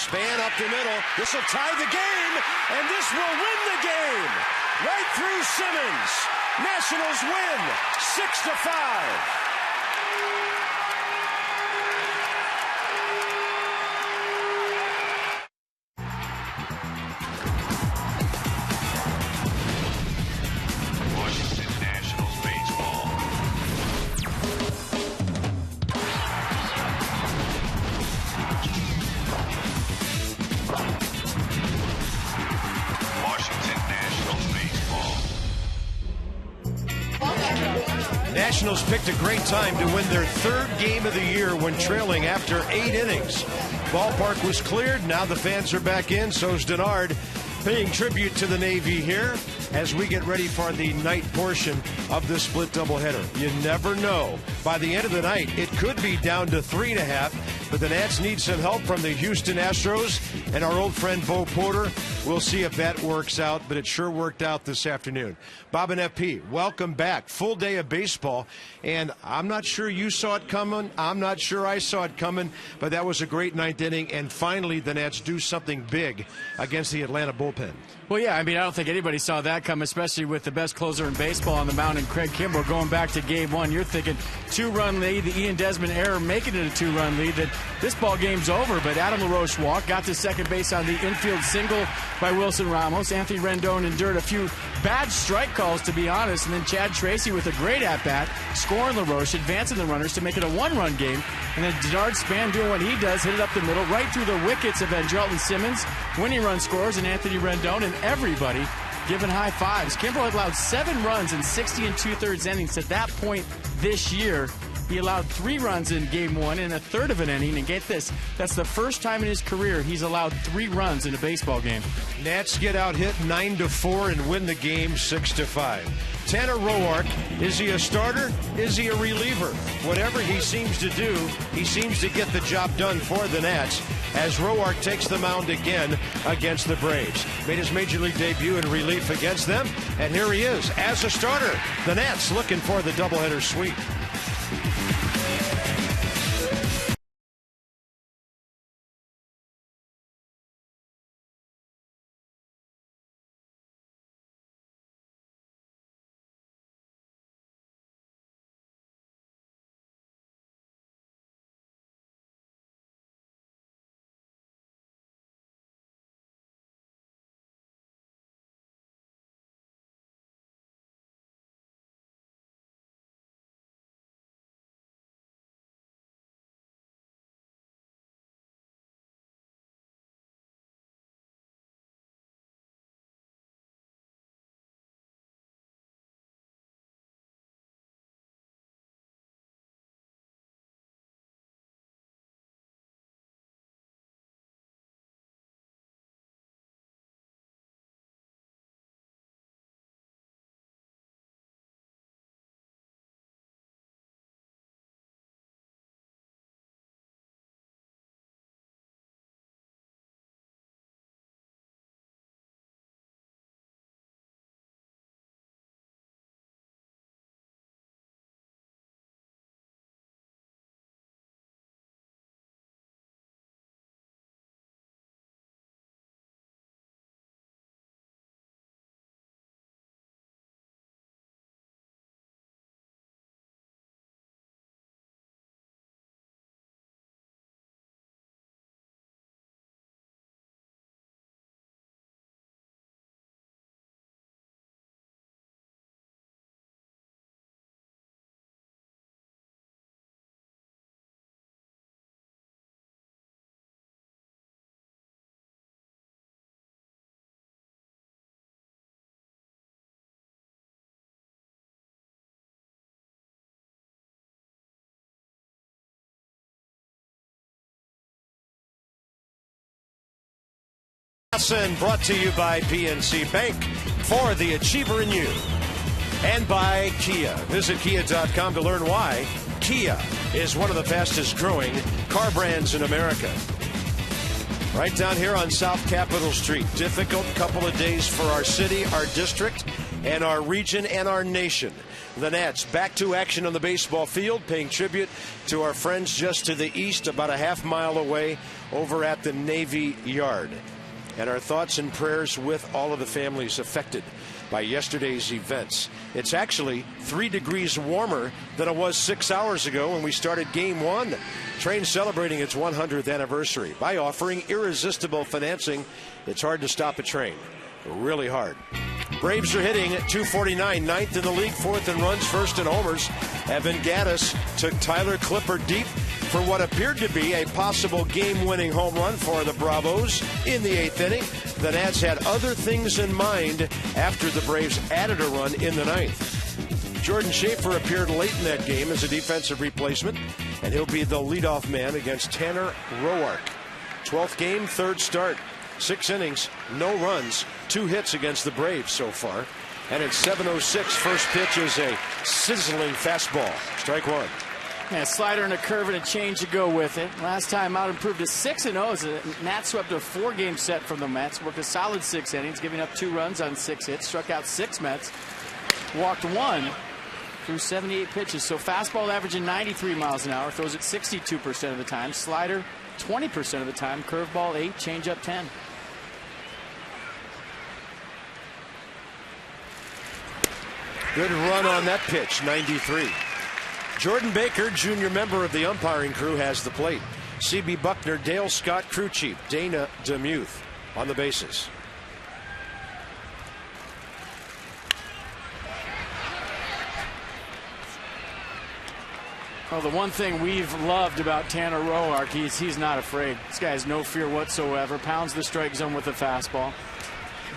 Span up the middle. This will tie the game, and this will win the game. Right through Simmons. Nationals win 6-5. Nationals picked a great time to win their third game of the year when trailing after 8 innings. Ballpark was cleared. Now the fans are back in. So's Denard, paying tribute to the Navy here as we get ready for the night portion of this split doubleheader. You never know. By the end of the night, it could be down to 3.5, but the Nats need some help from the Houston Astros and our old friend Bo Porter. We'll see if that works out, but it sure worked out this afternoon. Bob and FP, welcome back. Full day of baseball, and I'm not sure you saw it coming. I'm not sure I saw it coming, but that was a great ninth inning, and finally the Nats do something big against the Atlanta bullpen. Well, yeah, I mean, I don't think anybody saw that come, especially with the best closer in baseball on the mound and Craig Kimbrell going back to game one. You're thinking 2-run lead, the Ian Desmond error making it a 2-run lead, that this ball game's over. But Adam LaRoche walked, got to second base on the infield single by Wilson Ramos. Anthony Rendon endured a few bad strike calls, to be honest, and then Chad Tracy with a great at-bat, scoring LaRoche, advancing the runners to make it a 1-run game. And then Denard Span doing what he does, hit it up the middle, right through the wickets of Andrelton Simmons. Winning run scores, and Anthony Rendon, and everybody giving high fives. Kimbrell had allowed 7 runs in 60 2/3 innings. At that point this year, he allowed 3 runs in game 1 in a third of an inning. And get this, that's the first time in his career he's allowed 3 runs in a baseball game. Nats get out hit 9-4 and win the game 6-5. Tanner Roark, is he a starter? Is he a reliever? Whatever he seems to do, he seems to get the job done for the Nats as Roark takes the mound again against the Braves. Made his major league debut in relief against them, and here he is as a starter. The Nats looking for the doubleheader sweep. And brought to you by PNC Bank for the Achiever in you, and by Kia. Visit Kia.com to learn why Kia is one of the fastest growing car brands in America. Right down here on South Capitol Street. Difficult couple of days for our city, our district. and our region and our nation. The Nats back to action on the baseball field, paying tribute to our friends just to the east, about a half-mile away, over at the Navy Yard. And our thoughts and prayers with all of the families affected by yesterday's events. It's actually 3 degrees warmer than it was 6 hours ago when we started Game 1. Train celebrating its 100th anniversary by offering irresistible financing. It's hard to stop a train. Really hard. Braves are hitting at 249, 9th in the league, 4th in runs, 1st in homers. Evan Gattis took Tyler Clipper deep for what appeared to be a possible game-winning home run for the Bravos in the 8th inning. The Nats had other things in mind after the Braves added a run in the 9th. Jordan Schaefer appeared late in that game as a defensive replacement, and he'll be the leadoff man against Tanner Roark. 12th game, 3rd start. 6 innings, no runs, 2 hits against the Braves so far. And at 7:06, first pitch is a sizzling fastball. Strike 1. Yeah, slider and a curve and a change to go with it. Last time out improved to 6-0 as the Nats swept a 4-game set from the Mets. Worked a solid 6 innings, giving up 2 runs on 6 hits. Struck out 6 Mets. Walked 1 through 78 pitches. So fastball averaging 93 miles an hour. Throws it 62% of the time. Slider 20% of the time. Curveball 8, changeup 10. Good run on that pitch, 93. Jordan Baker, junior member of the umpiring crew, has the plate. C.B. Buckner, Dale Scott, crew chief, Dana Demuth on the bases. Well, the one thing we've loved about Tanner Roark, he's not afraid. This guy has no fear whatsoever. Pounds the strike zone with a fastball.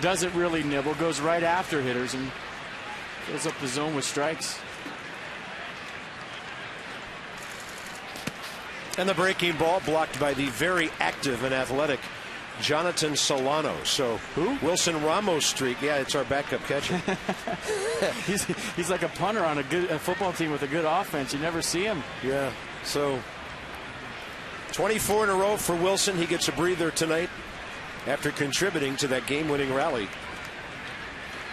Doesn't really nibble. Goes right after hitters and fills up the zone with strikes. And the breaking ball blocked by the very active and athletic Jonathan Solano. So who? Wilson Ramos streak. Yeah, it's our backup catcher. he's like a punter on a football team with a good offense. You never see him. Yeah. So 24 in a row for Wilson. He gets a breather tonight after contributing to that game-winning rally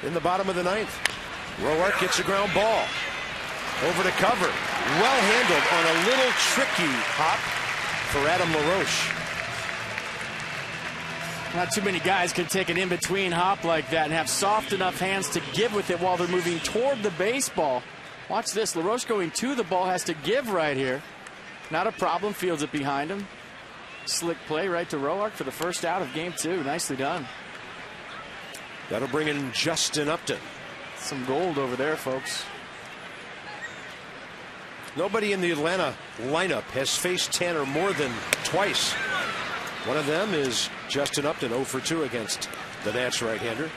in the bottom of the 9th. Roark gets a ground ball over to cover. Well handled on a little tricky hop for Adam LaRoche. Not too many guys can take an in-between hop like that and have soft enough hands to give with it while they're moving toward the baseball. Watch this. LaRoche going to the ball, has to give right here. Not a problem. Fields it behind him. Slick play right to Roark for the first out of game 2. Nicely done. That'll bring in Justin Upton. Some gold over there, folks. Nobody in the Atlanta lineup has faced Tanner more than twice. One of them is Justin Upton, 0 for 2 against the Nats right-hander.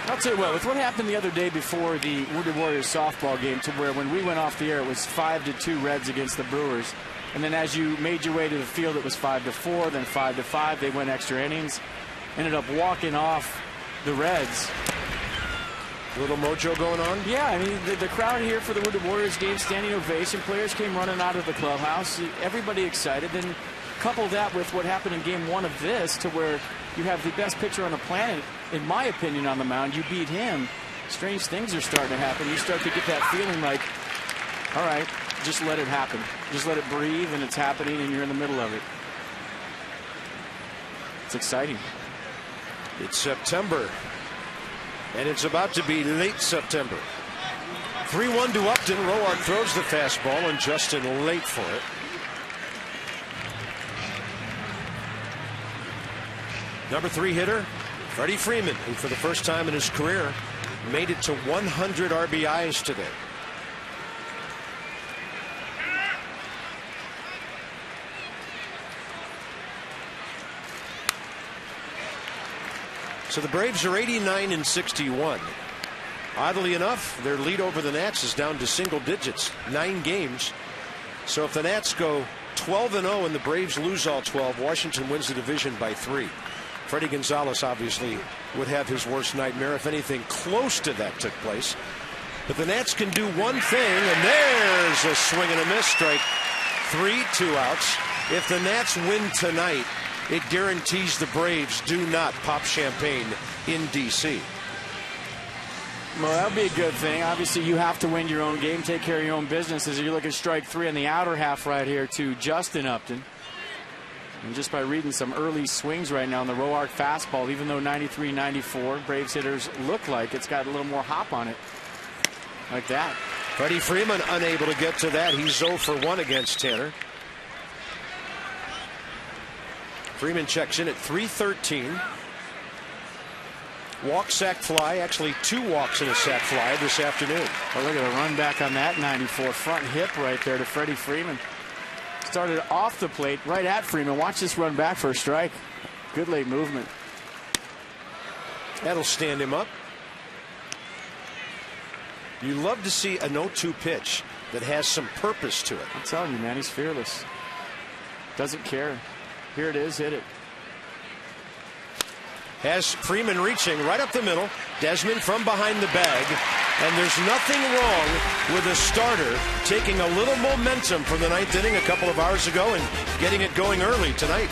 I'll tell you what, with what happened the other day before the Wounded Warriors softball game, to where when we went off the air it was 5-2 Reds against the Brewers, and then as you made your way to the field it was 5-4, then 5-5. They went extra innings, ended up walking off the Reds. A little mojo going on? Yeah, I mean, the crowd here for the Wounded Warriors game, standing ovation. Players came running out of the clubhouse. Everybody excited. Then couple that with what happened in game 1 of this, to where you have the best pitcher on the planet, in my opinion, on the mound. You beat him. Strange things are starting to happen. You start to get that feeling like, all right, just let it happen. Just let it breathe, and it's happening, and you're in the middle of it. It's exciting. It's September. And it's about to be late September. 3-1 to Upton. Roark throws the fastball, and Justin late for it. Number 3 hitter, Freddie Freeman, who for the first time in his career made it to 100 RBIs today. So the Braves are 89-61. Oddly enough, their lead over the Nats is down to single digits, 9 games. So if the Nats go 12-0 and the Braves lose all 12, Washington wins the division by 3. Freddie Gonzalez obviously would have his worst nightmare if anything close to that took place. But the Nats can do one thing, and there's a swing and a miss, strike 3-2 outs. If the Nats win tonight, it guarantees the Braves do not pop champagne in D.C. Well, that would be a good thing. Obviously, you have to win your own game, take care of your own business. As you look at strike 3 on the outer half right here to Justin Upton. And just by reading some early swings right now on the row arc fastball, even though 93-94, Braves hitters look like it's got a little more hop on it. Like that. Freddie Freeman unable to get to that. He's 0 for 1 against Tanner. Freeman checks in at 313. Walk, sack, fly. Actually, 2 walks and a sack fly this afternoon. Oh, look at the run back on that 94 front hip right there to Freddie Freeman. Started off the plate right at Freeman. Watch this run back for a strike. Good late movement. That'll stand him up. You love to see a 0-2 pitch that has some purpose to it. I'm telling you, man, he's fearless. Doesn't care. Here it is, hit it. Has Freeman reaching right up the middle. Desmond from behind the bag. And there's nothing wrong with a starter taking a little momentum from the 9th inning a couple of hours ago and getting it going early tonight.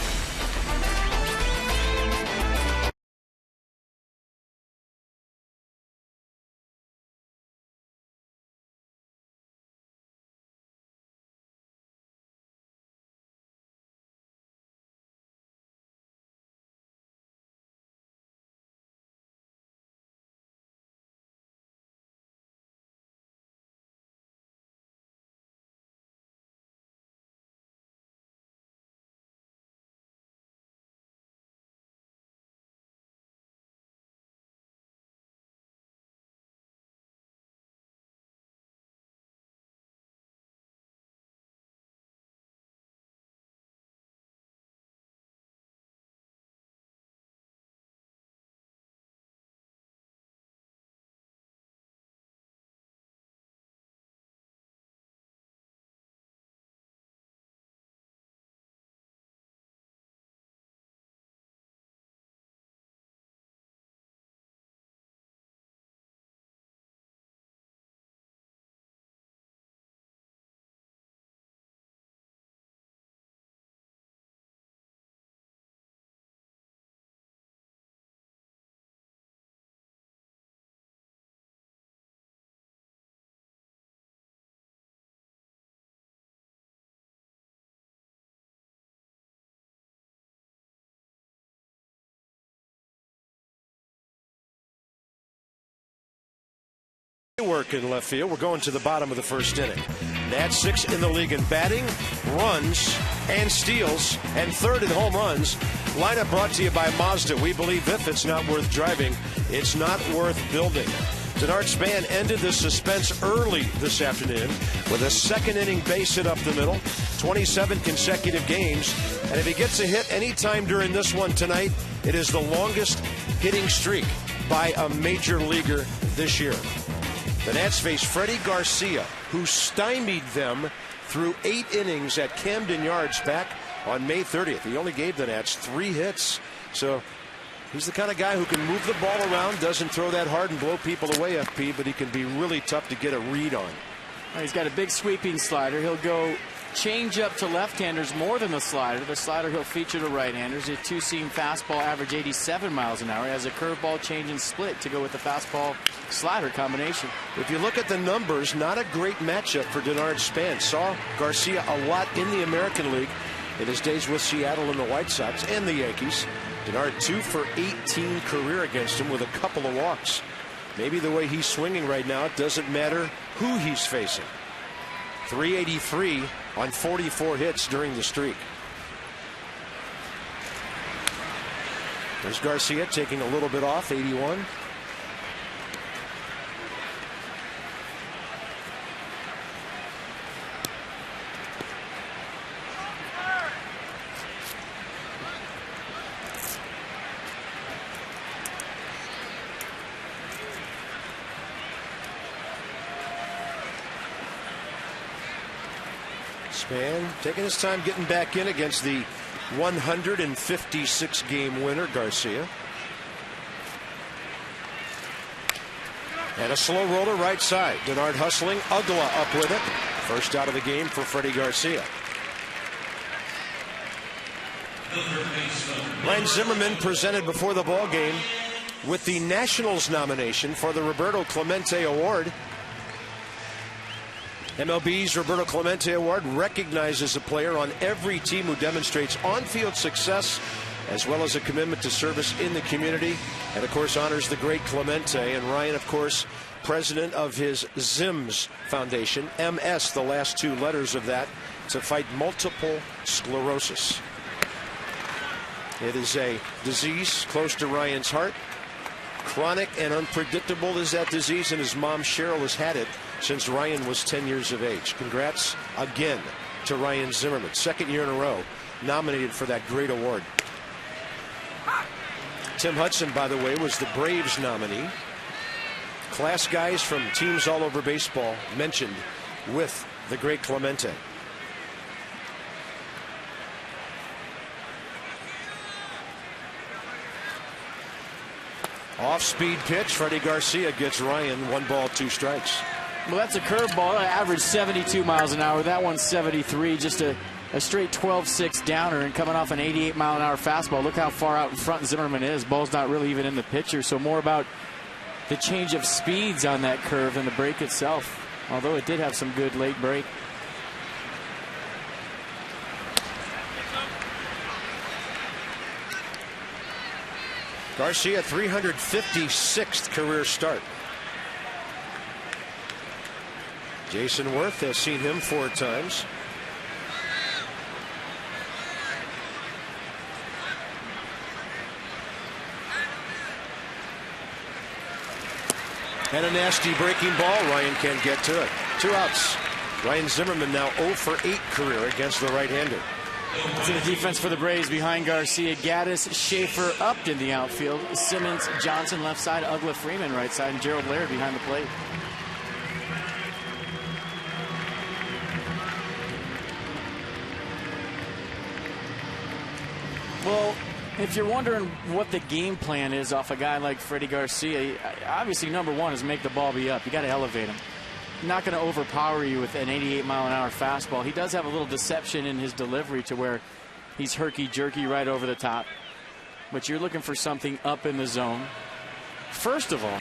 Work in left field. We're going to the bottom of the first inning. Nats 6th in the league in batting, runs, and steals, and 3rd in home runs. Lineup brought to you by Mazda. We believe if it's not worth driving, it's not worth building. Denard Span ended the suspense early this afternoon with a 2nd inning base hit up the middle, 27 consecutive games. And if he gets a hit anytime during this one tonight, it is the longest hitting streak by a major leaguer this year. The Nats face Freddie Garcia, who stymied them through 8 innings at Camden Yards back on May 30th. He only gave the Nats 3 hits. So he's the kind of guy who can move the ball around, doesn't throw that hard and blow people away, FP, but he can be really tough to get a read on. He's got a big sweeping slider. He'll go change up to left-handers more than the slider. The slider he'll feature to right-handers. A 2-seam fastball average 87 miles an hour. He has a curveball change and split to go with the fastball slider combination. If you look at the numbers, not a great matchup for Denard Span. Saw Garcia a lot in the American League in his days with Seattle and the White Sox and the Yankees. Denard 2 for 18 career against him with a couple of walks. Maybe the way he's swinging right now, it doesn't matter who he's facing. 383 on 44 hits during the streak. There's Garcia taking a little bit off, 81. Span taking his time getting back in against the 156 game winner Garcia. And a slow roller right side. Denard hustling. Ugla up with it. First out of the game for Freddie Garcia. Ryan Zimmerman presented before the ball game with the Nationals nomination for the Roberto Clemente Award. MLB's Roberto Clemente Award recognizes a player on every team who demonstrates on-field success as well as a commitment to service in the community, and of course honors the great Clemente. And Ryan, of course, president of his ZIMS Foundation, MS, the last two letters of that, to fight multiple sclerosis. It is a disease close to Ryan's heart. Chronic and unpredictable is that disease, and his mom Cheryl has had it since Ryan was 10 years of age. Congrats again to Ryan Zimmerman, second year in a row nominated for that great award. Tim Hudson, by the way, was the Braves nominee. Class guys from teams all over baseball mentioned with the great Clemente. Off-speed pitch. Freddie Garcia gets Ryan 1 ball, 2 strikes. Well, that's a curveball. Average 72 miles an hour. That one's 73. Just a straight 12-6 downer, and coming off an 88-mile-an-hour fastball. Look how far out in front Zimmerman is. Ball's not really even in the pitcher, so more about the change of speeds on that curve than the break itself, although it did have some good late break. Garcia, 356th career start. Jason Worth has seen him 4 times. And a nasty breaking ball. Ryan can't get to it. 2 outs. Ryan Zimmerman now 0 for 8 career against the right-hander. To the defense for the Braves behind Garcia. Gaddis, Schaefer up in the outfield. Simmons, Johnson left side. Ugla Freeman right side. And Gerald Laird behind the plate. Well, if you're wondering what the game plan is off a guy like Freddie Garcia, obviously number one is make the ball be up. You got to elevate him. Not going to overpower you with an 88-mile-an-hour fastball. He does have a little deception in his delivery to where he's herky-jerky right over the top. But you're looking for something up in the zone. First of all,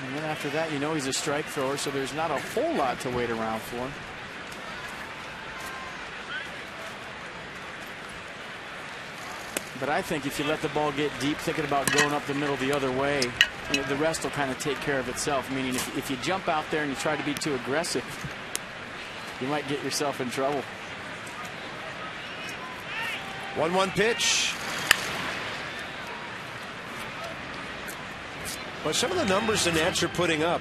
and then after that, you know he's a strike thrower, so there's not a whole lot to wait around for. But I think if you let the ball get deep, thinking about going up the middle the other way, the rest will kind of take care of itself. Meaning if you jump out there and you try to be too aggressive, you might get yourself in trouble. 1-1 pitch. But some of the numbers the Nats are putting up,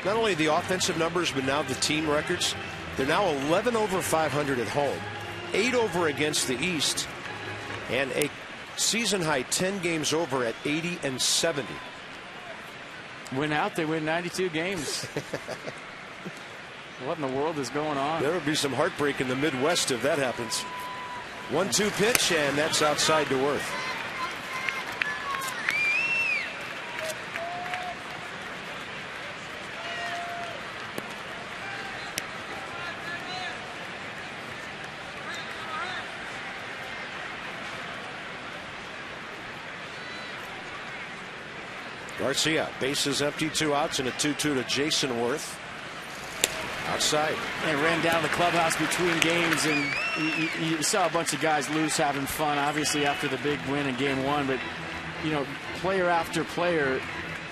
not only the offensive numbers, but now the team records. They're now 11 over 500 at home, 8 over against the East, and a season high 10 games over at 80 and 70. Win out, they win 92 games. What in the world is going on? There would be some heartbreak in the Midwest if that happens. 1-2 pitch, and that's outside to Worth. Garcia, bases empty, 2 outs, and a 2-2 to Jason Worth. Outside. And ran down the clubhouse between games, and you saw a bunch of guys loose having fun, obviously, after the big win in Game 1. But, you know, player after player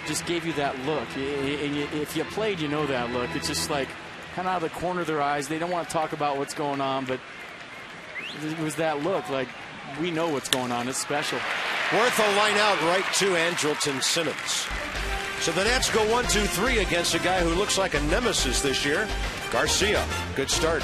just gave you that look. And if you played, you know that look. It's just like kind of out of the corner of their eyes. They don't want to talk about what's going on, but it was that look like we know what's going on. It's special. Worth a line out right to Andrelton Simmons. So the Nats go 1-2-3 against a guy who looks like a nemesis this year, Garcia. Good start.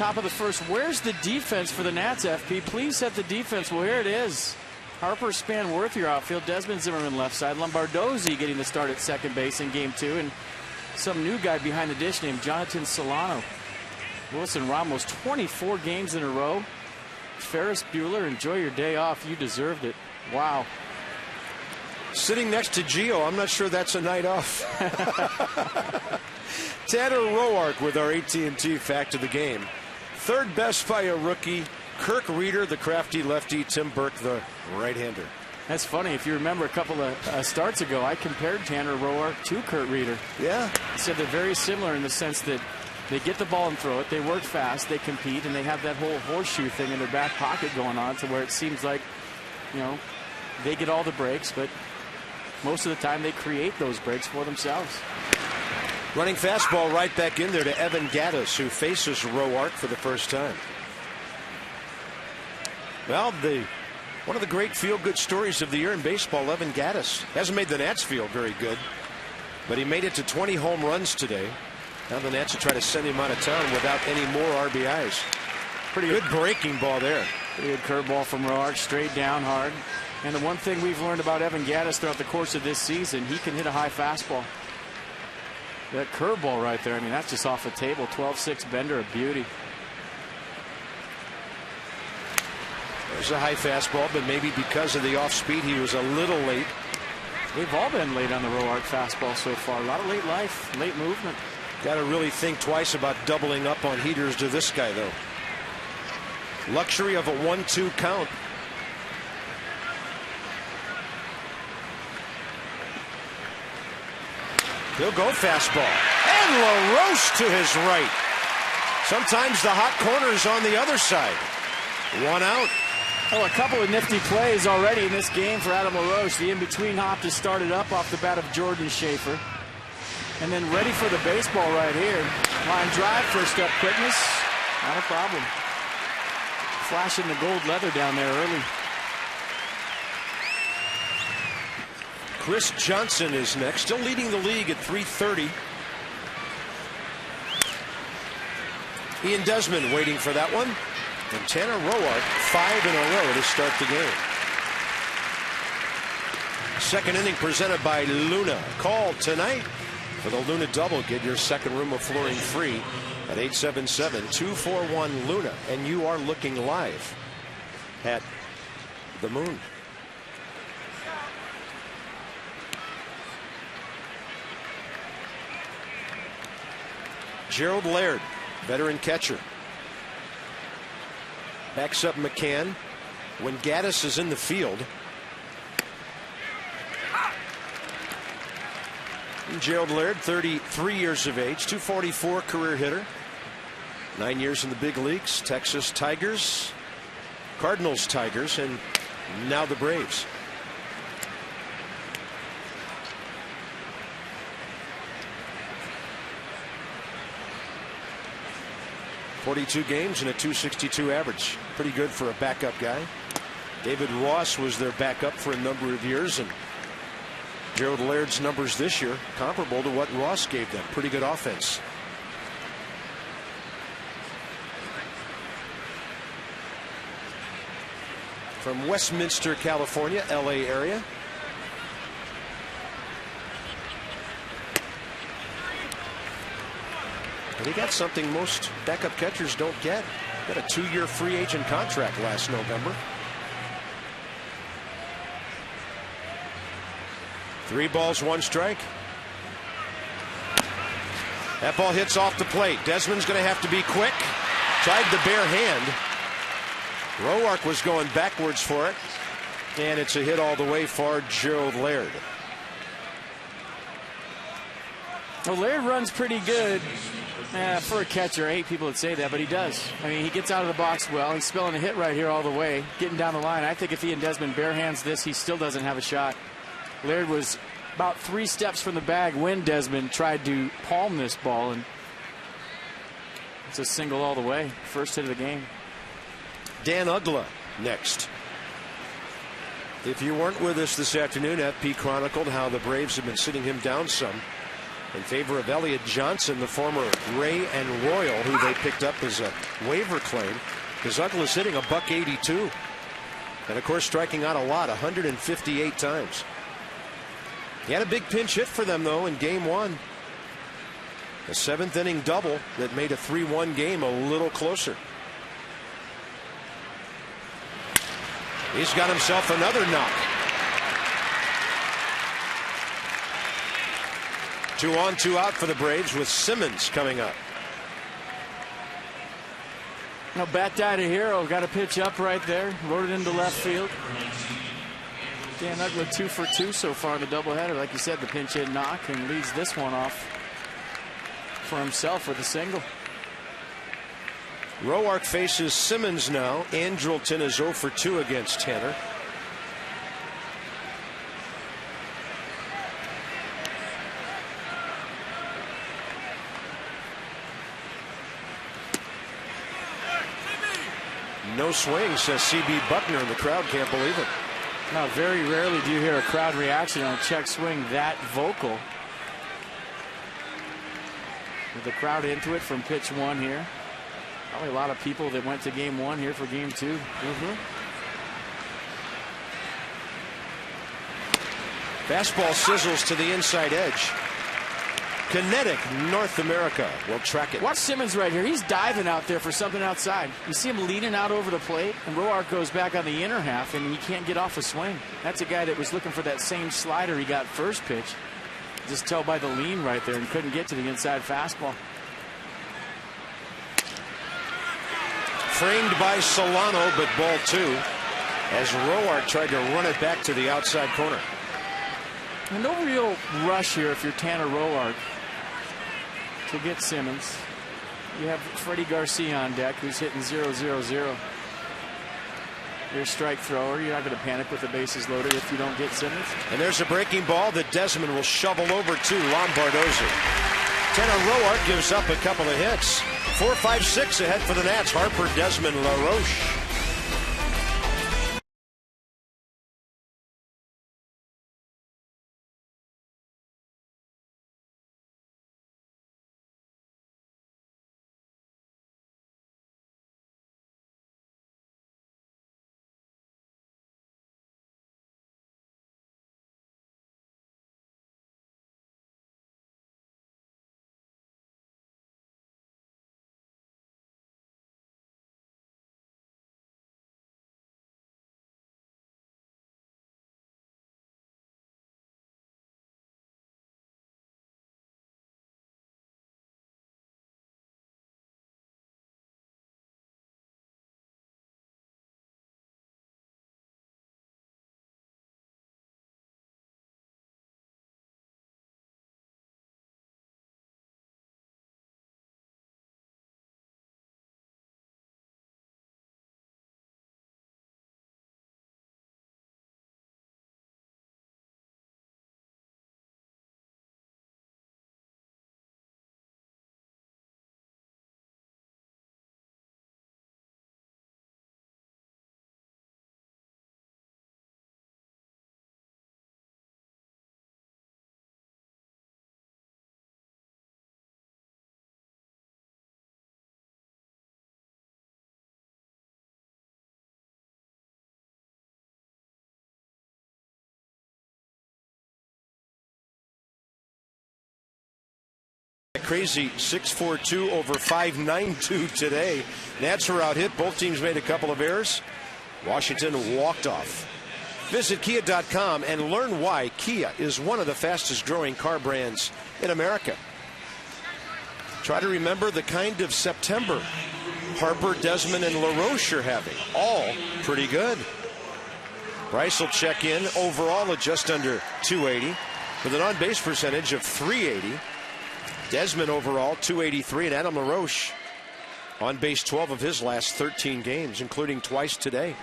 top of the first. Where's the defense for the Nats, FP? Please set the defense. Well, here it is. Harper, Span, your outfield. Desmond Zimmerman left side. Lombardozzi getting the start at second base in game 2. And some new guy behind the dish named Jonathan Solano. Wilson Ramos, 24 games in a row. Ferris Bueller, enjoy your day off. You deserved it. Wow. Sitting next to Gio, I'm not sure that's a night off. Tanner Roark with our AT&T fact of the game. Third best by a rookie. Kirk Reeder, the crafty lefty. Tim Burke, the right-hander. That's funny. If you remember a couple of starts ago, I compared Tanner Roark to Kurt Reeder. Yeah. I said they're very similar in the sense that they get the ball and throw it. They work fast. They compete, and they have that whole horseshoe thing in their back pocket going on to where it seems like, they get all the breaks, but most of the time they create those breaks for themselves. Running fastball right back in there to Evan Gattis, who faces Roark for the first time. Well, one of the great feel-good stories of the year in baseball, Evan Gattis. Hasn't made the Nats feel very good, but he made it to 20 home runs today. Now the Nats will try to send him out of town without any more RBIs. Pretty good breaking ball there. Pretty good curveball from Roark, straight down hard. And the one thing we've learned about Evan Gattis throughout the course of this season, he can hit a high fastball. That curveball right there, I mean, that's just off the table. 12-6 bender, a beauty. There's a high fastball, but maybe because of the off-speed, he was a little late. They've all been late on the Roark fastball so far. A lot of late life, late movement. Got to really think twice about doubling up on heaters to this guy, though. Luxury of a 1-2 count. He'll go fastball. And LaRoche to his right. Sometimes the hot corner's on the other side. One out. Oh, a couple of nifty plays already in this game for Adam LaRoche. The in-between hop just started up off the bat of Jordan Schaefer. And then ready for the baseball right here. Line drive, first up quickness. Not a problem. Flashing the gold leather down there early. Chris Johnson is next, still leading the league at .330. Ian Desmond waiting for that one. And Tanner Roark, 5 in a row to start the game. Second inning presented by Luna. Call tonight for the Luna Double. Get your second room of flooring free at 877-241-LUNA. And you are looking live at the moon. Gerald Laird, veteran catcher. Backs up McCann when Gattis is in the field. And Gerald Laird, 33 years of age, .244 career hitter. 9 years in the big leagues. Texas Tigers, Cardinals Tigers, and now the Braves. .42 games and a .262 average. Pretty good for a backup guy. David Ross was their backup for a number of years, and Gerald Laird's numbers this year comparable to what Ross gave them. Pretty good offense. From Westminster, California, LA area. And he got something most backup catchers don't get. Got a 2-year free agent contract last November. 3 balls, 1 strike. That ball hits off the plate. Desmond's going to have to be quick. Tried the bare hand. Roark was going backwards for it. And it's a hit all the way for Gerald Laird. Well, Laird runs pretty good. For a catcher, I hate people that say that, but he does. I mean, he gets out of the box well. He's spelling a hit right here all the way, getting down the line. I think if Ian Desmond barehands this, he still doesn't have a shot. Laird was about 3 steps from the bag when Desmond tried to palm this ball, and it's a single all the way. First hit of the game. Dan Uggla next. If you weren't with us this afternoon, FP chronicled how the Braves have been sitting him down some. in favor of Elliott Johnson, the former Ray and Royal, who they picked up as a waiver claim. Douglas hitting a .182. And of course striking out a lot, 158 times. He had a big pinch hit for them though in game one. A 7th inning double that made a 3-1 game a little closer. He's got himself another knock. 2 on, 2 out for the Braves with Simmons coming up. No, bat died a hero. Got a pitch up right there. Rode it into left field. Dan Uggla 2 for 2 so far in the doubleheader. Like you said, the pinch hit knock, and leads this one off for himself with a single. Roark faces Simmons now. Andrelton is 0 for 2 against Tanner. No swing, says C.B. Buckner, and the crowd can't believe it. Now, very rarely do you hear a crowd reaction on a check swing that vocal. With the crowd into it from pitch 1 here. Probably a lot of people that went to game 1 here for game 2. Fastball sizzles to the inside edge. Kinetic North America will track it. Watch Simmons right here. He's diving out there for something outside. You see him leaning out over the plate, and Roark goes back on the inner half, and he can't get off a swing. That's a guy that was looking for that same slider he got first pitch. Just tell by the lean right there, and couldn't get to the inside fastball. Framed by Solano, but ball 2 as Roark tried to run it back to the outside corner. And no real rush here if you're Tanner Roark to get Simmons. You have Freddie Garcia on deck, who's hitting 0-0-0. You're a strike thrower. You're not going to panic with the bases loaded if you don't get Simmons. And there's a breaking ball that Desmond will shovel over to Lombardozzi. Tanner Roark gives up a couple of hits. 4-5-6 ahead for the Nats. Harper, Desmond, LaRoche. Crazy 6-4-2 over 5-9-2 today. Nats were out hit. Both teams made a couple of errors. Washington walked off. Visit Kia.com and learn why Kia is one of the fastest growing car brands in America. Try to remember the kind of September Harper, Desmond, and LaRoche are having. All pretty good. Bryce will check in overall at just under 280 with an on-base percentage of 380. Desmond overall 283, and Adam LaRoche on base 12 of his last 13 games, including twice today.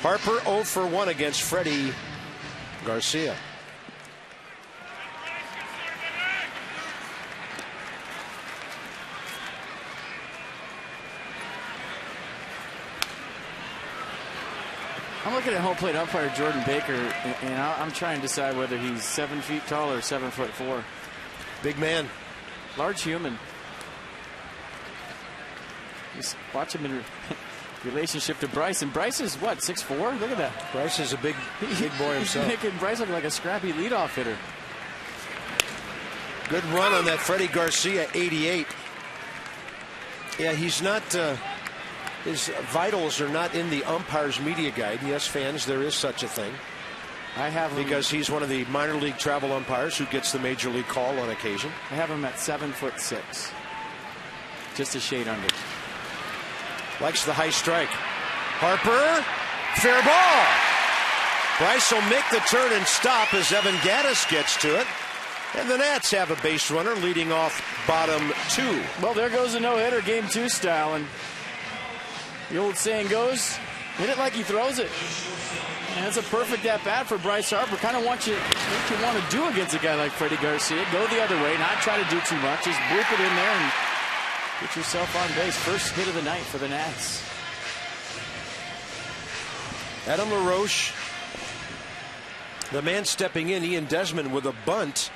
Harper 0 for 1 against Freddie Garcia. I'm looking at home plate umpire Jordan Baker, and I'm trying to decide whether he's 7 feet tall or 7'4". Big man. Large human. Just watch him in relationship to Bryce. And Bryce is what, 6'4"? Look at that. Bryce is a big boy himself. He's making Bryce look like a scrappy leadoff hitter. Good run on that Freddie Garcia 88. Yeah, he's not. His vitals are not in the umpire's media guide. Yes, fans, there is such a thing. I have him because he's one of the minor league travel umpires who gets the major league call on occasion. I have him at 7'6", just a shade under. Likes the high strike. Harper, fair ball. Bryce will make the turn and stop as Evan Gaddis gets to it. And the Nats have a base runner leading off bottom 2. Well, there goes a no-hitter, game 2 style. And the old saying goes, hit it like he throws it. And it's a perfect at-bat for Bryce Harper. Kind of what you want to do against a guy like Freddie Garcia. Go the other way, not try to do too much. Just boop it in there and get yourself on base. First hit of the night for the Nats. Adam LaRoche, the man stepping in, Ian Desmond with a bunt.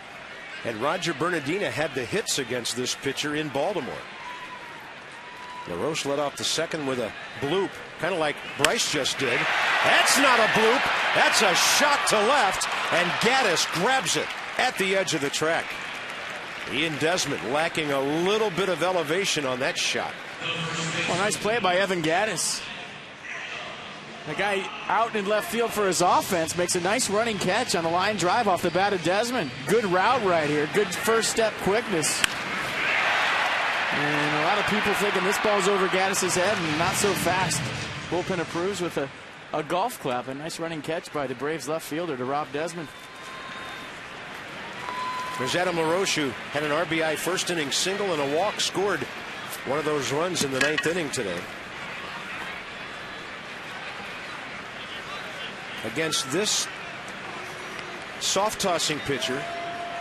And Roger Bernardina had the hits against this pitcher in Baltimore. LaRoche led off the second with a bloop, kind of like Bryce just did. That's not a bloop. That's a shot to left, and Gaddis grabs it at the edge of the track. Ian Desmond lacking a little bit of elevation on that shot. Well, nice play by Evan Gaddis. The guy out in left field for his offense makes a nice running catch on the line drive off the bat of Desmond. Good route right here. Good first step quickness. And a lot of people thinking this ball's over Gaddis' head, and not so fast. Bullpen approves with a golf clap. A nice running catch by the Braves left fielder to Rob Desmond. There's Adam LaRoche, who had an RBI first inning single and a walk, scored one of those runs in the 9th inning today. Against this soft tossing pitcher,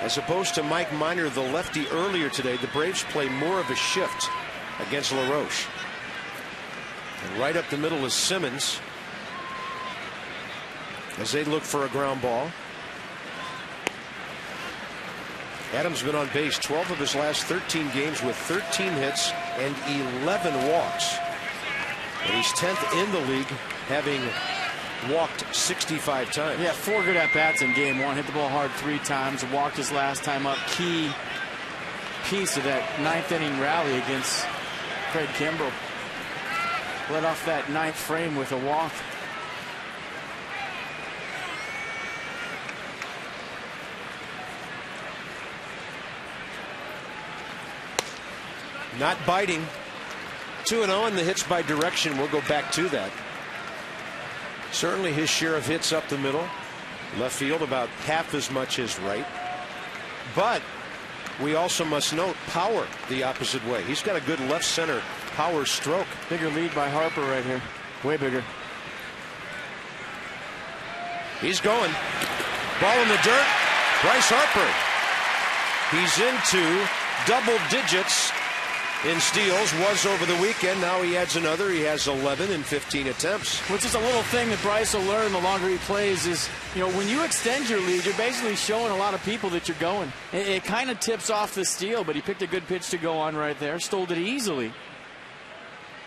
as opposed to Mike Minor, the lefty, earlier today, the Braves play more of a shift against LaRoche. And right up the middle is Simmons as they look for a ground ball. Adams been on base 12 of his last 13 games with 13 hits and 11 walks. And he's 10th in the league, having walked 65 times. Yeah, 4 good at-bats in game 1. Hit the ball hard 3 times. Walked his last time up. Key piece of that 9th inning rally against Craig Kimbrell. Led off that 9th frame with a walk. Not biting. 2-0, and the hits by direction. We'll go back to that. Certainly his share of hits up the middle. Left field about half as much as right. But we also must note power the opposite way. He's got a good left center power stroke. Bigger lead by Harper right here. Way bigger. He's going. Ball in the dirt. Bryce Harper. He's into double digits in steals. Was over the weekend. Now he adds another. He has 11 in 15 attempts. Which is a little thing that Bryce will learn the longer he plays is, you know, when you extend your lead, you're basically showing a lot of people that you're going. It kind of tips off the steal, but he picked a good pitch to go on right there. Stole it easily.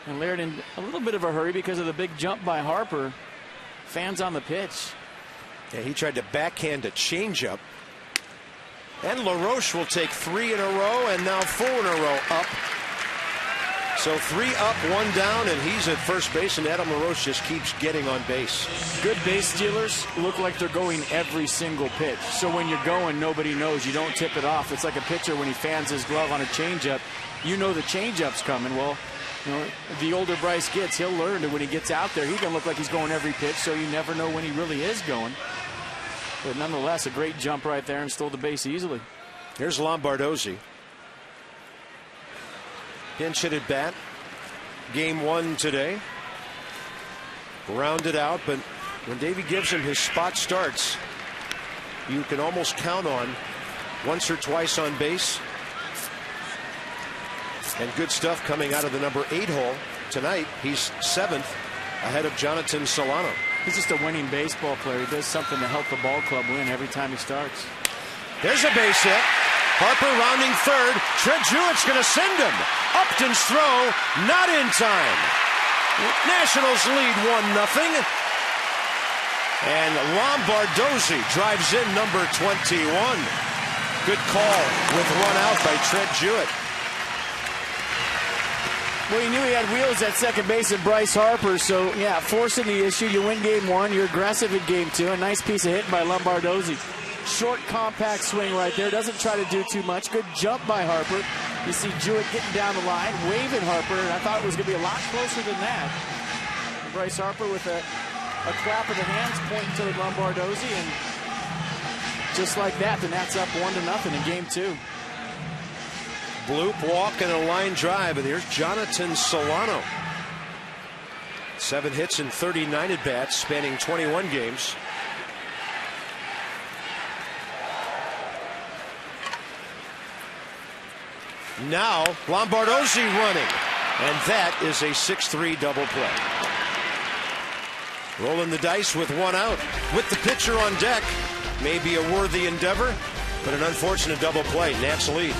And Laird in a little bit of a hurry because of the big jump by Harper. Fans on the pitch. Yeah, he tried to backhand a changeup. And LaRoche will take 3 in a row, and now 4 in a row up. So 3 up, 1 down, and he's at first base, and Adam LaRoche just keeps getting on base. Good base stealers look like they're going every single pitch. So when you're going, nobody knows. You don't tip it off. It's like a pitcher when he fans his glove on a changeup. You know the changeup's coming. Well, you know, the older Bryce gets, he'll learn that when he gets out there, he can look like he's going every pitch, so you never know when he really is going. But nonetheless, a great jump right there and stole the base easily. Here's Lombardozzi. Pinch hit at bat. Game 1 today. Rounded out, but when Davey gives him his spot starts, you can almost count on once or twice on base. And good stuff coming out of the number 8 hole tonight. He's 7th ahead of Jonathan Solano. He's just a winning baseball player. He does something to help the ball club win every time he starts. There's a base hit. Harper rounding third. Trent Jewett's going to send him. Upton's throw, not in time. Nationals lead 1-0. And Lombardozzi drives in number 21. Good call with run out by Trent Jewett. Well, you knew he had wheels at second base at Bryce Harper, so yeah, forcing the issue. You win game one, you're aggressive in game two. A nice piece of hitting by Lombardozzi. Short, compact swing right there. Doesn't try to do too much. Good jump by Harper. You see Jewett getting down the line, waving Harper, and I thought it was going to be a lot closer than that. Bryce Harper with a clap of the hands pointing to the Lombardozzi, and just like that, the Nats up 1-0 in game two. Bloop walk and a line drive, and here's Jonathan Solano. 7 hits and 39 at-bats, spanning 21 games. Now Lombardozzi running, and that is a 6-3 double play. Rolling the dice with 1 out, with the pitcher on deck. Maybe a worthy endeavor, but an unfortunate double play. Nats lead.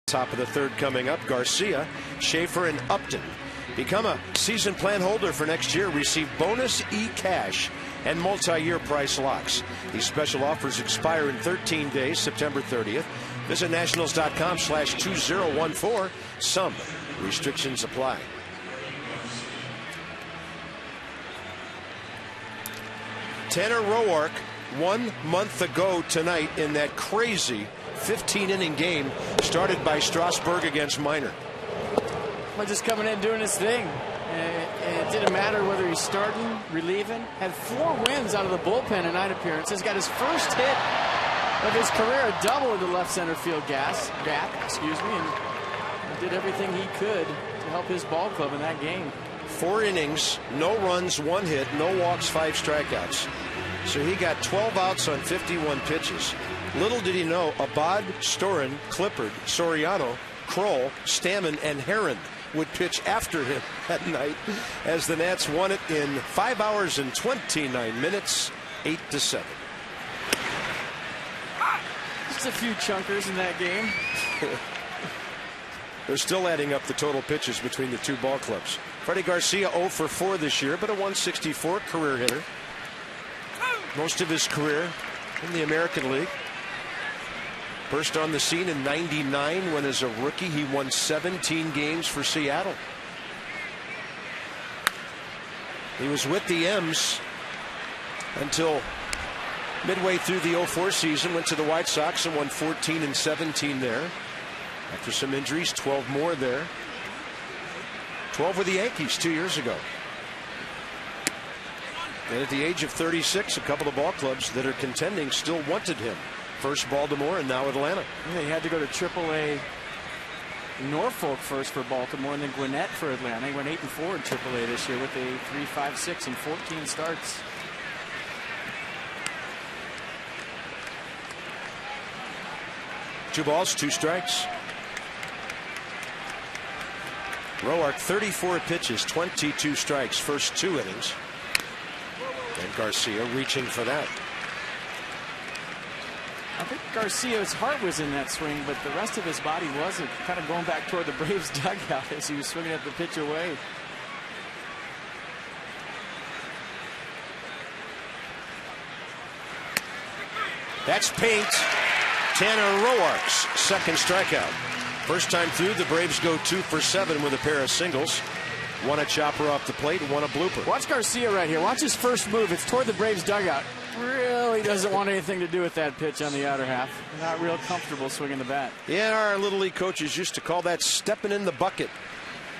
Top of the third coming up. Garcia, Schaefer, and Upton. Become a season plan holder for next year. Receive bonus e-cash and multi-year price locks. These special offers expire in 13 days, September 30th. Visit nationals.com/2014. Some restrictions apply. Tanner Roark 1 month ago tonight in that crazy 15-inning game started by Strasburg against Minor. Well, just coming in doing his thing. It didn't matter whether he's starting, relieving. Had 4 wins out of the bullpen in 9 appearances. Got his first hit of his career, a double in the left center field gap, and did everything he could to help his ball club in that game. 4 innings, no runs, 1 hit, no walks, 5 strikeouts. So he got 12 outs on 51 pitches. Little did he know, Abad, Storin, Clippard, Soriano, Kroll, Stammen, and Herron would pitch after him that night as the Nats won it in 5 hours and 29 minutes, 8-7. Just a few chunkers in that game. They're still adding up the total pitches between the two ball clubs. Freddie Garcia 0 for 4 this year, but a 164 career hitter. Most of his career in the American League. Burst on the scene in '99 when, as a rookie, he won 17 games for Seattle. He was with the M's until midway through the '04 season, went to the White Sox and won 14 and 17 there. After some injuries, 12 more there. 12 with the Yankees 2 years ago. And at the age of 36, a couple of ball clubs that are contending still wanted him. First Baltimore and now Atlanta. Yeah, he had to go to AAA Norfolk first for Baltimore and then Gwinnett for Atlanta. He went 8-4 in AAA this year with a 3.56 and 14 starts. Two balls, two strikes. Roark, 34 pitches, 22 strikes, first 2 innings. And Garcia reaching for that. I think Garcia's heart was in that swing, but the rest of his body wasn't. Kind of going back toward the Braves dugout as he was swinging at the pitch away. That's paint. Tanner Roark's second strikeout. First time through, the Braves go 2 for 7 with a pair of singles. One a chopper off the plate, one a blooper. Watch Garcia right here. Watch his first move. It's toward the Braves dugout. Really doesn't want anything to do with that pitch on the outer half. Not real comfortable swinging the bat. Yeah, our Little League coaches used to call that stepping in the bucket.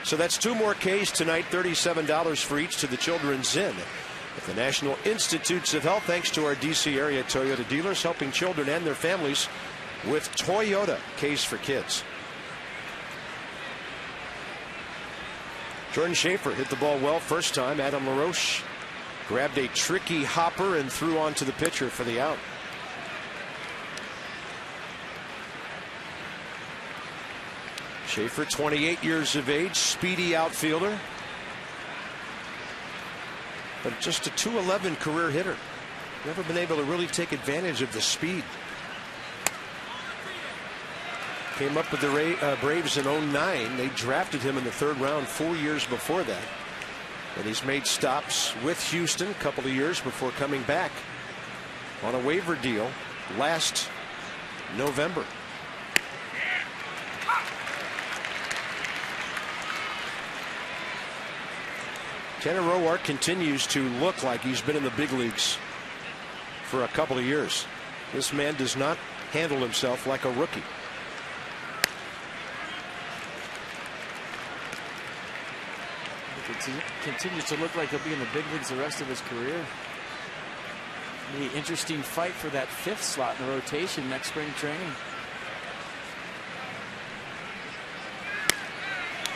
So that's 2 more Ks tonight, $37 for each to the Children's Inn at the National Institutes of Health, thanks to our D.C. area Toyota dealers, helping children and their families with Toyota Ks for Kids. Jordan Schaefer hit the ball well first time. Adam LaRoche grabbed a tricky hopper and threw onto the pitcher for the out. Schaefer, 28 years of age, speedy outfielder, but just a .211 career hitter. Never been able to really take advantage of the speed. Came up with the Braves in '09. They drafted him in the 3rd round 4 years before that. And he's made stops with Houston a couple of years before coming back on a waiver deal last November. Tanner Roark continues to look like he's been in the big leagues for a couple of years. This man does not handle himself like a rookie. Continues to look like he'll be in the big leagues the rest of his career. The interesting fight for that 5th slot in the rotation next spring training.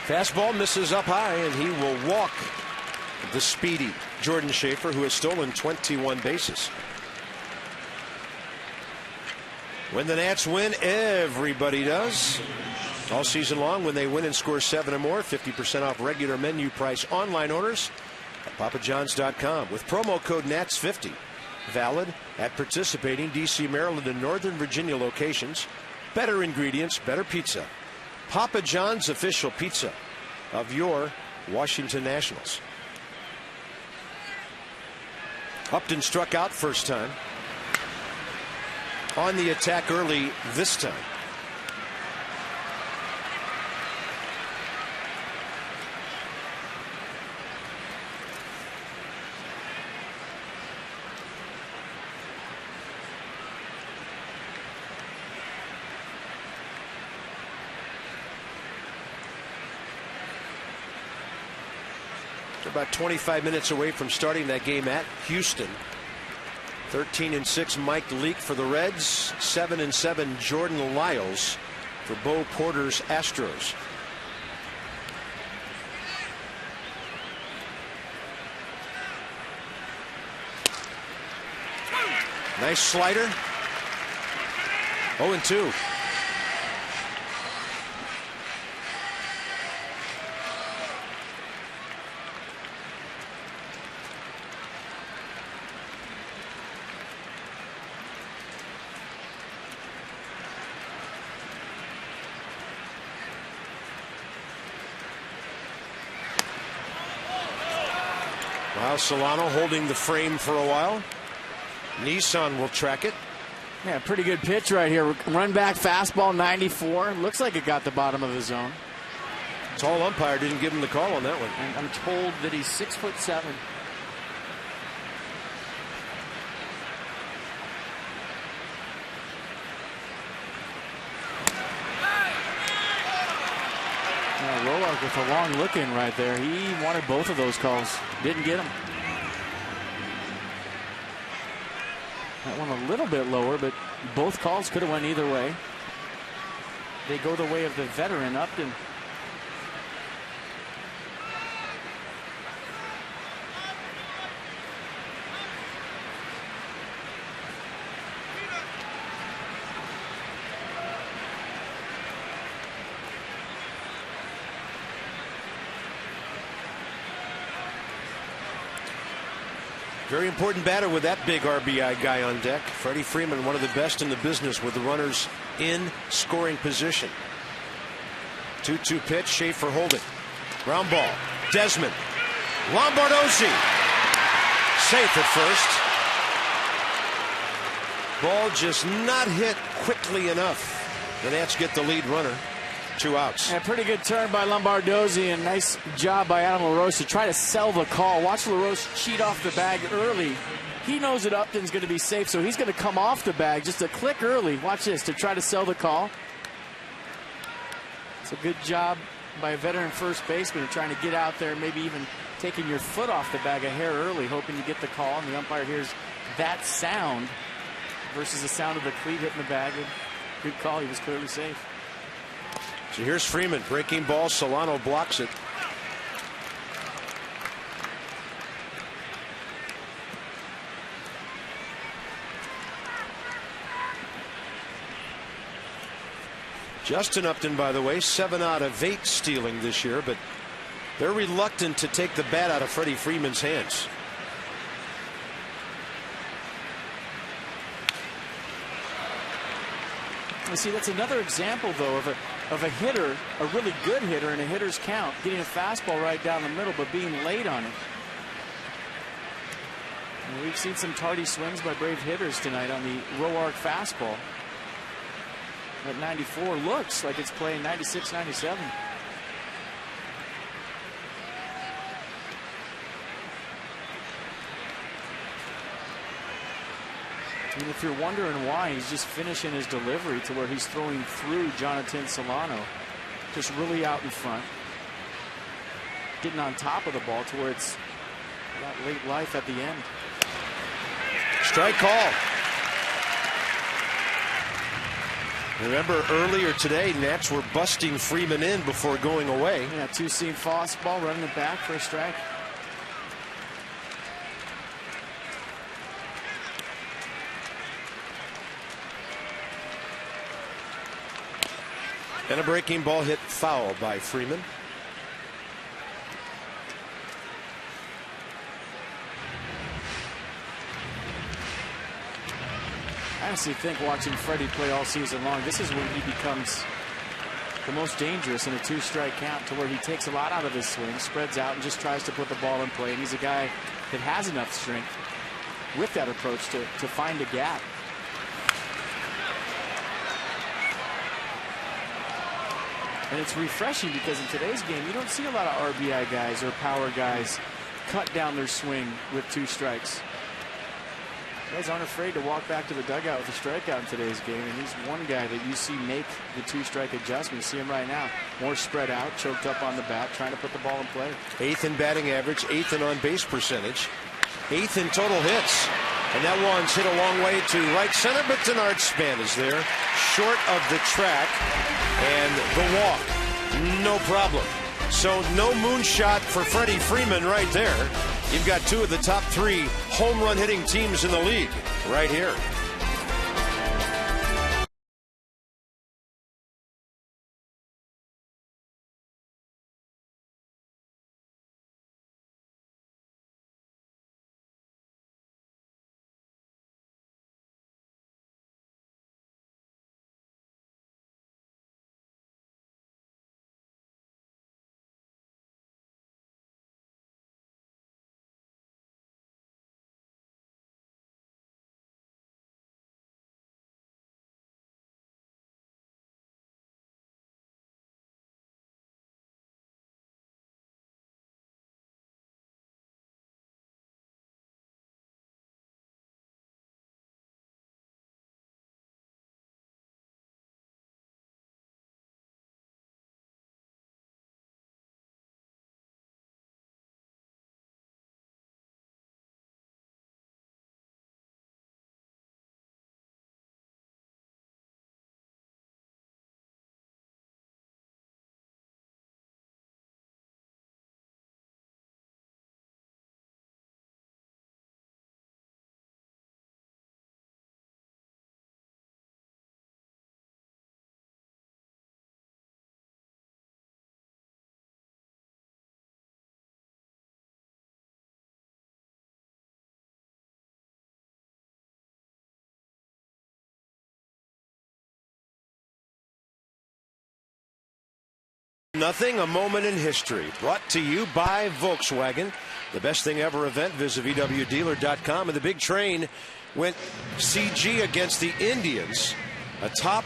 Fastball misses up high, and he will walk the speedy Jordan Schaefer, who has stolen 21 bases. When the Nats win, everybody does. All season long, when they win and score 7 or more, 50% off regular menu price online orders at papajohns.com with promo code NATS50. Valid at participating D.C., Maryland, and Northern Virginia locations. Better ingredients, better pizza. Papa John's official pizza of your Washington Nationals. Upton struck out first time. On the attack early this time. About 25 minutes away from starting that game at Houston. 13-6 Mike Leake for the Reds. 7-7 Jordan Lyles for Bo Porter's Astros. Nice slider. 0-2. Solano holding the frame for a while. Nissan will track it. Yeah, pretty good pitch right here. Run back fastball, 94. Looks like it got the bottom of the zone. Tall umpire didn't give him the call on that one. And I'm told that he's 6'7". Roark with a long look in right there. He wanted both of those calls. Didn't get them. That one a little bit lower, but Both calls could have went either way. They go the way of the veteran Upton. Very important batter with that big RBI guy on deck. Freddie Freeman, one of the best in the business with the runners in scoring position. 2-2 pitch, Schaefer holding. Ground ball. Desmond. Lombardozzi. Safe at first. Ball just not hit quickly enough. The Nats get the lead runner. 2 outs. Yeah, pretty good turn by Lombardozzi, and nice job by Adam LaRoche to try to sell the call. Watch LaRoche cheat off the bag early. He knows that Upton's going to be safe, so he's going to come off the bag just a click early. Watch this, to try to sell the call. It's a good job by a veteran first baseman trying to get out there, maybe even taking your foot off the bag a hair early, hoping you get the call, and the umpire hears that sound versus the sound of the cleat hitting the bag. Good call, he was clearly safe. So here's Freeman, breaking ball. Solano blocks it. Justin Upton, by the way, 7 out of 8 stealing this year, but they're reluctant to take the bat out of Freddie Freeman's hands. You see, that's another example, though, of a hitter, a really good hitter in a hitter's count, getting a fastball right down the middle, but being late on it. And we've seen some tardy swings by Brave hitters tonight on the row arc fastball. At 94 looks like it's playing 96, 97. And if you're wondering why, he's just finishing his delivery to where he's throwing through Jonathan Solano. Just really out in front. Getting on top of the ball to where it's that late life at the end. Strike call. Remember earlier today, Nats were busting Freeman in before going away. Yeah, 2-seam fastball, running it back for a strike. And a breaking ball hit foul by Freeman. I honestly think watching Freddie play all season long, this is when he becomes the most dangerous in a 2-strike count, to where he takes a lot out of his swing, spreads out, and just tries to put the ball in play. And he's a guy that has enough strength with that approach to find a gap. And it's refreshing because in today's game, you don't see a lot of RBI guys or power guys cut down their swing with 2 strikes. Guys aren't afraid to walk back to the dugout with a strikeout in today's game, and he's one guy that you see make the 2-strike adjustment. You see him right now, more spread out, choked up on the bat, trying to put the ball in play. 8th in batting average, 8th in on-base percentage, 8th in total hits. And that one's hit a long way to right center, but Denard's span is there, short of the track, and the walk, no problem. So no moonshot for Freddie Freeman right there. You've got 2 of the top 3 home run hitting teams in the league right here. Nothing, a moment in history. Brought to you by Volkswagen. The best thing ever event. Visit VWDealer.com. And the big train went CG against the Indians atop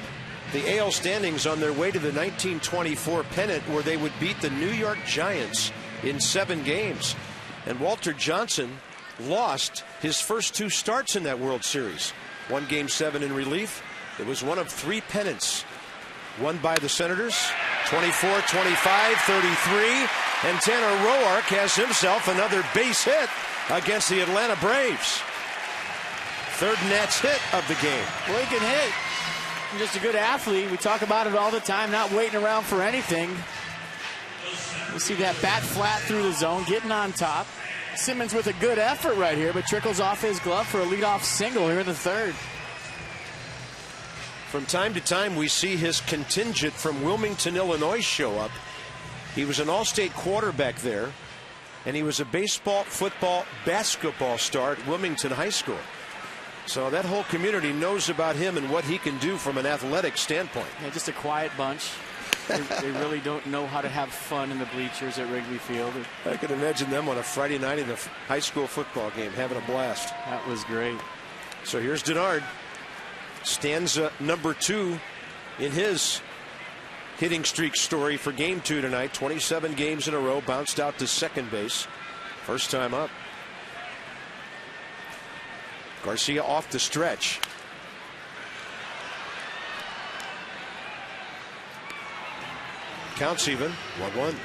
the AL standings on their way to the 1924 pennant, where they would beat the New York Giants in 7 games. And Walter Johnson lost his first 2 starts in that World Series. Won Game 7 in relief. It was one of 3 pennants won by the Senators. 24, 25, 33. And Tanner Roark has himself another base hit against the Atlanta Braves. 3rd Nats hit of the game. Well, he can hit. He's just a good athlete. We talk about it all the time, not waiting around for anything. You see that bat flat through the zone, getting on top. Simmons with a good effort right here, but trickles off his glove for a leadoff single here in the 3rd. From time to time, we see his contingent from Wilmington, Illinois show up. He was an all-state quarterback there, and he was a baseball, football, basketball star at Wilmington High School. So that whole community knows about him and what he can do from an athletic standpoint. Yeah, just a quiet bunch. They really don't know how to have fun in the bleachers at Wrigley Field. I can imagine them on a Friday night in a high school football game having a blast. That was great. So here's Denard. Stanza number 2 in his hitting streak story for Game 2 tonight. 27 games in a row, bounced out to second base. First time up. Garcia off the stretch. Counts even. 1-1.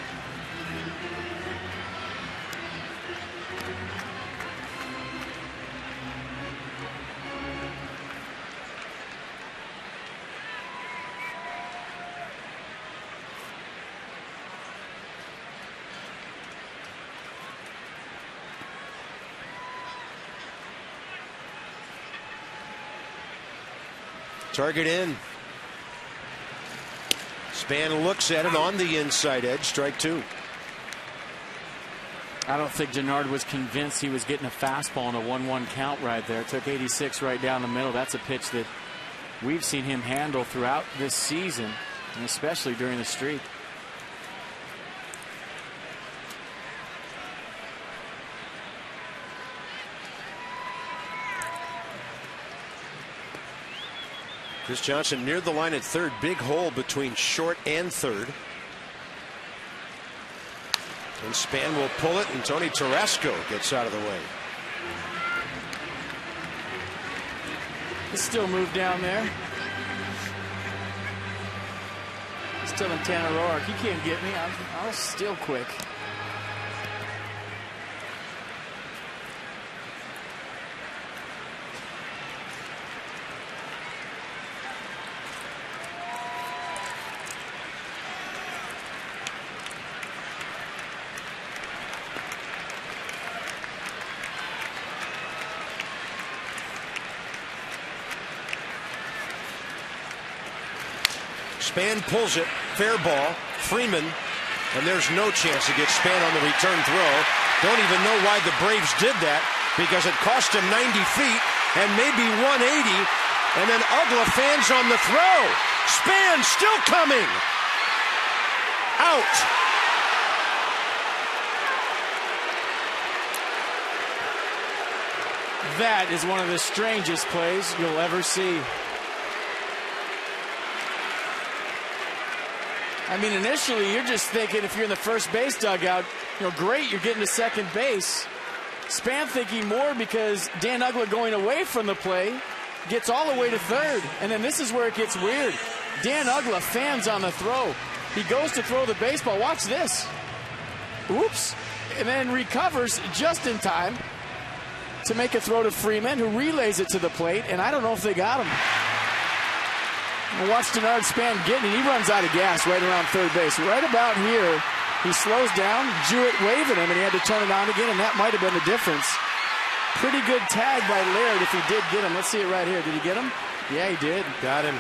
Target in. Span looks at it on the inside edge. Strike 2. I don't think Denard was convinced he was getting a fastball and a 1-1 count right there. Took 86 right down the middle. That's a pitch that we've seen him handle throughout this season, and especially during the streak. Chris Johnson near the line at 3rd. Big hole between short and 3rd. And Span will pull it, and Tony Tarasco gets out of the way. Still moved down there. Still in Tanner Roark. You can't get me. I'll still quick. Span pulls it. Fair ball. Freeman. And there's no chance to get Span on the return throw. Don't even know why the Braves did that, because it cost him 90 feet and maybe 180. And then Ugla fans on the throw. Span still coming. Out. That is one of the strangest plays you'll ever see. I mean, initially, you're just thinking if you're in the first base dugout, great, you're getting to second base. Span thinking more because Dan Ugla going away from the play gets all the way to 3rd. And then this is where it gets weird. Dan Ugla fans on the throw. He goes to throw the baseball. Watch this. Oops. And then recovers just in time to make a throw to Freeman, who relays it to the plate. And I don't know if they got him. Watch Denard Span getting it. He runs out of gas right around 3rd base. Right about here, he slows down. Jewett waving him, and he had to turn it on again, and that might have been the difference. Pretty good tag by Laird if he did get him. Let's see it right here. Did he get him? Yeah, he did. Got him.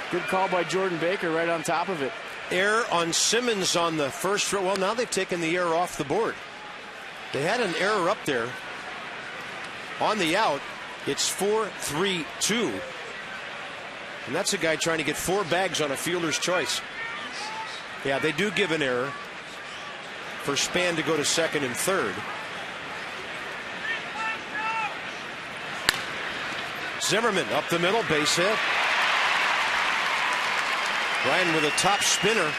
Good call by Jordan Baker right on top of it. Error on Simmons on the first throw. Well, now they've taken the error off the board. They had an error up there on the out. It's 4-3-2. And that's a guy trying to get 4 bags on a fielder's choice. Yeah, they do give an error for Span to go to second and third. Zimmerman up the middle, base hit. Ryan with a top spinner.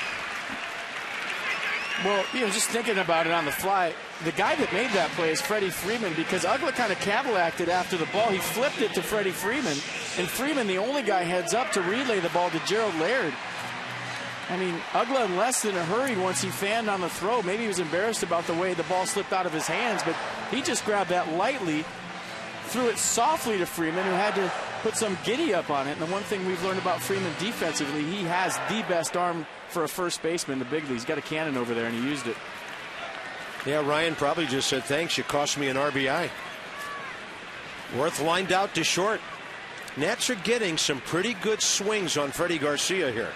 Well, just thinking about it on the fly, the guy that made that play is Freddie Freeman, because Ugla kind of Cadillac-ed after the ball. He flipped it to Freddie Freeman, and Freeman, the only guy, heads up to relay the ball to Gerald Laird. I mean, Ugla in less than a hurry once he fanned on the throw. Maybe he was embarrassed about the way the ball slipped out of his hands, but he just grabbed that lightly, threw it softly to Freeman, who had to put some giddy up on it. And the one thing we've learned about Freeman defensively, he has the best arm for a first baseman in the big league. He's got a cannon over there, and he used it. Yeah, Ryan probably just said, thanks, you cost me an RBI. Worth lined out to short. Nats are getting some pretty good swings on Freddie Garcia here.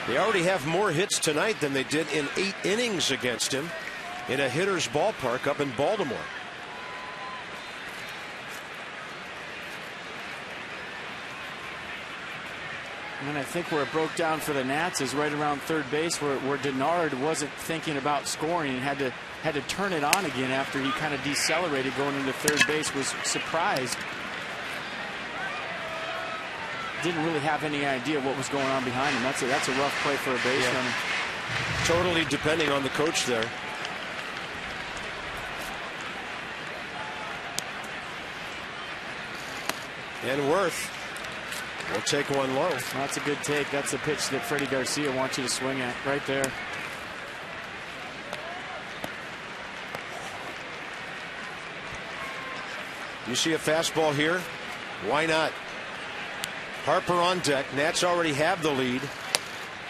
They already have more hits tonight than they did in 8 innings against him in a hitter's ballpark up in Baltimore. And I think where it broke down for the Nats is right around third base, where Denard wasn't thinking about scoring and had to turn it on again after he kind of decelerated going into third base. Was surprised. Didn't really have any idea what was going on behind him. That's a rough play for a base runner. Totally depending on the coach there. And Worth will take one low. That's a good take. That's a pitch that Freddie Garcia wants you to swing at right there. You see a fastball here? Why not? Harper on deck. Nats already have the lead.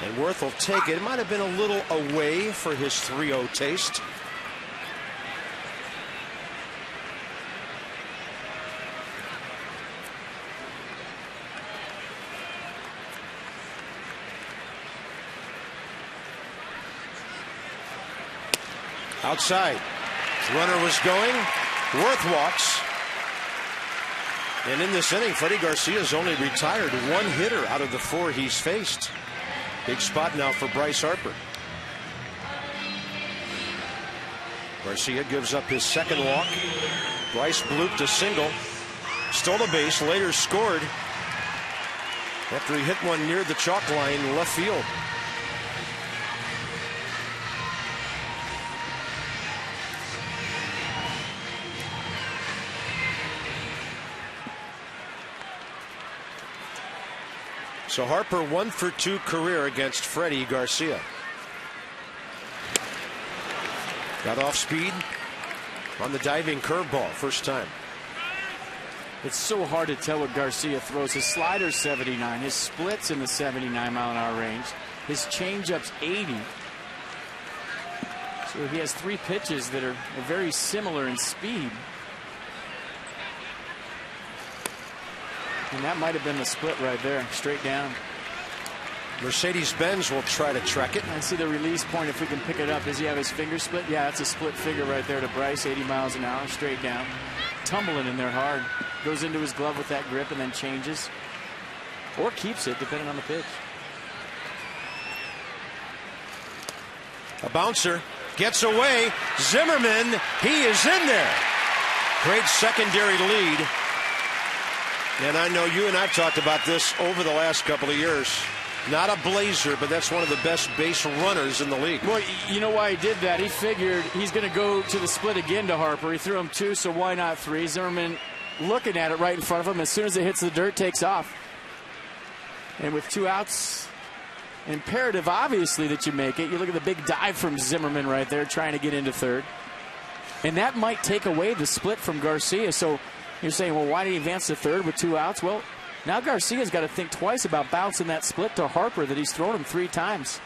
And Worth will take it. It might have been a little away for his 3-0 taste. Outside. Runner was going. Worth walks. And in this inning, Freddie Garcia's only retired 1 hitter out of the 4 he's faced. Big spot now for Bryce Harper. Garcia gives up his second walk. Bryce blooped a single. Stole a base, later scored after he hit one near the chalk line left field. So Harper 1 for 2 career against Freddie Garcia. Got off speed on the diving curveball first time. It's so hard to tell what Garcia throws. His slider's 79, his split's in the 79-mile-an-hour range, his changeup's 80. So he has 3 pitches that are very similar in speed. And that might have been the split right there, straight down. Mercedes-Benz will try to track it. I see the release point if we can pick it up. Does he have his finger split? Yeah, that's a split figure right there to Bryce, 80 miles an hour, straight down. Tumbling in there hard. Goes into his glove with that grip and then changes. Or keeps it, depending on the pitch. A bouncer gets away. Zimmerman, he is in there. Great secondary lead. And I know you and I've talked about this over the last couple of years. Not a blazer, but that's one of the best base runners in the league. Well, you know why he did that? He figured he's going to go to the split again to Harper. He threw him 2, so why not 3? Zimmerman looking at it right in front of him. As soon as it hits the dirt, takes off. And with 2 outs, imperative, obviously, that you make it. You look at the big dive from Zimmerman right there, trying to get into third. And that might take away the split from Garcia. So you're saying, well, why did he advance to third with 2 outs? Well, now Garcia's got to think twice about bouncing that split to Harper that he's thrown him 3 times.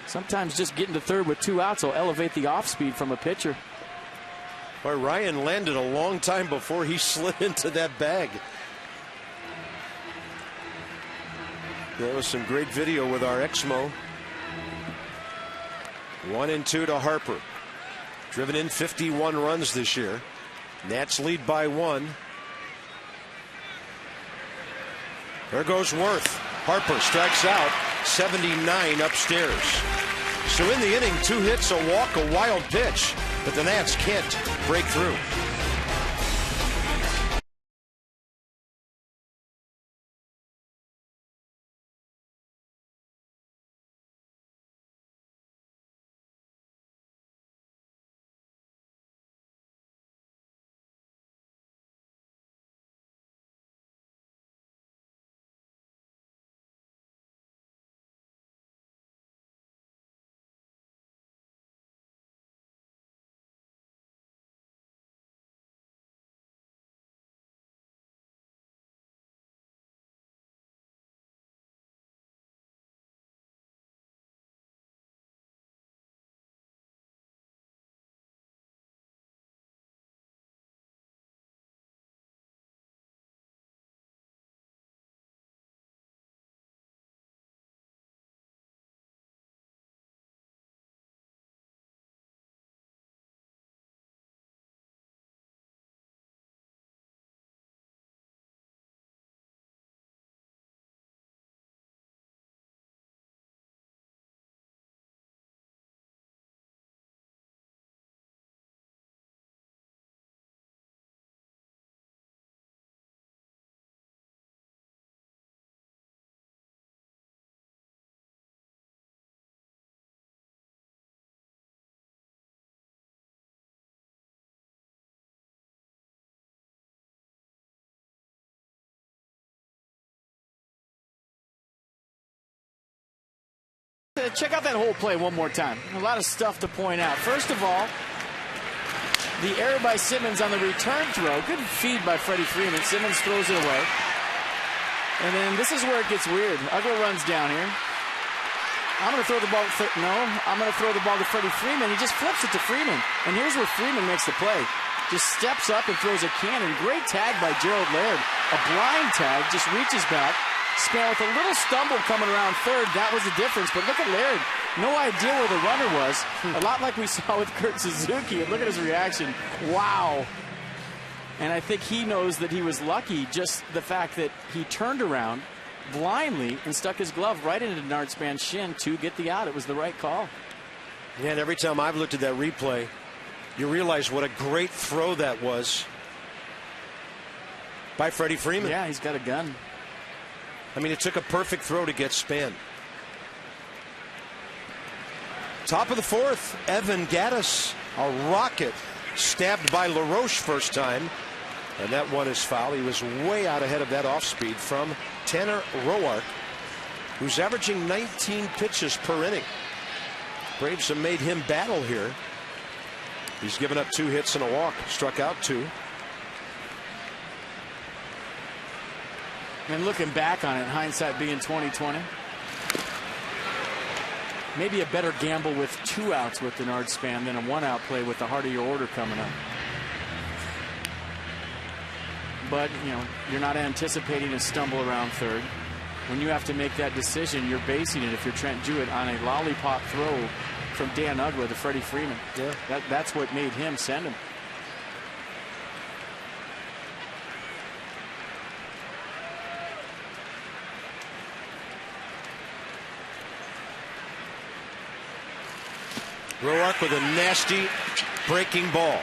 Sometimes just getting to third with 2 outs will elevate the off speed from a pitcher. Boy, Ryan landed a long time before he slid into that bag. That was some great video with our Exmo. 1-2 to Harper. Driven in 51 runs this year. Nats lead by 1. There goes Worth. Harper strikes out. 79 upstairs. So in the inning, 2 hits, a walk, a wild pitch, but the Nats can't break through. Check out that whole play one more time. A lot of stuff to point out. First of all, the error by Simmons on the return throw. Good feed by Freddie Freeman. Simmons throws it away. And then this is where it gets weird. Ugla runs down here. I'm going to throw the ball. I'm going to throw the ball to Freddie Freeman. He just flips it to Freeman. And here's where Freeman makes the play. Just steps up and throws a cannon. Great tag by Gerald Laird. A blind tag. Just reaches back. Span with a little stumble coming around third. That was the difference. But look at Laird. No idea where the runner was. A lot like we saw with Kurt Suzuki. And look at his reaction. Wow. And I think he knows that he was lucky. Just the fact that he turned around blindly and stuck his glove right into Denard Span's shin to get the out. It was the right call. Yeah, and every time I've looked at that replay, you realize what a great throw that was by Freddie Freeman. Yeah, he's got a gun. I mean, it took a perfect throw to get Span. Top of the fourth, Evan Gattis, a rocket, stabbed by LaRoche first time. And that one is foul. He was way out ahead of that off speed from Tanner Roark, who's averaging 19 pitches per inning. Braves have made him battle here. He's given up 2 hits and a walk, struck out 2. And looking back on it, hindsight being 20/20, maybe a better gamble with 2 outs with Denard Span than a 1-out play with the heart of your order coming up. But, you know, you're not anticipating a stumble around third. When you have to make that decision, you're basing it, if you're Trent Jewett, on a lollipop throw from Dan Ugla to Freddie Freeman. Yeah. That's what made him send him. Roark with a nasty breaking ball.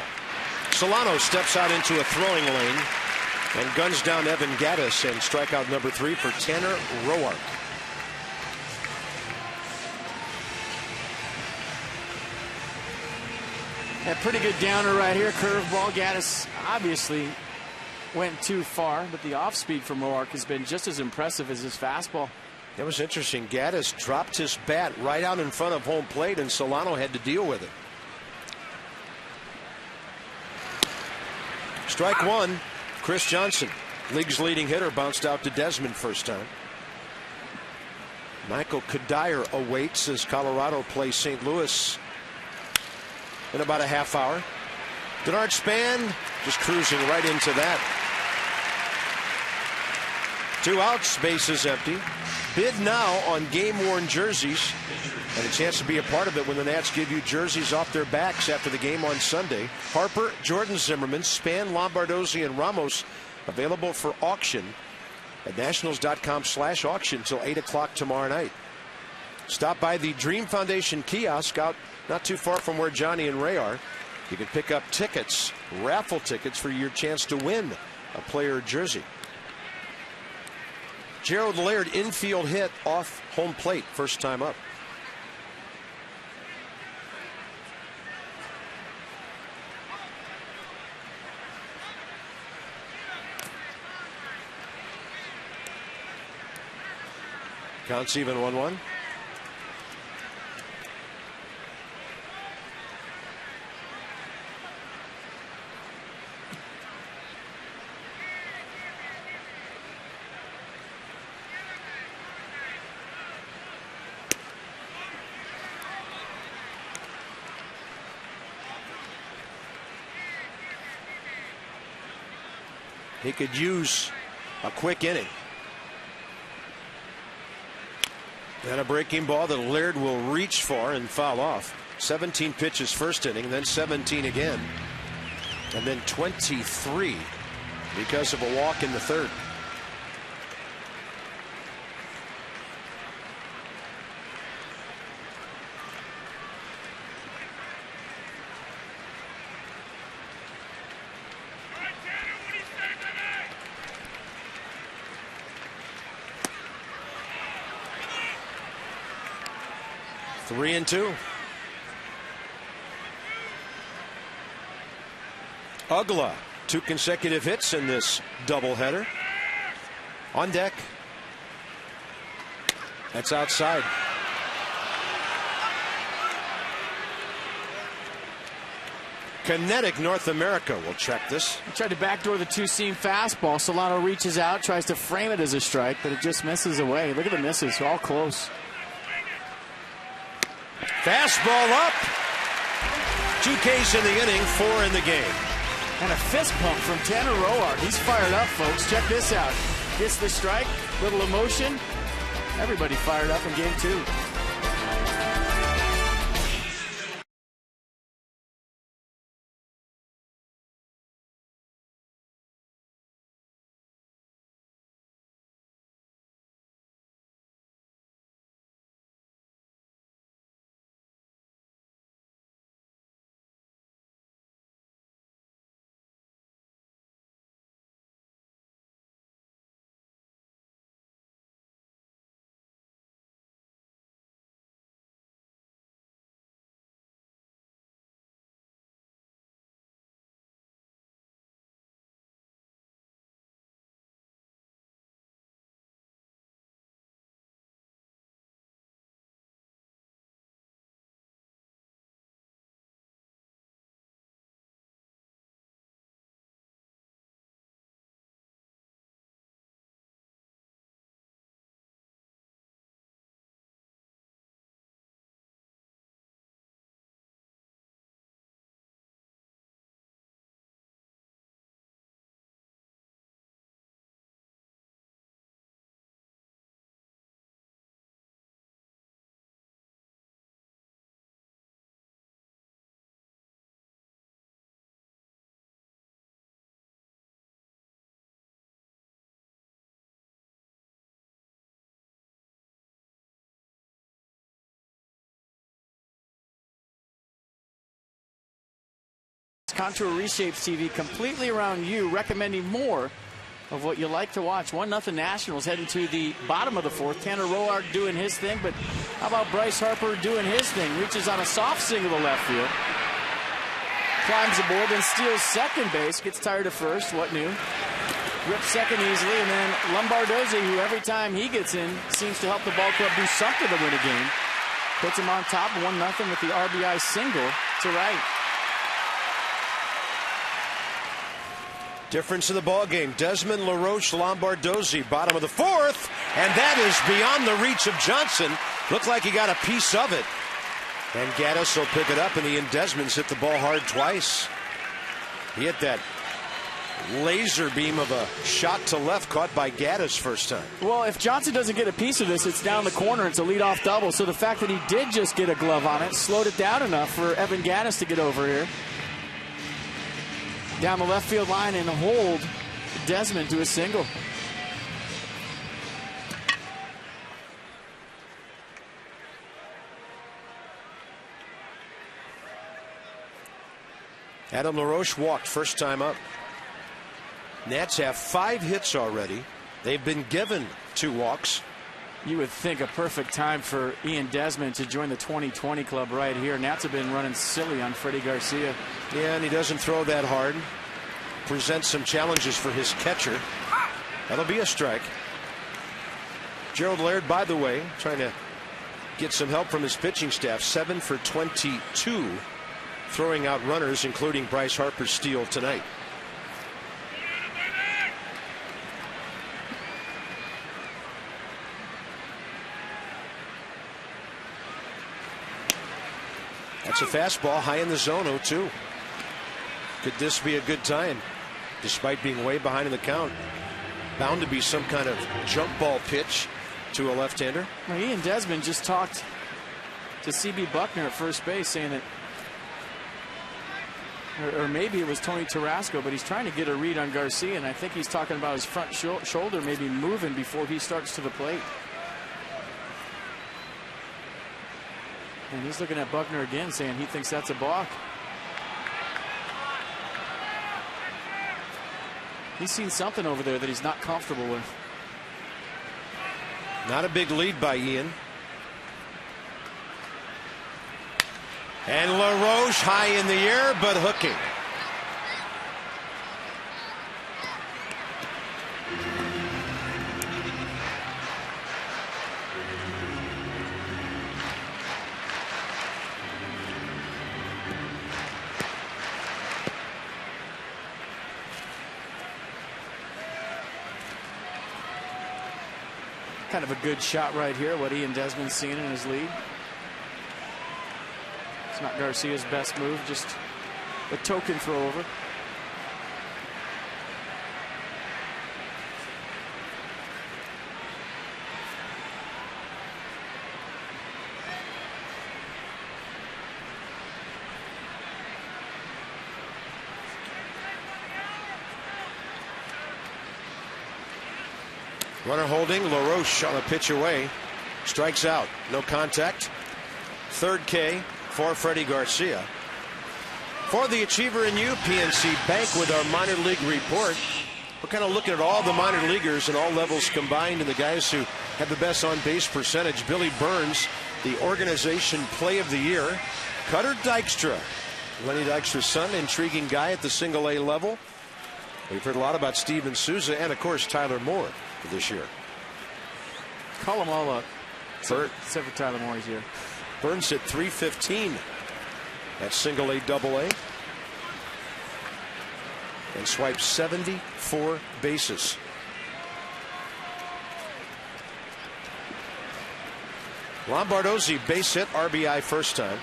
Solano steps out into a throwing lane and guns down Evan Gattis, and strikeout number 3 for Tanner Roark. A pretty good downer right here. Curveball. Gattis obviously went too far, but the off speed from Roark has been just as impressive as his fastball. That was interesting. Gattis dropped his bat right out in front of home plate, and Solano had to deal with it. Strike 1. Chris Johnson, league's leading hitter, bounced out to Desmond first time. Michael Kadire awaits as Colorado plays St. Louis in about a half hour. Denard Span just cruising right into that. 2 outs, bases empty. Bid now on game-worn jerseys, and a chance to be a part of it when the Nats give you jerseys off their backs after the game on Sunday. Harper, Jordan Zimmerman, Span, Lombardozzi, and Ramos available for auction at nationals.com/auction till 8 o'clock tomorrow night. Stop by the Dream Foundation kiosk out not too far from where Johnny and Ray are. You can pick up tickets, raffle tickets for your chance to win a player jersey. Gerald Laird infield hit off home plate, first time up. Counts even 1-1. He could use a quick inning. And a breaking ball that Laird will reach for and foul off. 17 pitches first inning, then 17 again. And then 23 because of a walk in the third. Three and two. Ugla, 2 consecutive hits in this doubleheader. On deck. That's outside. Kinetic North America will check this. He tried to backdoor the two-seam fastball. Solano reaches out, tries to frame it as a strike, but it just misses away. Look at the misses, all close. Fastball up. 2 Ks in the inning, 4 in the game. And a fist pump from Tanner Roark. He's fired up, folks. Check this out. Gets the strike, little emotion. Everybody fired up in game 2. Contour Reshapes TV completely around you, recommending more of what you like to watch. 1-0 Nationals heading to the bottom of the 4th. Tanner Roark doing his thing, but how about Bryce Harper doing his thing? Reaches on a soft single to left field. Climbs aboard, then steals second base. Gets tired of first. What new? Rips second easily, and then Lombardozzi, who every time he gets in seems to help the ball club do something to win a game. Puts him on top 1-0 with the RBI single to right. Difference in the ball game. Desmond LaRoche, Lombardozzi, bottom of the 4th, and that is beyond the reach of Johnson. Looked like he got a piece of it. And Gaddis will pick it up, and Ian Desmond's hit the ball hard twice. He hit that laser beam of a shot to left caught by Gaddis first time. Well, if Johnson doesn't get a piece of this, it's down the corner. It's a leadoff double. So the fact that he did just get a glove on it slowed it down enough for Evan Gaddis to get over here. Down the left field line and hold Desmond to a single. Adam LaRoche walked first time up. Nats have 5 hits already. They've been given 2 walks. You would think a perfect time for Ian Desmond to join the 2020 club right here. Nats have been running silly on Freddie Garcia. Yeah, and he doesn't throw that hard. Presents some challenges for his catcher. That'll be a strike. Gerald Laird, by the way, trying to get some help from his pitching staff. 7 for 22, throwing out runners, including Bryce Harper's steal tonight. That's a fastball high in the zone, 0-2. Could this be a good time, despite being way behind in the count? Bound to be some kind of jump ball pitch to a left-hander. Well, Ian Desmond just talked to CB Buckner at first base, saying that, or maybe it was Tony Tarasco, but he's trying to get a read on Garcia, and I think he's talking about his front shoulder maybe moving before he starts to the plate. And he's looking at Buckner again, saying he thinks that's a balk. He's seen something over there that he's not comfortable with. Not a big lead by Ian. And LaRoche high in the air, but hooking. Kind of a good shot right here, what Ian Desmond's seeing in his lead. It's not Garcia's best move, just a token throw over. Runner holding, LaRoche on a pitch away. Strikes out, no contact. Third K for Freddie Garcia. For the Achiever and You PNC Bank with our minor league report. We're kind of looking at all the minor leaguers and all levels combined and the guys who have the best on-base percentage. Billy Burns, the organization play of the year. Cutter Dykstra, Lenny Dykstra's son, intriguing guy at the single A level. We've heard a lot about Steven Souza and, of course, Tyler Moore this year. Call them all up. Except for Tyler Moore here. Burns hit .315 at single A, double A, and swiped 74 bases. Lombardozzi base hit, RBI first time.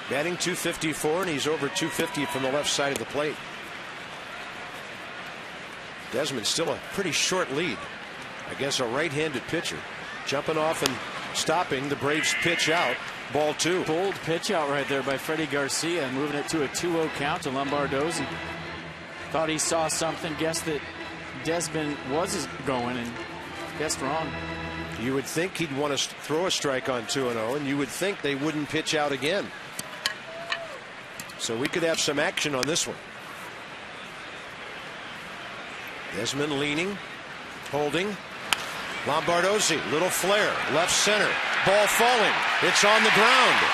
Batting .254, and he's over .250 from the left side of the plate. Desmond still a pretty short lead against a right-handed pitcher. Jumping off and stopping the Braves pitch out. Ball 2. Bold pitch out right there by Freddie Garcia, moving it to a 2-0 count to Lombardozzi. Thought he saw something, guessed that Desmond was going, and guessed wrong. You would think he'd want to throw a strike on 2-0, and you would think they wouldn't pitch out again. So we could have some action on this one. Desmond leaning, holding. Lombardozzi, little flare, left center. Ball falling. It's on the ground.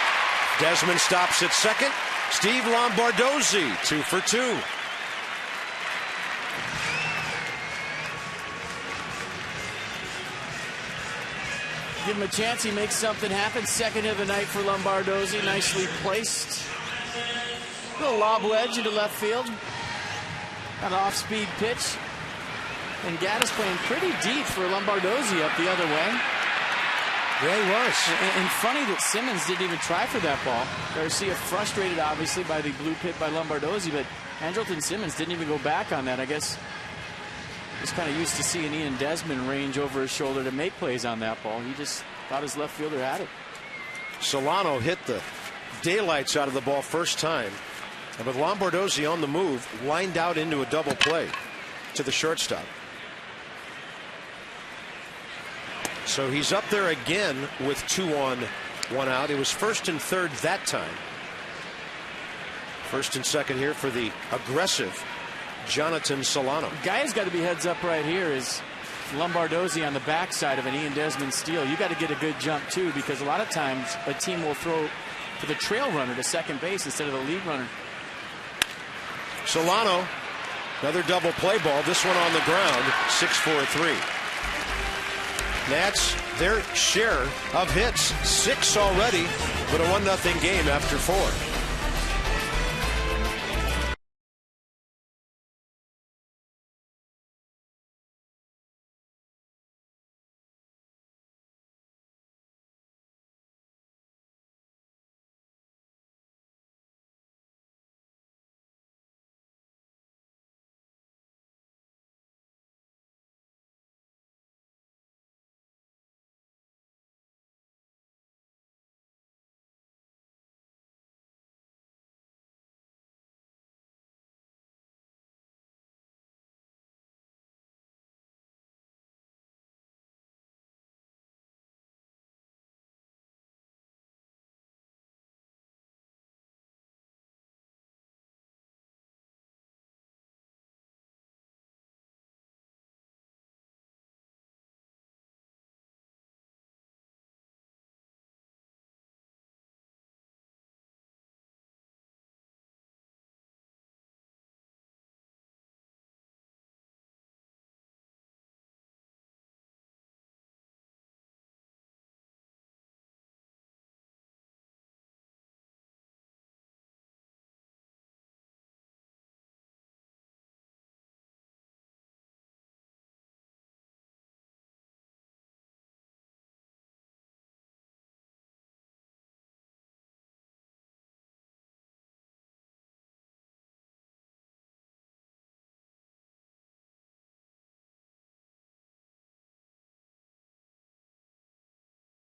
Desmond stops at second. Steve Lombardozzi, 2 for 2. Give him a chance. He makes something happen. Second of the night for Lombardozzi. Nicely placed. Little lob wedge into left field. An off-speed pitch. And Gaddis playing pretty deep for Lombardozzi up the other way. Yeah, he was. And funny that Simmons didn't even try for that ball. Garcia frustrated, obviously, by the blue hit by Lombardozzi, but Andrelton Simmons didn't even go back on that. I guess he's kind of used to seeing Ian Desmond range over his shoulder to make plays on that ball. He just thought his left fielder had it. Solano hit the daylights out of the ball first time. And with Lombardozzi on the move, lined out into a double play to the shortstop. So he's up there again with 2 on One out. It was first and third that time. First and second here for the aggressive Jonathan Solano. Guy has got to be heads up right here is Lombardozzi on the backside of an Ian Desmond steal. You got to get a good jump too, because a lot of times a team will throw for the trail runner to second base instead of the lead runner. Solano, another double play ball. This one on the ground. 6-4-3. Nats, their share of hits, 6 already, but a 1-0 game after 4.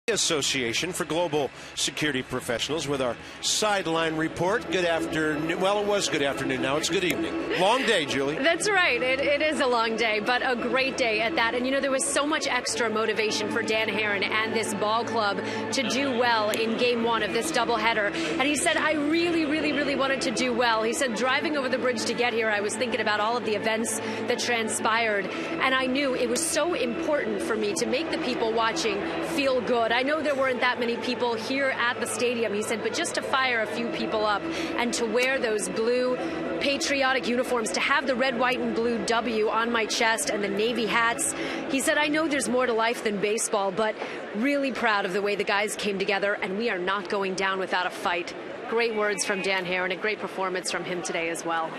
Association for Global Security Professionals with our sideline report. Good afternoon. Well, it was good afternoon. Now it's good evening. Long day, Julie. That's right. It is a long day, but a great day at that. And, you know, there was so much extra motivation for Dan Herron and this ball club to do well in game one of this doubleheader. And he said, I really, really, really wanted to do well. He said, driving over the bridge to get here, I was thinking about all of the events that transpired. And I knew it was so important for me to make the people watching feel good. I know there weren't that many people here at the stadium, he said, but just to fire a few people up and to wear those blue patriotic uniforms, to have the red, white, and blue W on my chest and the Navy hats. He said, I know there's more to life than baseball, but really proud of the way the guys came together, and we are not going down without a fight. Great words from Dan Herron, a great performance from him today as well.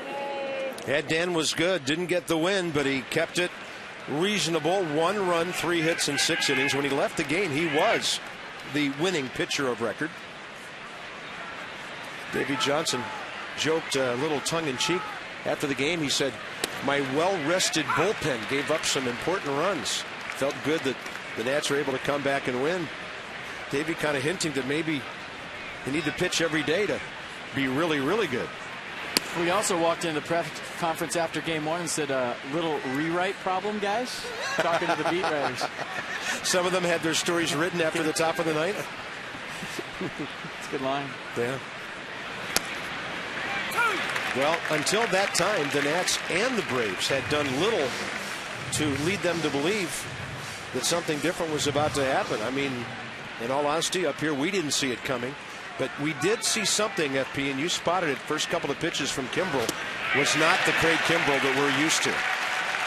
Yeah, Dan was good. Didn't get the win, but he kept it reasonable. 1 run, 3 hits in 6 innings. When he left the game, he was the winning pitcher of record. Davey Johnson joked a little tongue-in-cheek after the game. He said, my well-rested bullpen gave up some important runs. Felt good that the Nats were able to come back and win. Davey kind of hinting that maybe they need to pitch every day to be really, really good. We also walked into the press conference after game one and said, little rewrite problem, guys? Talking to the beat writers. Some of them had their stories written after the top of the ninth. It's a good line. Yeah. Well, until that time, the Nats and the Braves had done little to lead them to believe that something different was about to happen. I mean, in all honesty, up here, we didn't see it coming. But we did see something, FP, and you spotted it. First couple of pitches from Kimbrel was not the Craig Kimbrel that we're used to.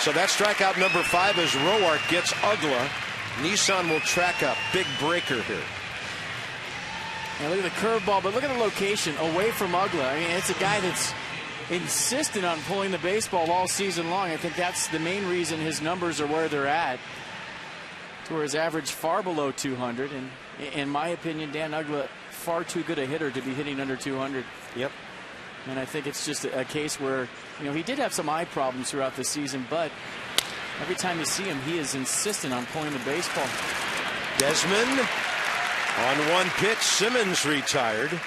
So that's strikeout number 5 as Roark gets Ugla. Nissan will track a big breaker here. Now look at the curveball, but look at the location away from Ugla. I mean, it's a guy that's insistent on pulling the baseball all season long. I think that's the main reason his numbers are where they're at, to where his average far below 200. And in my opinion, Dan Ugla, far too good a hitter to be hitting under 200. Yep. And I think it's just a case where, you know, he did have some eye problems throughout the season, but every time you see him, he is insistent on pulling the baseball. Desmond on 1 pitch. Simmons retired.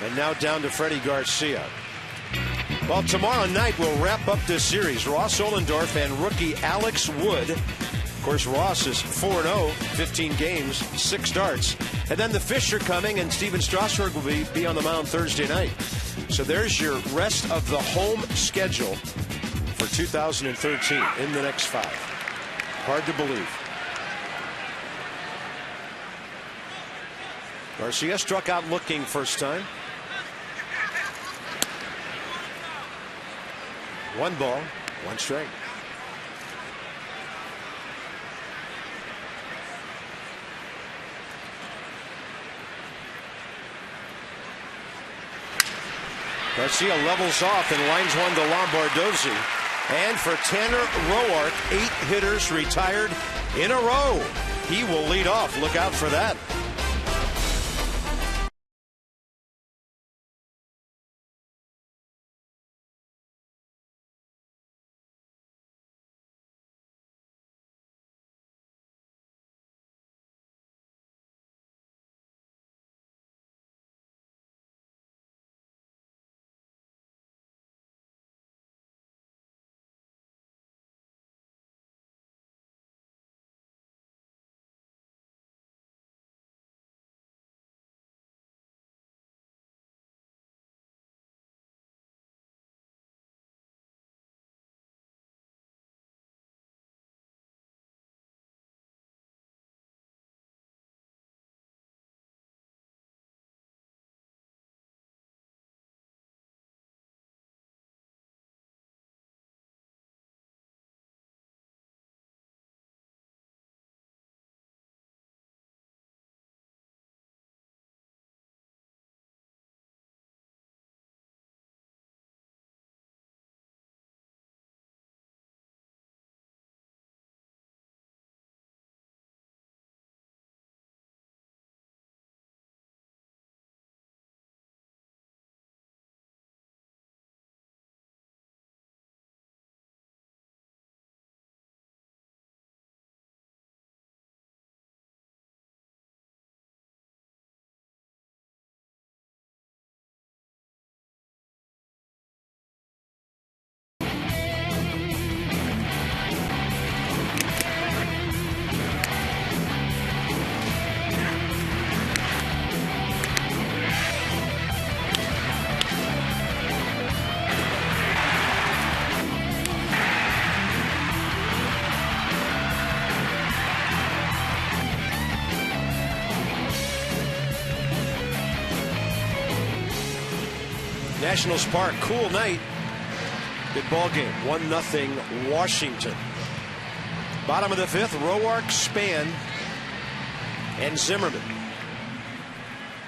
And now down to Freddie Garcia. Well, tomorrow night we'll wrap up this series. Ross Ollendorf and rookie Alex Wood Of course, Ross is 4-0, 15 games, 6 starts. And then the Fish are coming, and Steven Strasburg will be on the mound Thursday night. So there's your rest of the home schedule for 2013 in the next 5. Hard to believe. Garcia struck out looking first time. 1 ball, 1 strike. Garcia levels off and lines one to Lombardozzi. And for Tanner Roark, 8 hitters retired in a row. He will lead off. Look out for that. Nationals Park, cool night. Good ball game. 1-0 Washington. Bottom of the 5th, Roark, Span, and Zimmerman.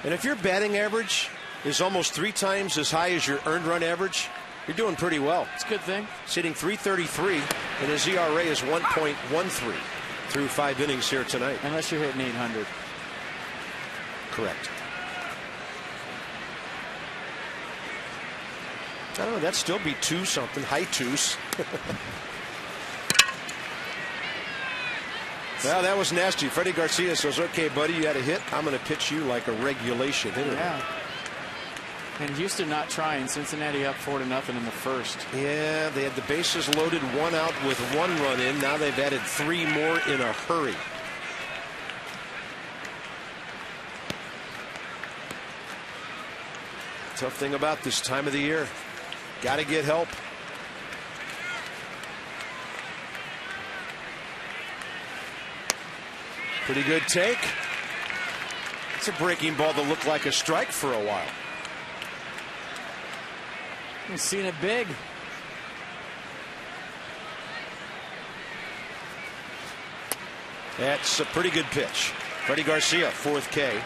And if your batting average is almost 3 times as high as your earned run average, you're doing pretty well. It's a good thing. Sitting 333, and his ERA is 1.13 through 5 innings here tonight. Unless you're hitting 800. Correct. I don't know, that'd still be 2 something, high 2s. Well, that was nasty. Freddie Garcia says, okay, buddy, you had a hit. I'm going to pitch you like a regulation hitter. Yeah. And Houston not trying. Cincinnati up 4-0 in the first. Yeah, they had the bases loaded, 1 out with 1 run in. Now they've added 3 more in a hurry. Tough thing about this time of the year. Got to get help. Pretty good take. It's a breaking ball that looked like a strike for a while. We've seen it big. That's a pretty good pitch. Freddie Garcia, 4th K.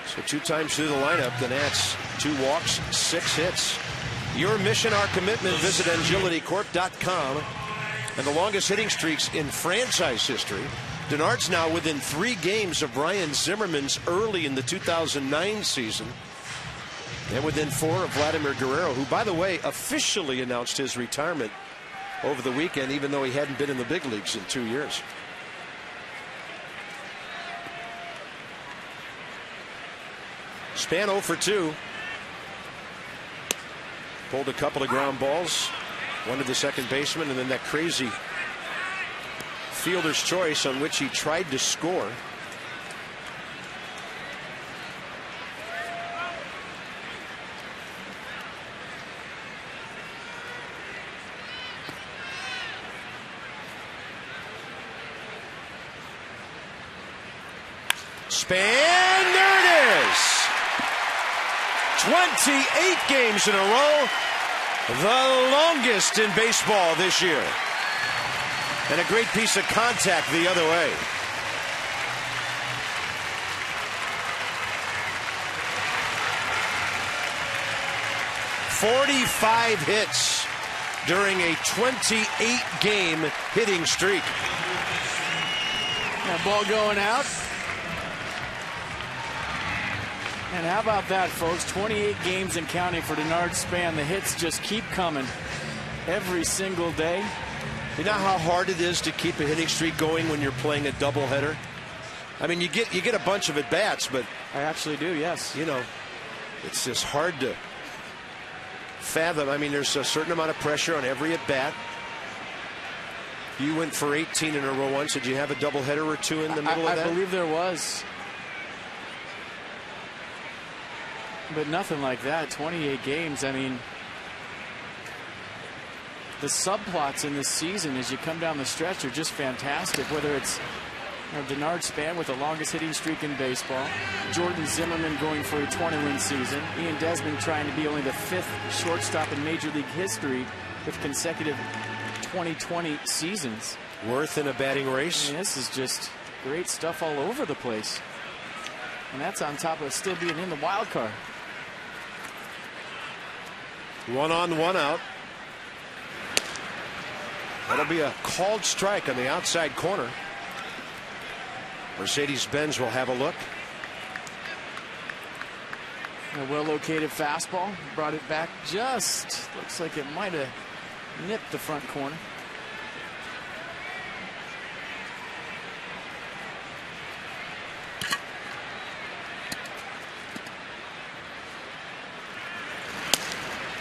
So 2 times through the lineup, the Nats, 2 walks, 6 hits. Your mission, our commitment. Visit agilitycorp.com. And the longest hitting streaks in franchise history. Denard's now within 3 games of Ryan Zimmerman's early in the 2009 season. And within 4 of Vladimir Guerrero, who, by the way, officially announced his retirement over the weekend, even though he hadn't been in the big leagues in 2 years. Span 0 for 2. Pulled a couple of ground balls. One to the second baseman, and then that crazy fielder's choice on which he tried to score. Span, there it is. 28 games in a row, the longest in baseball this year. And a great piece of contact the other way. "45 hits during a 28-game hitting streak." That ball going out. And how about that, folks? 28 games and counting for Denard Span. The hits just keep coming every single day. You know how hard it is to keep a hitting streak going when you're playing a doubleheader? I mean, you get a bunch of at-bats, but I actually do, yes. You know, it's just hard to fathom. I mean, there's a certain amount of pressure on every at-bat. You went for 18 in a row once. Did you have a doubleheader or two in the middle of that? I believe there was. But nothing like that. 28 games. I mean, the subplots in this season as you come down the stretch are just fantastic. Whether it's Denard Span with the longest hitting streak in baseball, Jordan Zimmerman going for a 20-win season, Ian Desmond trying to be only the 5th shortstop in Major League history with consecutive 2020 seasons. Worth in a batting race. I mean, this is just great stuff all over the place. And that's on top of still being in the wild card. 1 on, 1 out. That'll be a called strike on the outside corner. Mercedes-Benz will have a look. A well-located fastball. Brought it back just. Looks like it might have nipped the front corner.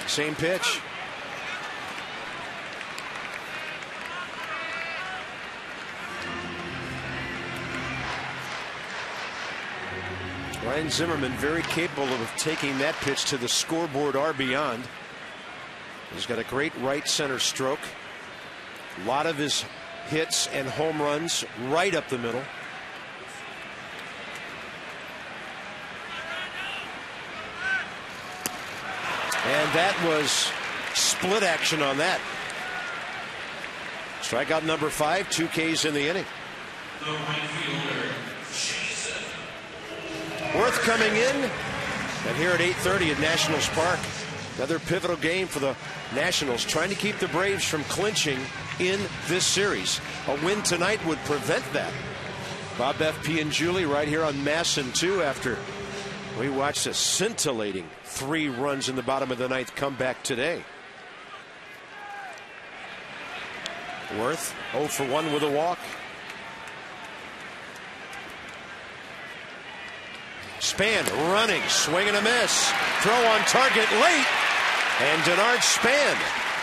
Same pitch. Ryan Zimmerman very capable of taking that pitch to the scoreboard or beyond. He's got a great right center stroke. A lot of his hits and home runs right up the middle. And that was split action on that. Strikeout number 5, 2 Ks in the inning. Worth coming in. And here at 8:30 at Nationals Park, another pivotal game for the Nationals, trying to keep the Braves from clinching in this series. A win tonight would prevent that. Bob F. P. and Julie right here on Masson 2 after we watched a scintillating 3 runs in the bottom of the 9th comeback today. Worth 0 for 1 with a walk. Span running, swing and a miss. Throw on target late. And Denard Span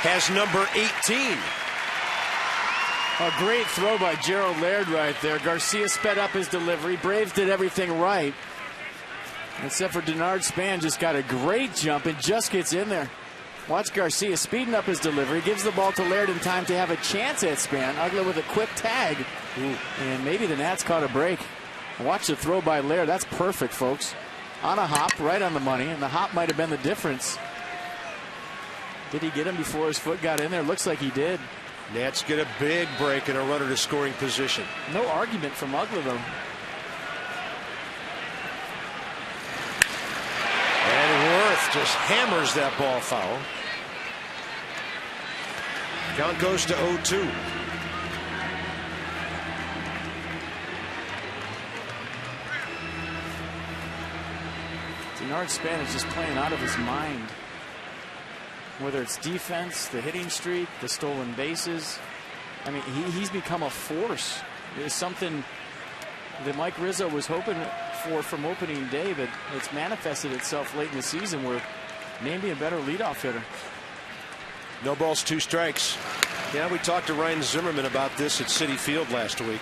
has number 18. A great throw by Gerald Laird right there. Garcia sped up his delivery. Braves did everything right. Except for Denard Span just got a great jump and just gets in there. Watch Garcia speeding up his delivery. Gives the ball to Laird in time to have a chance at Span. Ugla with a quick tag. And maybe the Nats caught a break. Watch the throw by Laird. That's perfect, folks. On a hop, right on the money. And the hop might have been the difference. Did he get him before his foot got in there? Looks like he did. Nats get a big break and a runner to scoring position. No argument from Ugla, though. And Worth just hammers that ball foul. Count goes to 0-2. Denard Span is just playing out of his mind. Whether it's defense, the hitting streak, the stolen bases. I mean, he's become a force. It's something that Mike Rizzo was hoping for from opening day, but it's manifested itself late in the season where maybe a better leadoff hitter. No balls, 2 strikes. Yeah, we talked to Ryan Zimmerman about this at Citi Field last week.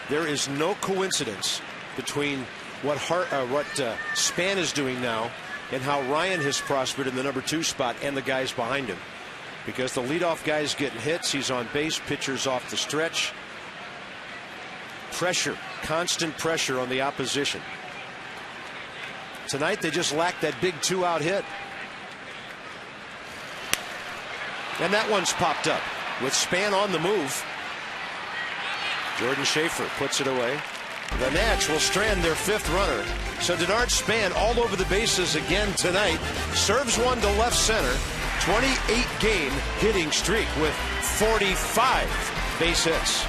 There is no coincidence between what Span is doing now and how Ryan has prospered in the number 2 spot and the guys behind him. Because the leadoff guy's getting hits, he's on base, pitchers off the stretch. Pressure, constant pressure on the opposition. Tonight they just lacked that big 2-out hit. And that one's popped up with Span on the move. Jordan Schaefer puts it away. The Nats will strand their 5th runner. So Denard Span all over the bases again tonight. Serves one to left center. 28-game hitting streak with 45 base hits.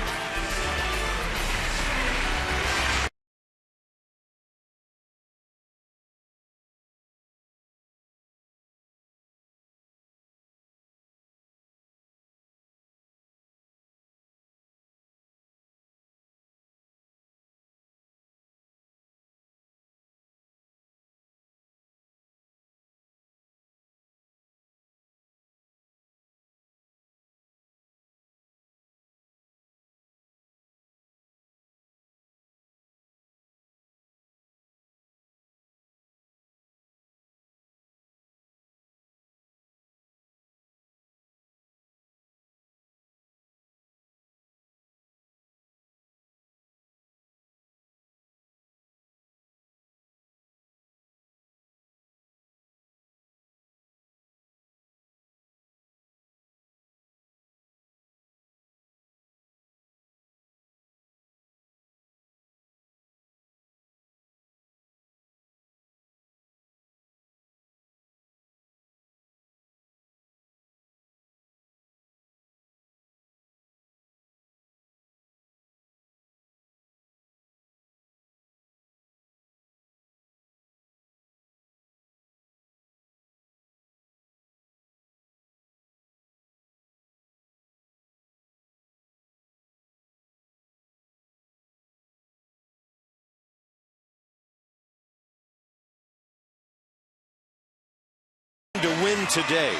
To win today.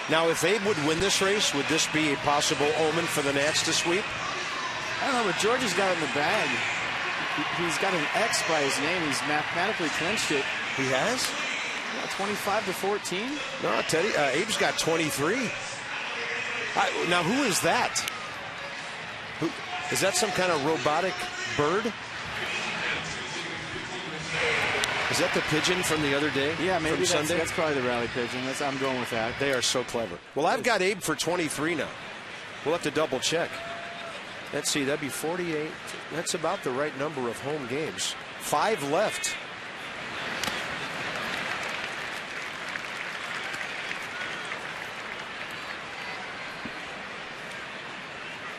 Now, if Abe would win this race, would this be a possible omen for the Nats to sweep? I don't know, but George has got it in the bag. He's got an X by his name. He's mathematically clinched it. He has? Yeah, 25-14. No, Teddy. Abe's got 23. Now, who is that? Who is that? Some kind of robotic bird? Is that the pigeon from the other day? Yeah, maybe Sunday? That's probably the rally pigeon. I'm going with that. They are so clever. Well, I've got Abe for 23 now. We'll have to double check. Let's see, that'd be 48. That's about the right number of home games. 5 left.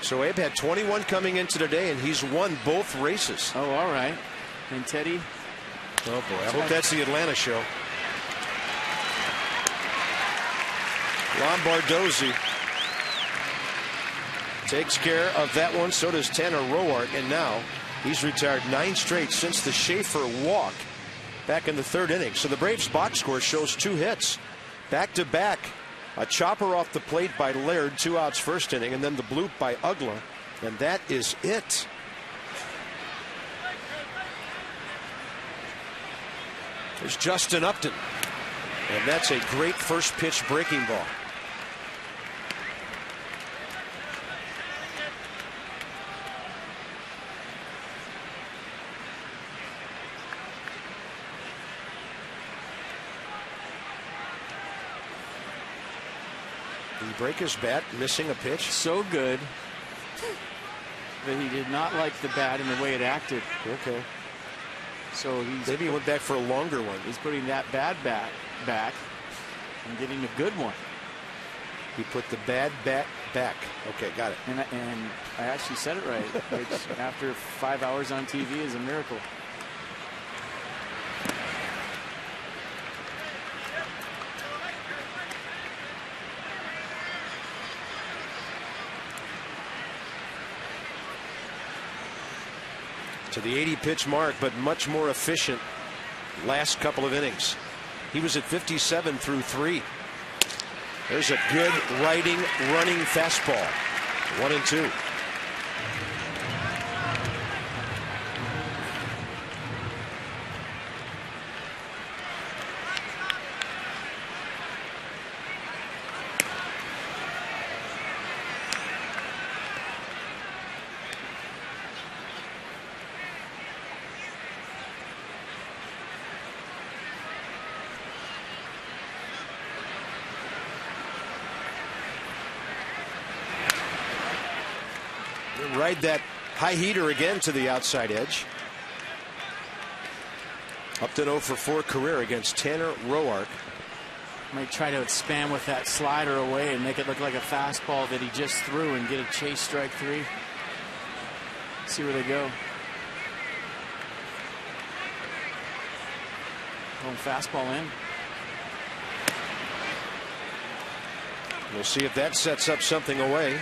So Abe had 21 coming into today, and he's won both races. Oh, all right. And Teddy. Oh, boy. I hope that's the Atlanta show. Lombardozzi takes care of that one. So does Tanner Roark. And now he's retired 9 straight since the Schaefer walk back in the 3rd inning. So the Braves box score shows 2 hits. Back-to-back. A chopper off the plate by Laird, 2 outs 1st inning. And then the bloop by Ugla. And that is it. There's Justin Upton. And that's a great first pitch breaking ball. Did he break his bat, missing a pitch? So good that he did not like the bat and the way it acted. Okay. So maybe he went back for a longer one. He's putting that bad bat back and getting a good one. He put the bad bat back. Okay, got it. And I actually said it right, which after 5 hours on TV is a miracle. To the 80 pitch mark, but much more efficient last couple of innings. He was at 57 through 3. There's a good running fastball. 1-2. Ride that high heater again to the outside edge. Upton 0 for 4 career against Tanner Roark. Might try to expand with that slider away and make it look like a fastball that he just threw and get a chase strike 3. See where they go. Home fastball in. We'll see if that sets up something away.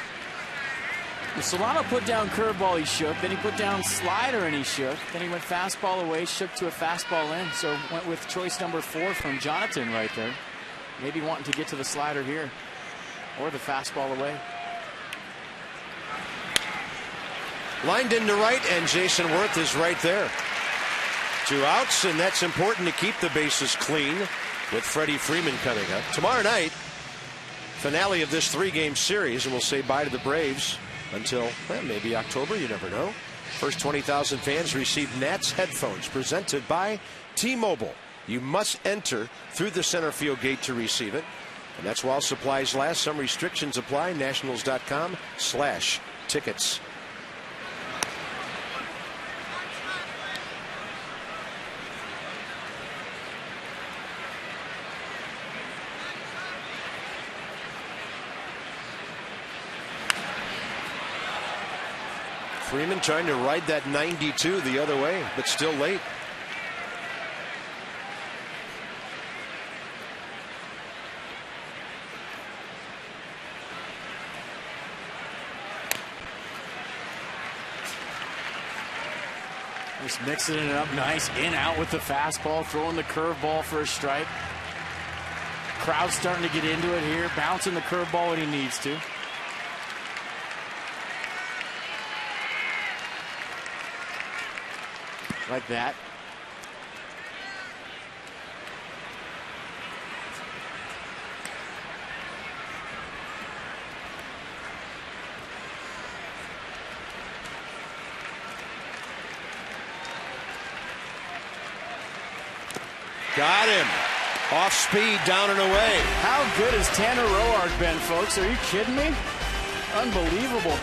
Solano put down curveball, he shook. Then he put down slider and he shook. Then he went fastball away, shook to a fastball in. So went with choice number 4 from Jonathan right there. Maybe wanting to get to the slider here or the fastball away. Lined into right, and Jason Worth is right there. 2 outs, and that's important to keep the bases clean with Freddie Freeman coming up. Tomorrow night, finale of this 3-game series, and we'll say bye to the Braves until maybe October, you never know. First 20,000 fans receive Nats headphones presented by T-Mobile. You must enter through the center field gate to receive it. And that's while supplies last. Some restrictions apply. Nationals.com/tickets. Freeman trying to ride that 92 the other way, but still late. Just mixing it up nice. In, out with the fastball, throwing the curveball for a strike. Crowd's starting to get into it here, bouncing the curveball when he needs to. Like that. Got him. Off speed, down and away. How good has Tanner Roark been, folks? Are you kidding me? Unbelievable.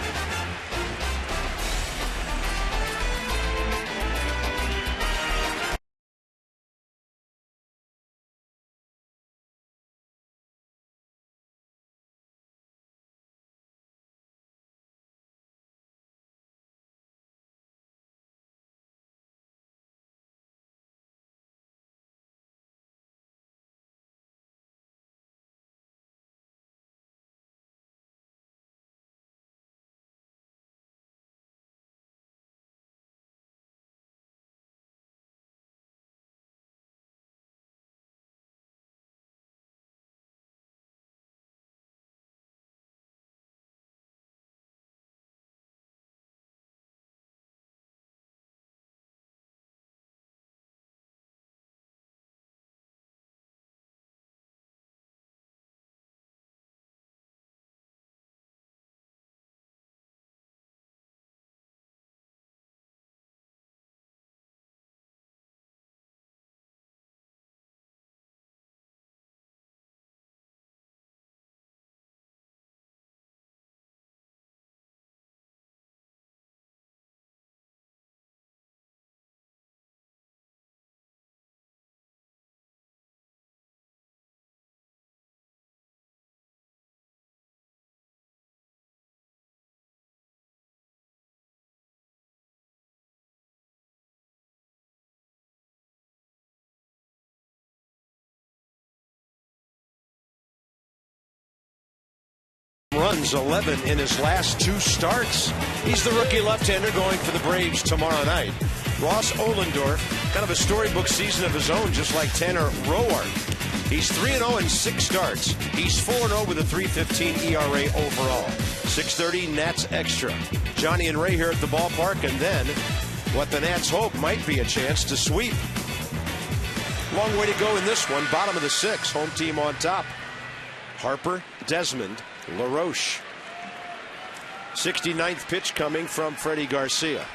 Runs 11 in his last 2 starts. He's the rookie left-hander going for the Braves tomorrow night. Ross Ohlendorf, kind of a storybook season of his own, just like Tanner Roark. He's 3-0 in 6 starts. He's 4-0 with a 3.15 ERA overall. 6:30 Nats Extra. Johnny and Ray here at the ballpark, and then what the Nats hope might be a chance to sweep. Long way to go in this one. Bottom of the 6th. Home team on top. Harper, Desmond, LaRoche. 69th pitch coming from Freddie Garcia.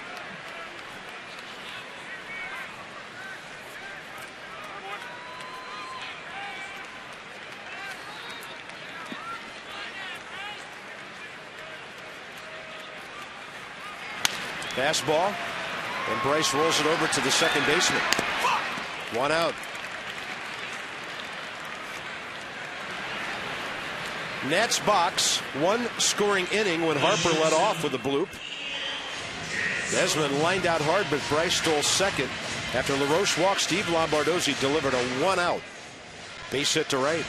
Fastball, and Bryce rolls it over to the second baseman. 1 out. Nats box, 1 scoring inning when Harper led off with a bloop. Desmond lined out hard, but Bryce stole second. After LaRoche walked, Steve Lombardozzi delivered a 1 out. Base hit to right.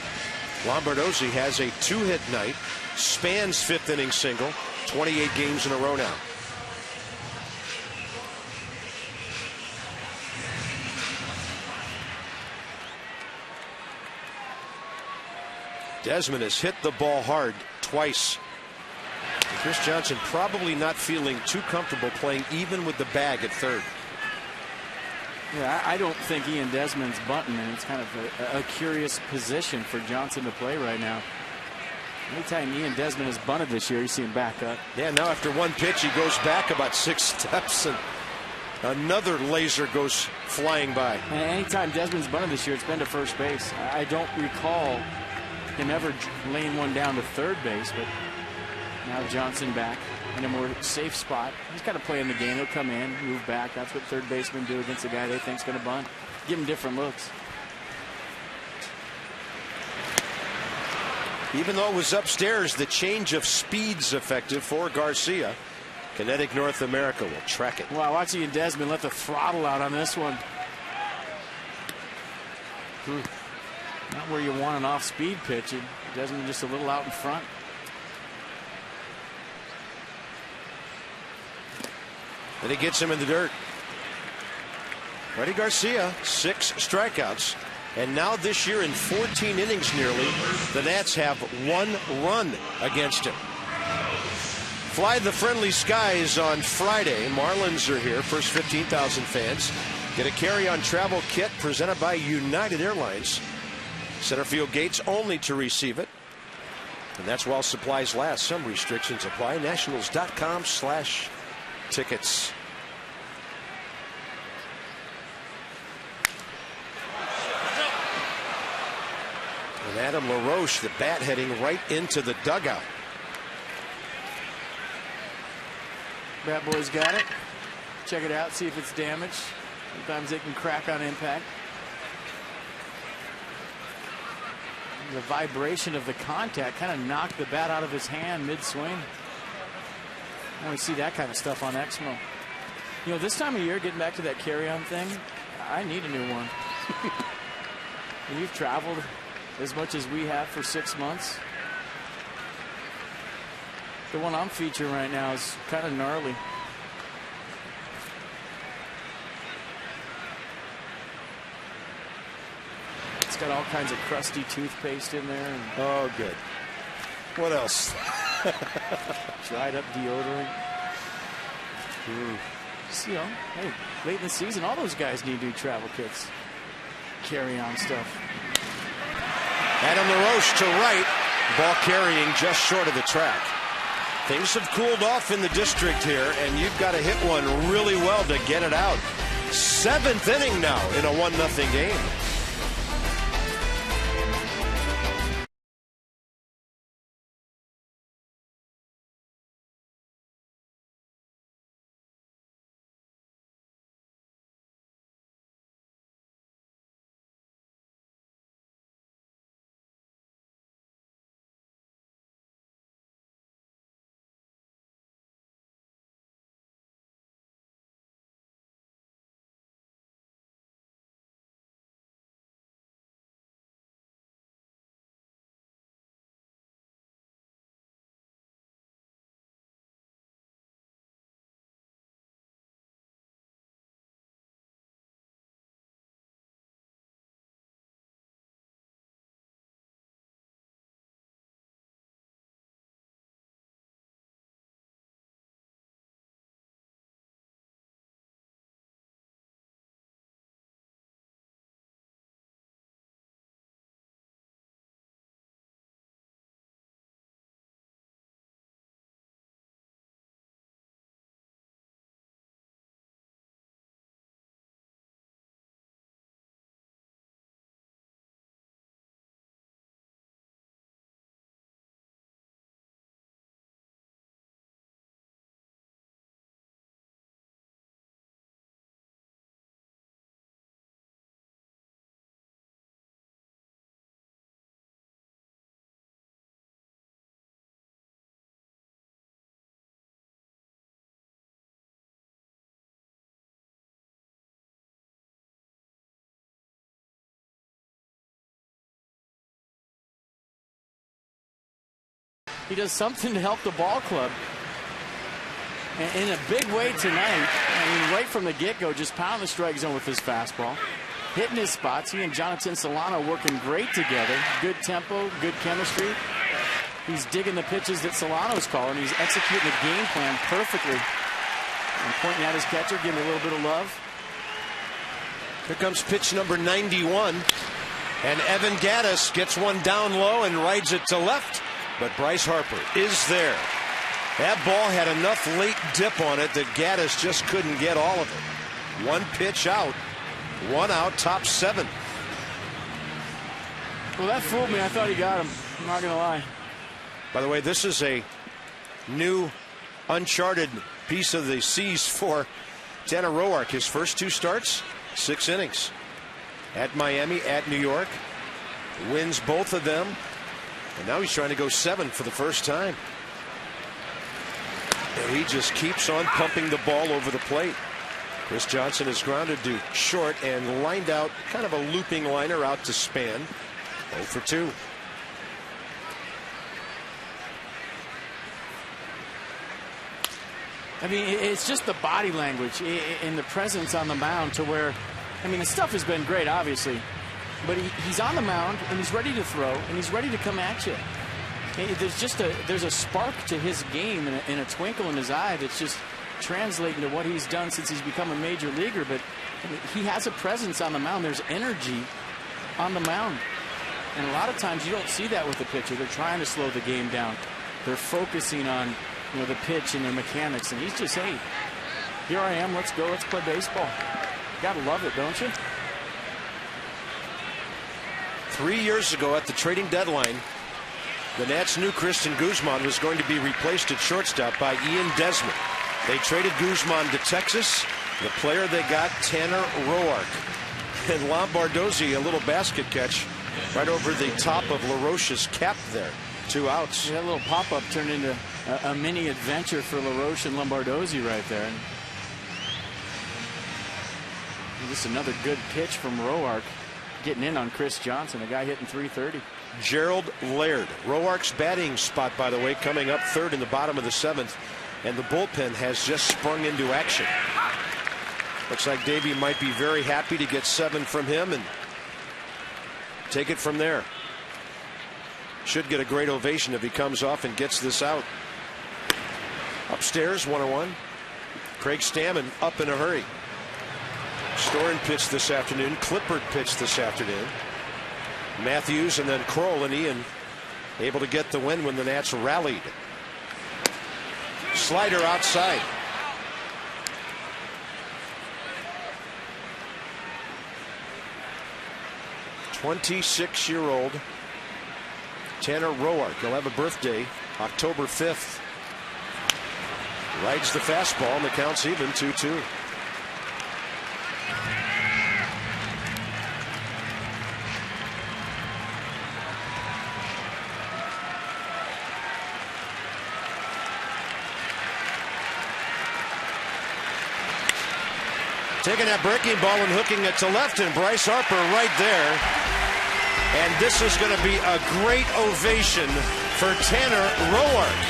Lombardozzi has a 2-hit night, spans 5th inning single, 28 games in a row now. Desmond has hit the ball hard twice. Chris Johnson probably not feeling too comfortable playing even with the bag at third. Yeah, I don't think Ian Desmond's bunting, and it's kind of a curious position for Johnson to play right now. Anytime Ian Desmond has bunted this year, you see him back up. Yeah, now after 1 pitch, he goes back about 6 steps, and another laser goes flying by. And anytime Desmond's bunted this year, it's been to first base. I don't recall him ever laying one down to third base, but now Johnson back in a more safe spot. He's got to play in the game. He'll come in, move back. That's what third basemen do against a guy they think's going to bunt. Give him different looks. Even though it was upstairs, the change of speed's effective for Garcia. Kinetic North America will track it. Wow, watch Ian Desmond let the throttle out on this one. Not where you want an off-speed pitch. Desmond just a little out in front. And he gets him in the dirt. Freddie Garcia, 6 strikeouts. And now this year in 14 innings nearly, the Nats have 1 run against him. Fly the friendly skies on Friday. Marlins are here. First 15,000 fans. Get a carry-on travel kit presented by United Airlines. Center field gates only to receive it. And that's while supplies last. Some restrictions apply. Nationals.com/tickets. And Adam LaRoche, the bat heading right into the dugout. Bat boy's got it. Check it out, see if it's damaged. Sometimes they can crack on impact. The vibration of the contact kind of knocked the bat out of his hand mid-swing. I want to see that kind of stuff on Exmo. You know, this time of year, getting back to that carry-on thing, I need a new one. When you've traveled as much as we have for 6 months, the one I'm featuring right now is kind of gnarly. It's got all kinds of crusty toothpaste in there. And oh, good. What else? dried up deodorant. Just, you know, hey, late in the season, all those guys need new travel kits. Carry on stuff. Adam LaRoche to right. Ball carrying just short of the track. Things have cooled off in the district here, and you've got to hit one really well to get it out. 7th inning now in a 1-0 game. he does something to help the ball club. And in a big way tonight, I mean, right from the get-go, just pounding the strike zone with his fastball. Hitting his spots. He and Jonathan Solano working great together. Good tempo, good chemistry. He's digging the pitches that Solano's calling. He's executing the game plan perfectly. And pointing at his catcher, giving him a little bit of love. Here comes pitch number 91. And Evan Gattis gets one down low and rides it to left. But Bryce Harper is there. That ball had enough late dip on it that Gattis just couldn't get all of it. One pitch out. One out, top 7. Well, that fooled me. I thought he got him. I'm not going to lie. By the way, this is a new uncharted piece of the seas for Tanner Roark. His first 2 starts, 6 innings. At Miami, at New York. Wins both of them. And now he's trying to go 7 for the first time. And he just keeps on pumping the ball over the plate. Chris Johnson is grounded to short and lined out, kind of a looping liner out to Span. 0 for 2. I mean, it's just the body language and the presence on the mound to where, I mean, the stuff has been great, obviously. But he's on the mound, and he's ready to throw, and he's ready to come at you. There's a spark to his game and a twinkle in his eye that's just translating to what he's done since he's become a major leaguer. But I mean, he has a presence on the mound. There's energy on the mound. And a lot of times you don't see that with the pitcher. They're trying to slow the game down. They're focusing on, you know, the pitch and their mechanics. And he's just, hey, here I am. Let's go. Let's play baseball. You gotta love it, don't you? 3 years ago at the trading deadline, the Nats knew Christian Guzman was going to be replaced at shortstop by Ian Desmond. They traded Guzman to Texas. The player they got, Tanner Roark. And Lombardozzi, a little basket catch right over the top of LaRoche's cap there. 2 outs. Yeah, that little pop-up turned into a mini adventure for LaRoche and Lombardozzi right there. And just another good pitch from Roark, getting in on Chris Johnson, a guy hitting .330. Gerald Laird. Roark's batting spot, by the way, coming up 3rd in the bottom of the 7th. And the bullpen has just sprung into action. Looks like Davey might be very happy to get 7 from him and take it from there. Should get a great ovation if he comes off and gets this out. Upstairs, 1-1. Craig Stammen up in a hurry. Storen pitched this afternoon. Clippard pitched this afternoon. Matthews and then Kroll and Ian able to get the win when the Nats rallied. Slider outside. "26-year-old Tanner Roark. He'll have a birthday October 5th. Rides the fastball and the count's even 2-2. Taking that breaking ball and hooking it to left, and Bryce Harper right there. And this is going to be a great ovation for Tanner Roark.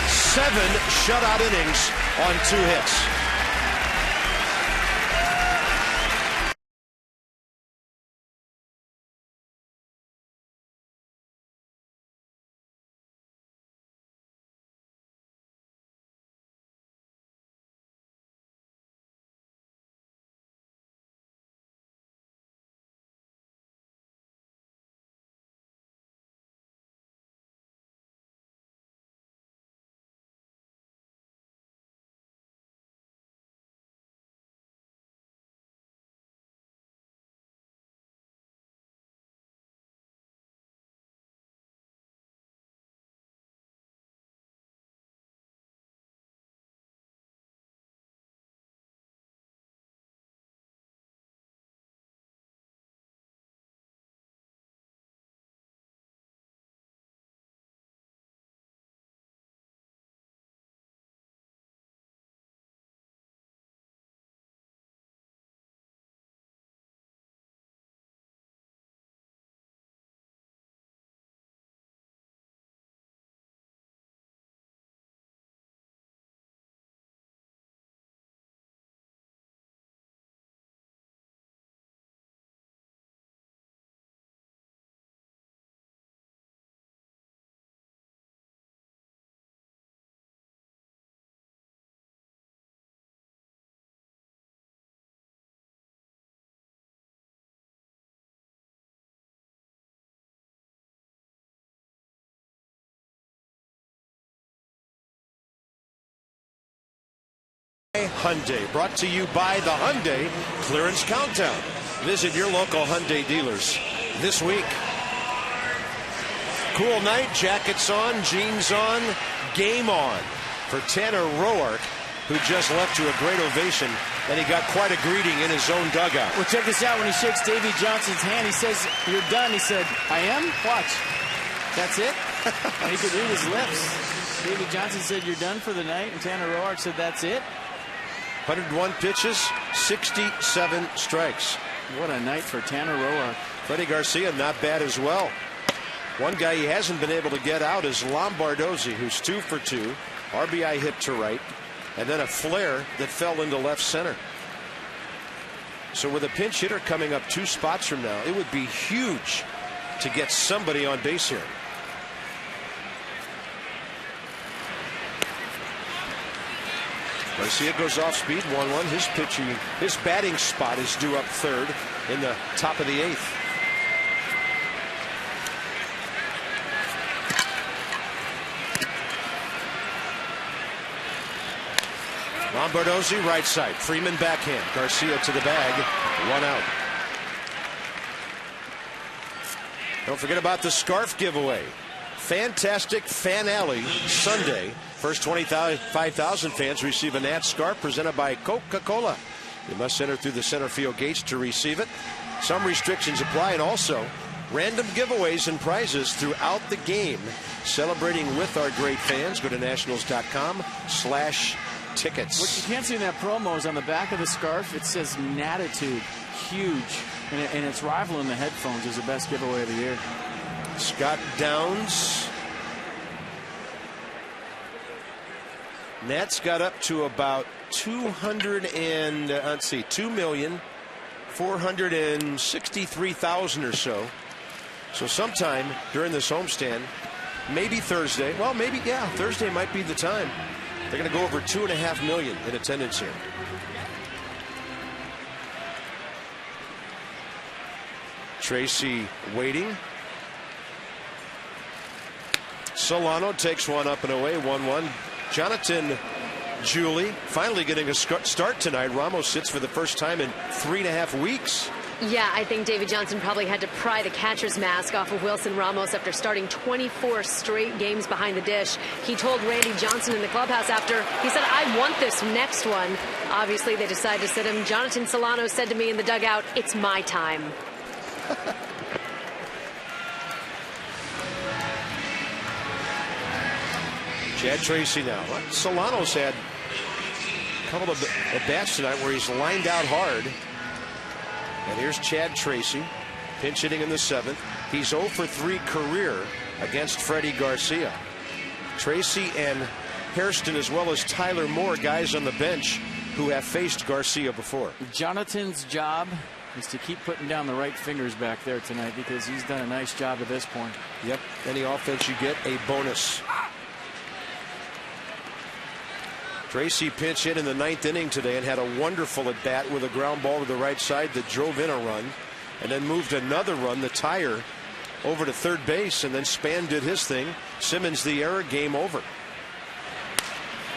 7 shutout innings on 2 hits. Hyundai. Brought to you by the Hyundai Clearance Countdown. Visit your local Hyundai dealers this week. Cool night, jackets on, jeans on, game on for Tanner Roark, who just left to a great ovation, and he got quite a greeting in his own dugout. Well, check this out. When he shakes Davy Johnson's hand, he says, "You're done." He said, "I am? Watch. That's it?" And he could read his lips. Davy Johnson said, "You're done for the night," and Tanner Roark said, "That's it." 101 pitches, 67 strikes. What a night for Tanner Roark. Freddie Garcia, not bad as well. One guy he hasn't been able to get out is Lombardozzi, who's 2 for 2. RBI hit to right, and then a flare that fell into left center. So with a pinch hitter coming up 2 spots from now, it would be huge to get somebody on base here. Garcia goes off speed, 1-1. His batting spot is due up third in the top of the 8th. Lombardozzi right side. Freeman backhand. Garcia to the bag. 1 out. Don't forget about the scarf giveaway. Fantastic Fan Alley Sunday. First 25,000 fans receive a Nat scarf presented by Coca-Cola. You must enter through the center field gates to receive it. Some restrictions apply, and also random giveaways and prizes throughout the game. Celebrating with our great fans. Go to nationals.com/tickets. What you can't see in that promo is on the back of the scarf, it says Natitude. Huge. And its rival in the headphones is the best giveaway of the year. Scott Downs. Nats got up to about 2,463,000 or so. So sometime during this homestand, maybe Thursday. Well, maybe, yeah, Thursday might be the time. They're going to go over 2.5 million in attendance here. Tracy waiting. Solano takes one up and away, 1-1. Jonathan Julie finally getting a start tonight. Ramos sits for the first time in 3.5 weeks. Yeah, I think David Johnson probably had to pry the catcher's mask off of Wilson Ramos after starting 24 straight games behind the dish. He told Randy Johnson in the clubhouse after, he said, "I want this next one." Obviously, they decided to sit him. Jonathan Solano said to me in the dugout, "It's my time." Chad Tracy now. Solano's had a couple of at-bats tonight where he's lined out hard. And here's Chad Tracy, pinch hitting in the 7th. He's 0 for 3 career against Freddie Garcia. Tracy and Hairston, as well as Tyler Moore, guys on the bench who have faced Garcia before. Jonathan's job is to keep putting down the right fingers back there tonight, because he's done a nice job at this point. Yep, any offense you get, a bonus. Tracy pinch hit in the 9th inning today and had a wonderful at bat with a ground ball to the right side that drove in a run, and then moved another run, the tire, over to third base, and then Span did his thing. Simmons the error, game over.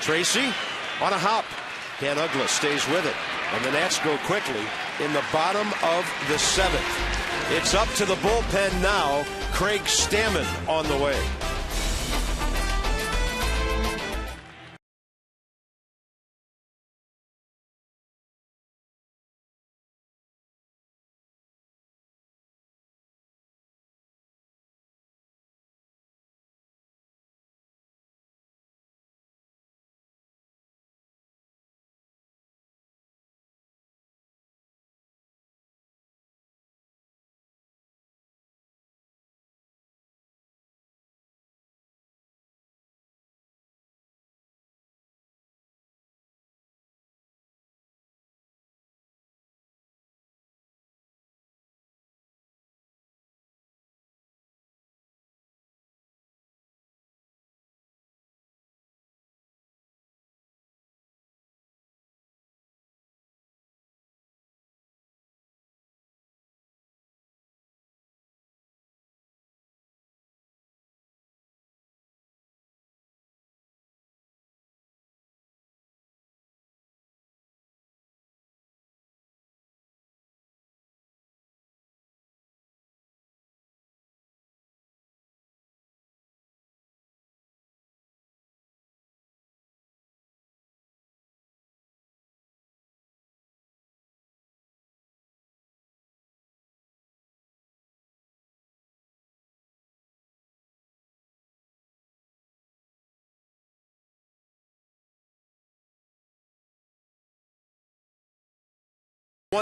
Tracy on a hop. Dan Uggla stays with it, and the Nats go quickly in the bottom of the 7th. It's up to the bullpen now. Craig Stammen on the way.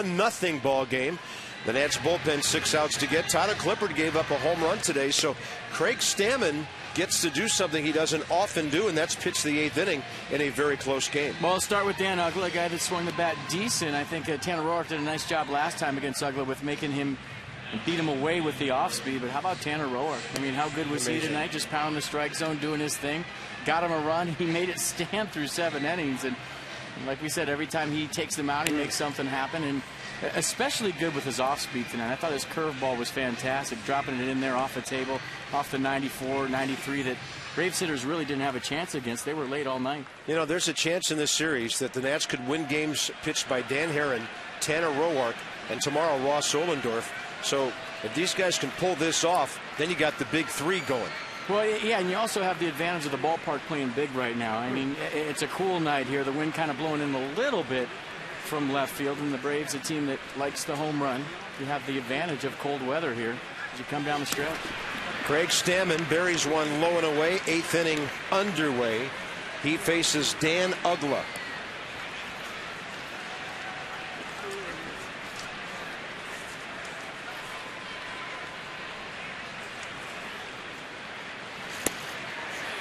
1-0 ball game. The Nats bullpen 6 outs to get. Tyler Clippard gave up a home run today, so Craig Stammen gets to do something he doesn't often do, and that's pitch the 8th inning in a very close game. Well, I'll start with Dan Uggla, a guy that swung the bat decent. I think Tanner Roark did a nice job last time against Uggla with making him beat him away with the off speed. But how about Tanner Roark? I mean, how good was he tonight? Just pounding the strike zone, doing his thing. Got him a run. He made it stand through 7 innings, and like we said, every time he takes them out, he makes something happen, and especially good with his off-speed tonight. I thought his curveball was fantastic, dropping it in there off the table, off the 94, 93 that Braves hitters really didn't have a chance against. They were late all night. You know, there's a chance in this series that the Nats could win games pitched by Dan Herron, Tanner Roark, and tomorrow Ross Ohlendorf. So if these guys can pull this off, then you got the big 3 going. Well, yeah, and you also have the advantage of the ballpark playing big right now. I mean, it's a cool night here. The wind kind of blowing in a little bit from left field, and the Braves, a team that likes the home run. You have the advantage of cold weather here as you come down the stretch. Craig Stammen buries one low and away, 8th inning underway. He faces Dan Uggla.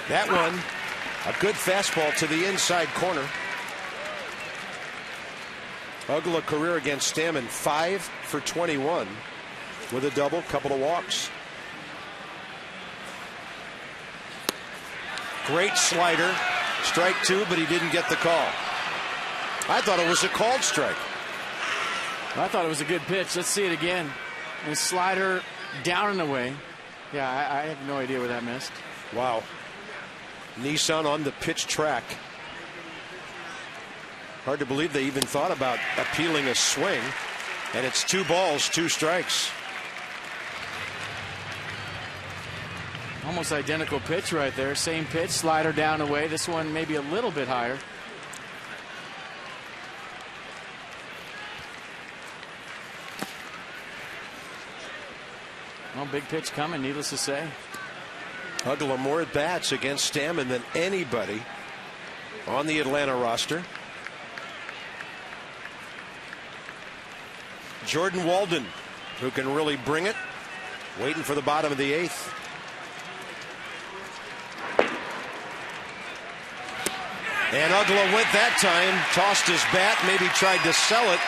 That one, a good fastball to the inside corner. Uggla career against Stammen, 5 for 21 with a double, couple of walks. Great slider, strike 2, but he didn't get the call. I thought it was a called strike. I thought it was a good pitch. Let's see it again. And slider down and away. Yeah, I have no idea where that missed. Wow. Nissan on the pitch track. Hard to believe they even thought about appealing a swing. And it's 2 balls, 2 strikes. Almost identical pitch right there. Same pitch, slider down away. This one maybe a little bit higher. Well, big pitch coming, needless to say. Uggla more at bats against Stammen than anybody on the Atlanta roster. Jordan Walden, who can really bring it, waiting for the bottom of the 8th. And Uggla went that time, tossed his bat, maybe tried to sell it,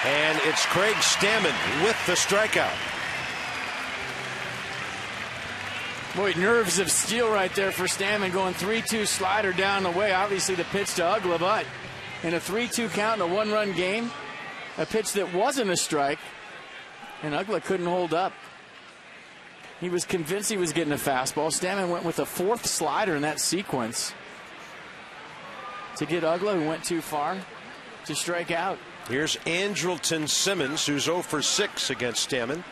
and it's Craig Stammen with the strikeout. Boy, nerves of steel right there for Stammen, going 3-2 slider down the way. Obviously the pitch to Uggla, but in a 3-2 count in a 1-run game, a pitch that wasn't a strike, and Uggla couldn't hold up. He was convinced he was getting a fastball. Stammen went with a 4th slider in that sequence to get Uggla, who went too far, to strike out. Here's Andrelton Simmons, who's 0 for 6 against Stammen.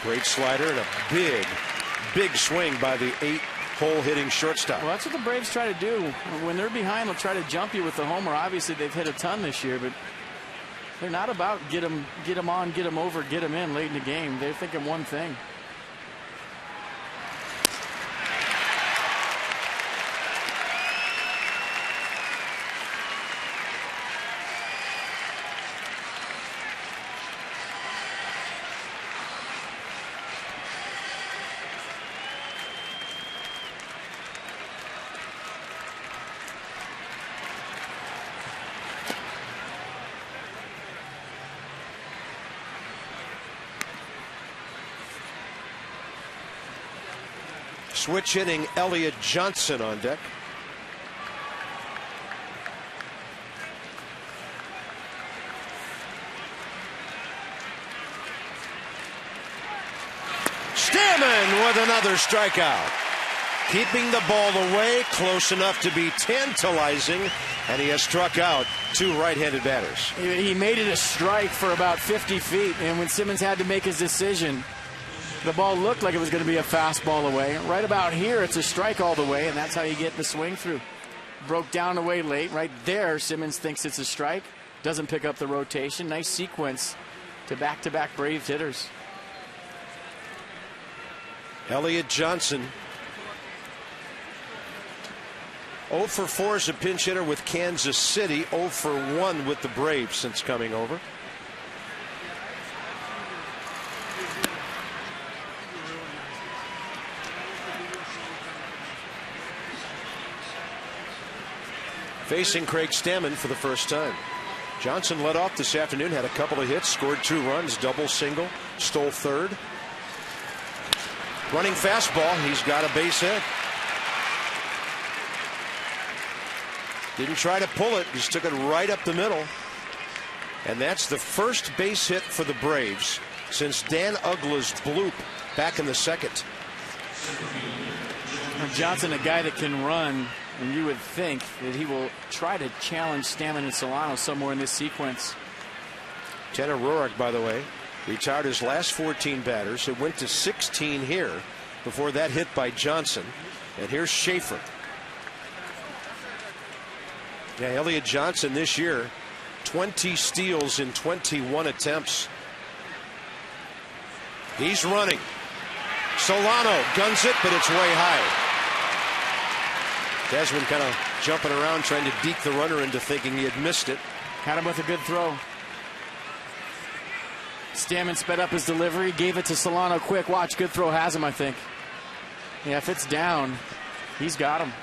Great slider and a big swing by the 8-hole hitting shortstop. Well, that's what the Braves try to do. When they're behind, they'll try to jump you with the homer. Obviously, they've hit a ton this year, but they're not about get them on, get them over, get them in late in the game. They're thinking one thing. Switch hitting Elliott Johnson on deck. Stammen with another strikeout. Keeping the ball away, close enough to be tantalizing, and he has struck out 2 right-handed batters. He made it a strike for about 50 feet, and when Simmons had to make his decision, the ball looked like it was going to be a fastball away. Right about here, it's a strike all the way, and that's how you get the swing through. Broke down away late. Right there, Simmons thinks it's a strike. Doesn't pick up the rotation. Nice sequence to back-to-back Braves hitters. Elliott Johnson 0 for 4 as a pinch hitter with Kansas City. 0 for 1 with the Braves since coming over. Facing Craig Stammen for the first time. Johnson led off this afternoon, had a couple of hits, scored 2 runs, double, single, stole third. Running fastball, he's got a base hit. Didn't try to pull it, just took it right up the middle. And that's the first base hit for the Braves since Dan Uggla's bloop back in the second. Johnson, a guy that can run, and you would think that he will try to challenge Stammen and Solano somewhere in this sequence. Tanner Roark, by the way, retired his last 14 batters. It went to 16 here before that hit by Johnson. And here's Schaefer. Yeah, Elliott Johnson this year, 20 steals in 21 attempts. He's running. Solano guns it, but it's way high. Desmond kind of jumping around trying to deke the runner into thinking he had missed it. Had him with a good throw. Stammen sped up his delivery, gave it to Solano quick. Watch, good throw, has him, I think. Yeah, if it's down, he's got him.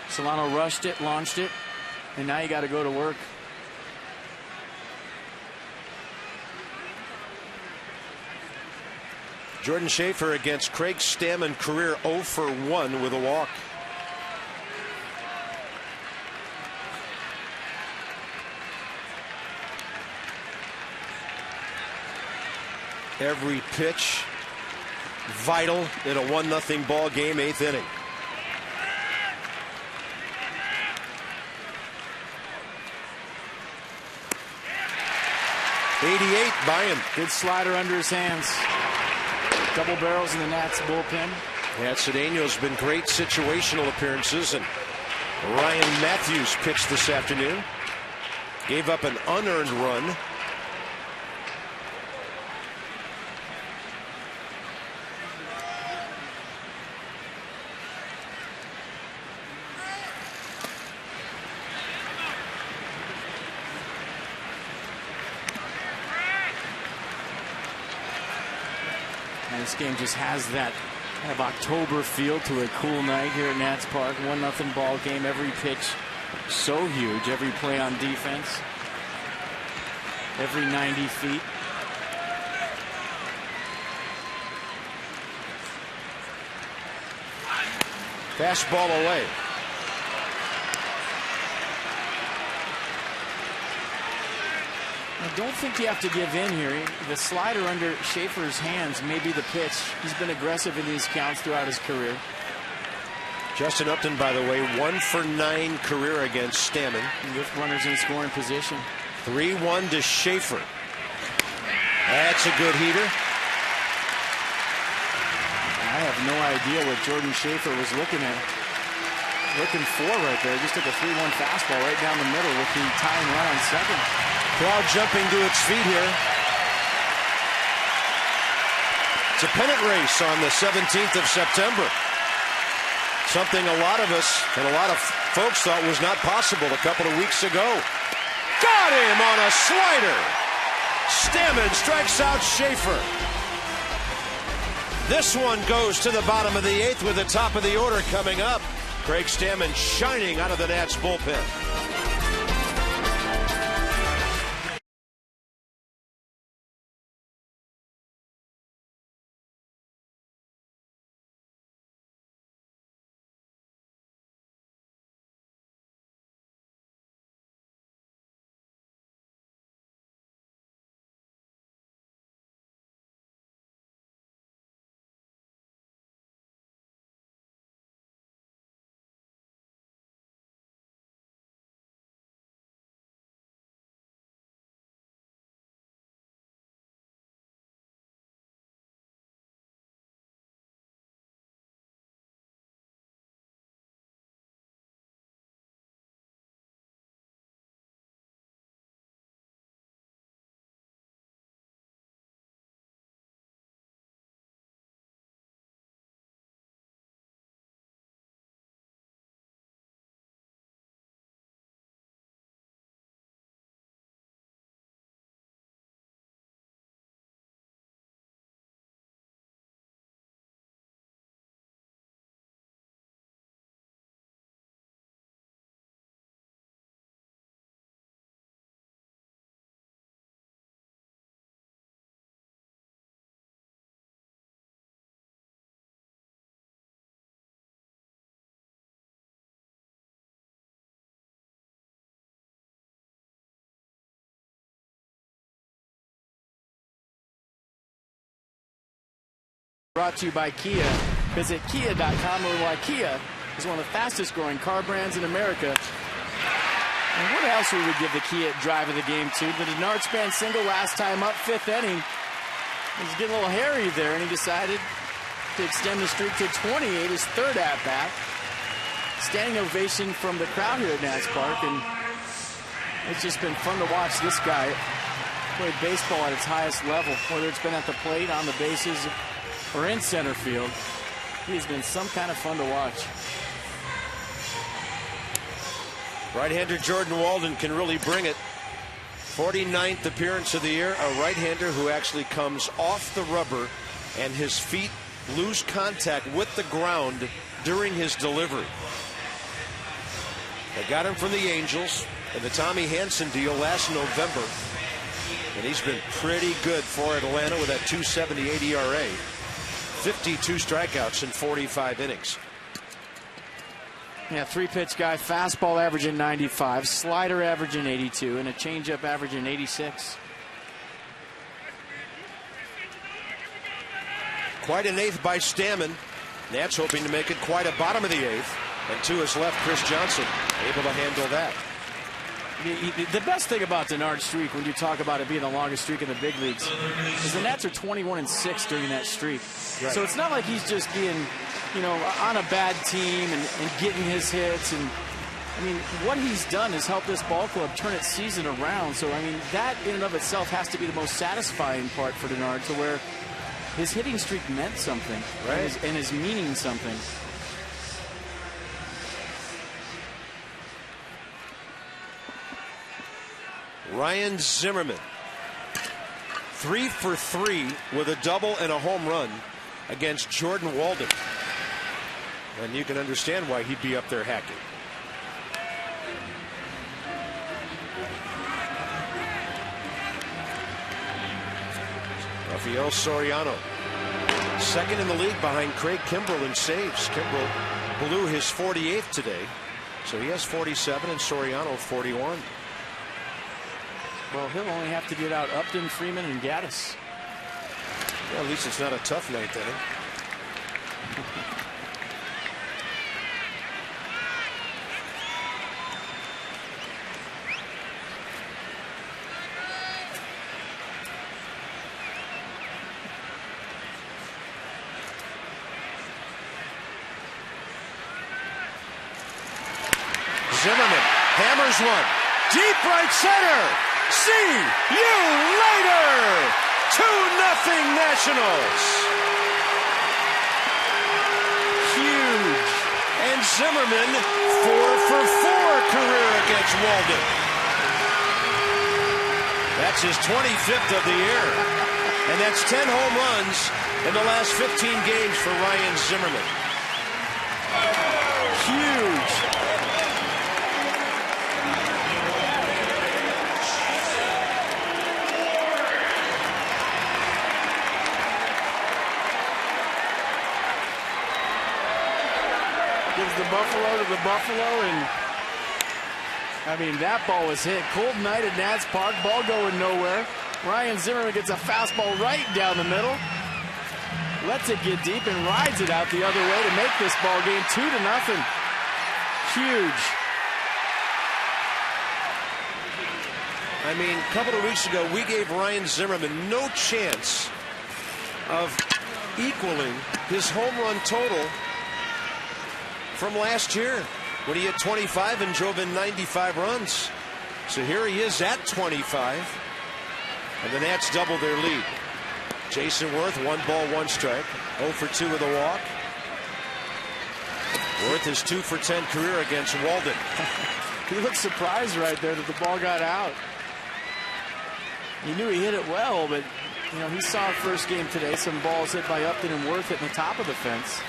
Solano rushed it, launched it, and now you got to go to work. Jordan Schaefer against Craig Stammen, career 0 for 1 with a walk. Every pitch vital in a 1-0 ball game, 8th inning. .88 by him. Good slider under his hands. Double barrels in the Nats bullpen. Yeah, Cedeno's been great situational appearances, and Ryan Matthews pitched this afternoon. Gave up an unearned run. And this game just has that kind of October feel to a cool night here at Nats Park. 1-0 ball game. Every pitch so huge. Every play on defense. Every 90 feet. Fastball away. I don't think you have to give in here. The slider under Schaefer's hands may be the pitch. He's been aggressive in these counts throughout his career. Justin Upton, by the way, 1 for 9 career against Stammen. With runners in scoring position. 3-1 to Schaefer. That's a good heater. I have no idea what Jordan Schaefer was looking for right there. He just took a 3-1 fastball right down the middle with the tying run on second. Crowd jumping to its feet here. It's a pennant race on the 17th of September. Something a lot of us and a lot of folks thought was not possible a couple of weeks ago. Got him on a slider. Stammen strikes out Schaefer. This one goes to the bottom of the 8th with the top of the order coming up. Craig Stammen shining out of the Nats bullpen. Brought to you by Kia. Visit kia.com, or why Kia is one of the fastest growing car brands in America. And what else would we give the Kia drive of the game to? The Denard Span single last time up, 5th inning. It was getting a little hairy there, and he decided to extend the streak to 28, his 3rd at-bat. Standing ovation from the crowd here at Nats Park, and it's just been fun to watch this guy play baseball at its highest level, whether it's been at the plate, on the bases, or in center field. He's been some kind of fun to watch. Right-hander Jordan Walden can really bring it. 49th appearance of the year, a right-hander who actually comes off the rubber and his feet lose contact with the ground during his delivery. They got him from the Angels in the Tommy Hanson deal last November, and he's been pretty good for Atlanta with that .278 ERA. 52 strikeouts in 45 innings. Yeah, 3-pitch guy, fastball averaging 95, slider averaging 82, and a changeup averaging 86. Quite an 8th by Stammen. Nats hoping to make it quite a bottom of the 8th. And to his left, Chris Johnson able to handle that. The best thing about Denard's streak, when you talk about it being the longest streak in the big leagues, is the Nats are 21-6 during that streak. Right. So it's not like he's just being, on a bad team and getting his hits. And I mean, what he's done is help this ball club turn its season around. So I mean, that in and of itself has to be the most satisfying part for Denard, to where his hitting streak meant something, right? And is meaning something. Ryan Zimmerman, 3 for 3 with a double and a home run against Jordan Walden. And you can understand why he'd be up there hacking. Rafael Soriano, 2nd in the league behind Craig Kimbrell in saves. Kimbrell blew his 48th today, so he has 47 and Soriano 41. Well, he'll only have to get out Upton, Freeman, and Gaddis. Well, at least it's not a tough 9th inning. Zimmerman hammers one. Deep right center. See you later. 2-0 Nationals. Huge. And Zimmerman 4 for 4 career against Walden. That's his 25th of the year. And that's 10 home runs in the last 15 games for Ryan Zimmerman. Huge. Gives the Buffalo to the Buffalo, and I mean, that ball was hit. Cold night at Nats Park, ball going nowhere. Ryan Zimmerman gets a fastball right down the middle, lets it get deep and rides it out the other way to make this ball game 2-0. Huge. I mean, a couple of weeks ago, we gave Ryan Zimmerman no chance of equaling his home run total from last year when he hit 25 and drove in 95 runs. So here he is at 25, and the Nats double their lead. Jason Worth, 1 ball, 1 strike, 0 for 2 with a walk. Worth is 2 for 10 career against Walden. He looked surprised right there that the ball got out. He knew he hit it well, but he saw it first game today. Some balls hit by Upton and Worth hitting the top of the fence.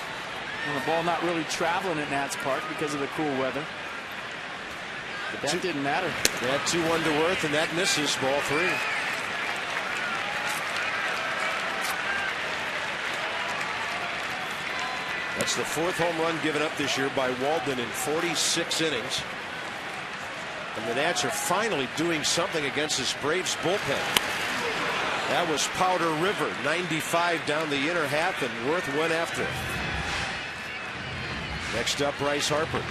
And the ball not really traveling at Nats Park because of the cool weather. But that didn't matter. That 2-1 to Worth, and that misses, ball 3. That's the 4th home run given up this year by Walden in 46 innings. And the Nats are finally doing something against this Braves bullpen. That was Powder River, 95 down the inner half, and Worth went after it. Next up, Bryce Harper.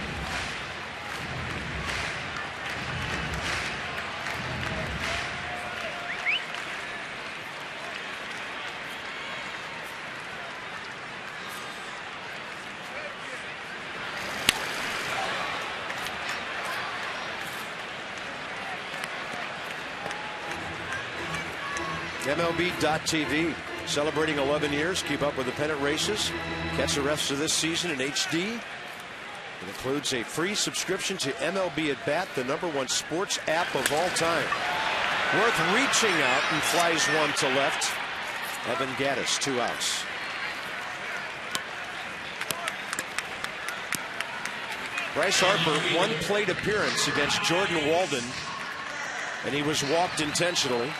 MLB.TV, celebrating 11 years. Keep up with the pennant races. Catch the rest of this season in HD. It includes a free subscription to MLB at Bat, the #1 sports app of all time. Worth reaching out and flies one to left. Evan Gattis, 2 outs. Bryce Harper, 1 plate appearance against Jordan Walden, and he was walked intentionally.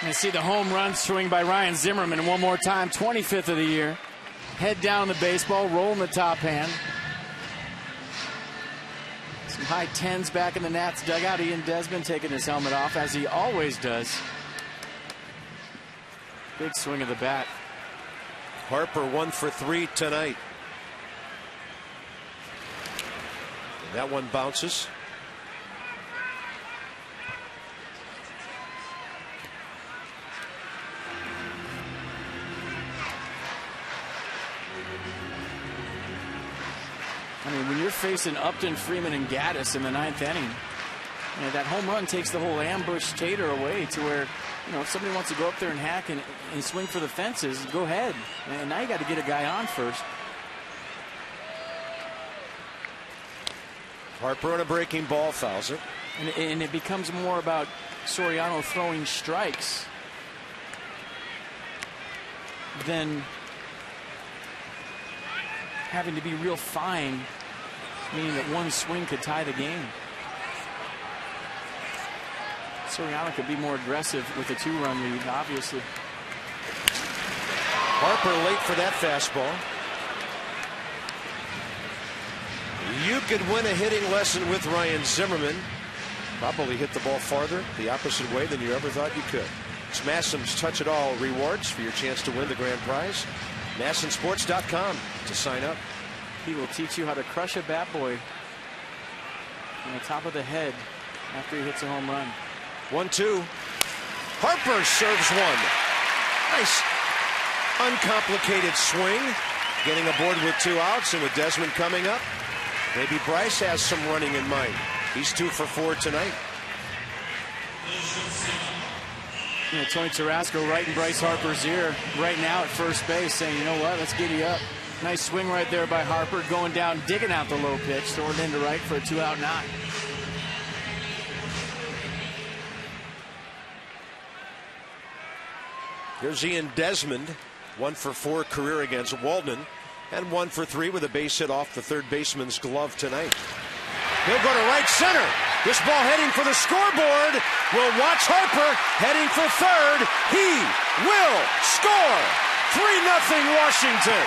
You see the home run swing by Ryan Zimmerman one more time, 25th of the year. Head down the baseball, rolling the top hand. Some high 10s back in the Nats dugout. Ian Desmond taking his helmet off, as he always does. Big swing of the bat. Harper 1 for 3 tonight. And that one bounces. I mean, when you're facing Upton, Freeman, and Gattis in the 9th inning, you know, that home run takes the whole ambush tater away to where, you know, if somebody wants to go up there and hack and swing for the fences, go ahead. And now you got to get a guy on first. Harper on a breaking ball, fouls it. And it becomes more about Soriano throwing strikes than having to be real fine, meaning that one swing could tie the game. Soriano could be more aggressive with a 2-run lead, obviously. Harper late for that fastball. You could win a hitting lesson with Ryan Zimmerman. Probably hit the ball farther the opposite way than you ever thought you could. It's Masson's Touch It All rewards for your chance to win the grand prize. MassonSports.com to sign up. He will teach you how to crush a bat boy on the top of the head after he hits a home run. 1-2. Harper serves one. Nice uncomplicated swing. Getting aboard with 2 outs, and with Desmond coming up, maybe Bryce has some running in mind. He's 2 for 4 tonight. You know, Tony Tarasco right in Bryce Harper's ear right now at first base, saying, you know what, let's giddy up. Nice swing right there by Harper, going down, digging out the low pitch, throwing it into right for a 2-out knock. Here's Ian Desmond, 1 for 4 career against Walden, and 1 for 3 with a base hit off the third baseman's glove tonight. He'll go to right center. This ball heading for the scoreboard. We'll watch Harper heading for third. He will score. 3-0 Washington.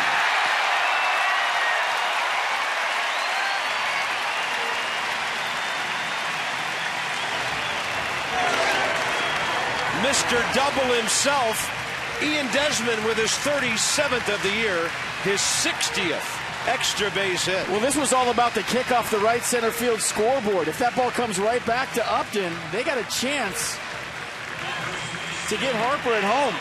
Mr. Double himself, Ian Desmond, with his 37th of the year, his 60th extra base hit. Well, this was all about the kick off the right center field scoreboard. If that ball comes right back to Upton, they got a chance to get Harper at home,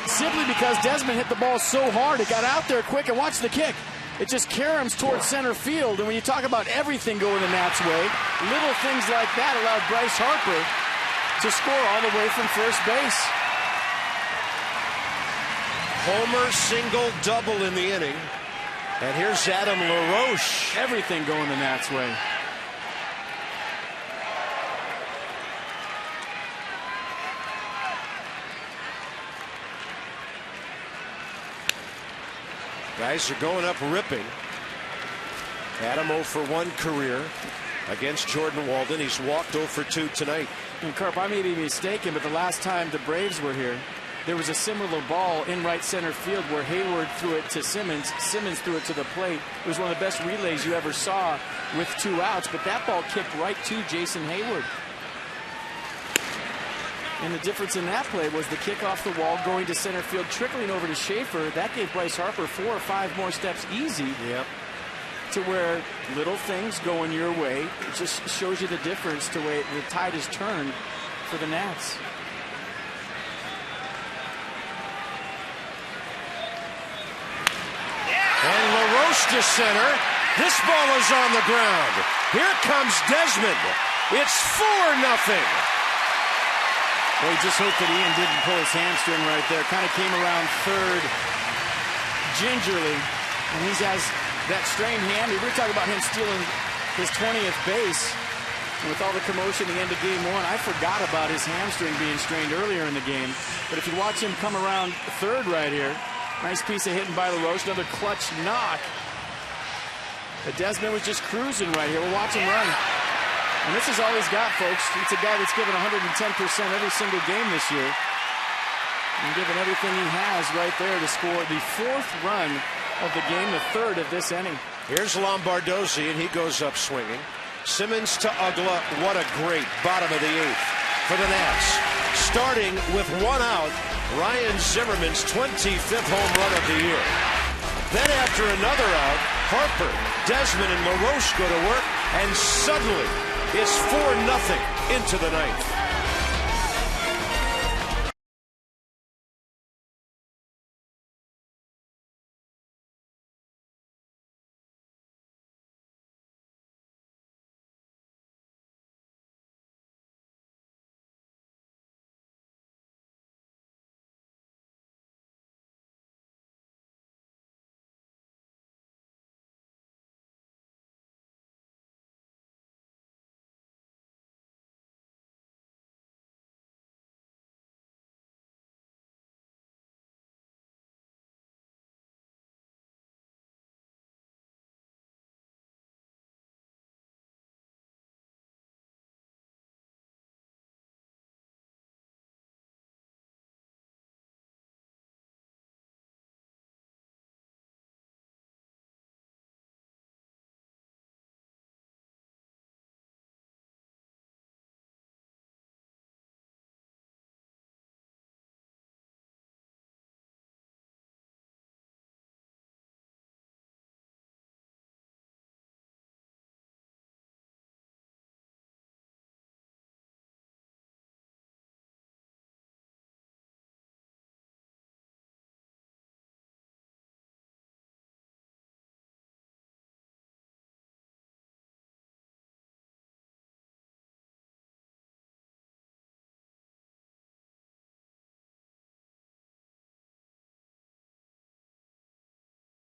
simply because Desmond hit the ball so hard. It got out there quick, and watch the kick. It just caroms towards center field. And when you talk about everything going the Nats' way, little things like that allowed Bryce Harper to score all the way from first base. Homer, single, double in the inning. And here's Adam LaRoche. Everything going the Nats' way. Guys are going up ripping. Adam 0 for 1 career against Jordan Walden. He's walked 0 for 2 tonight. And Carp, I may be mistaken, but the last time the Braves were here, there was a similar ball in right center field where Hayward threw it to Simmons. Simmons threw it to the plate. It was one of the best relays you ever saw with 2 outs, but that ball kicked right to Jason Hayward. And the difference in that play was the kick off the wall, going to center field, trickling over to Schaefer. That gave Bryce Harper 4 or 5 more steps easy. Yep. To where little things going your way. It just shows you the difference to where the tide has turned for the Nats. And LaRoche to center. This ball is on the ground. Here comes Desmond. It's 4-0. Well, he just hoped that Ian didn't pull his hamstring right there. Kind of came around third gingerly. And he has that strained hand. We were talking about him stealing his 20th base. And with all the commotion at the end of game 1, I forgot about his hamstring being strained earlier in the game. But if you watch him come around third right here, nice piece of hitting by LaRoche, another clutch knock. But Desmond was just cruising right here. We'll watch him run. And this is all he's got, folks. It's a guy that's given 110% every single game this year. And given everything he has right there to score the 4th run of the game, the 3rd of this inning. Here's Lombardozzi, and he goes up swinging. Simmons to Ugla. What a great bottom of the 8th for the Nats. Starting with 1 out, Ryan Zimmerman's 25th home run of the year. Then after another out, Harper, Desmond, and LaRoche go to work, and suddenly it's 4-0 into the 9th.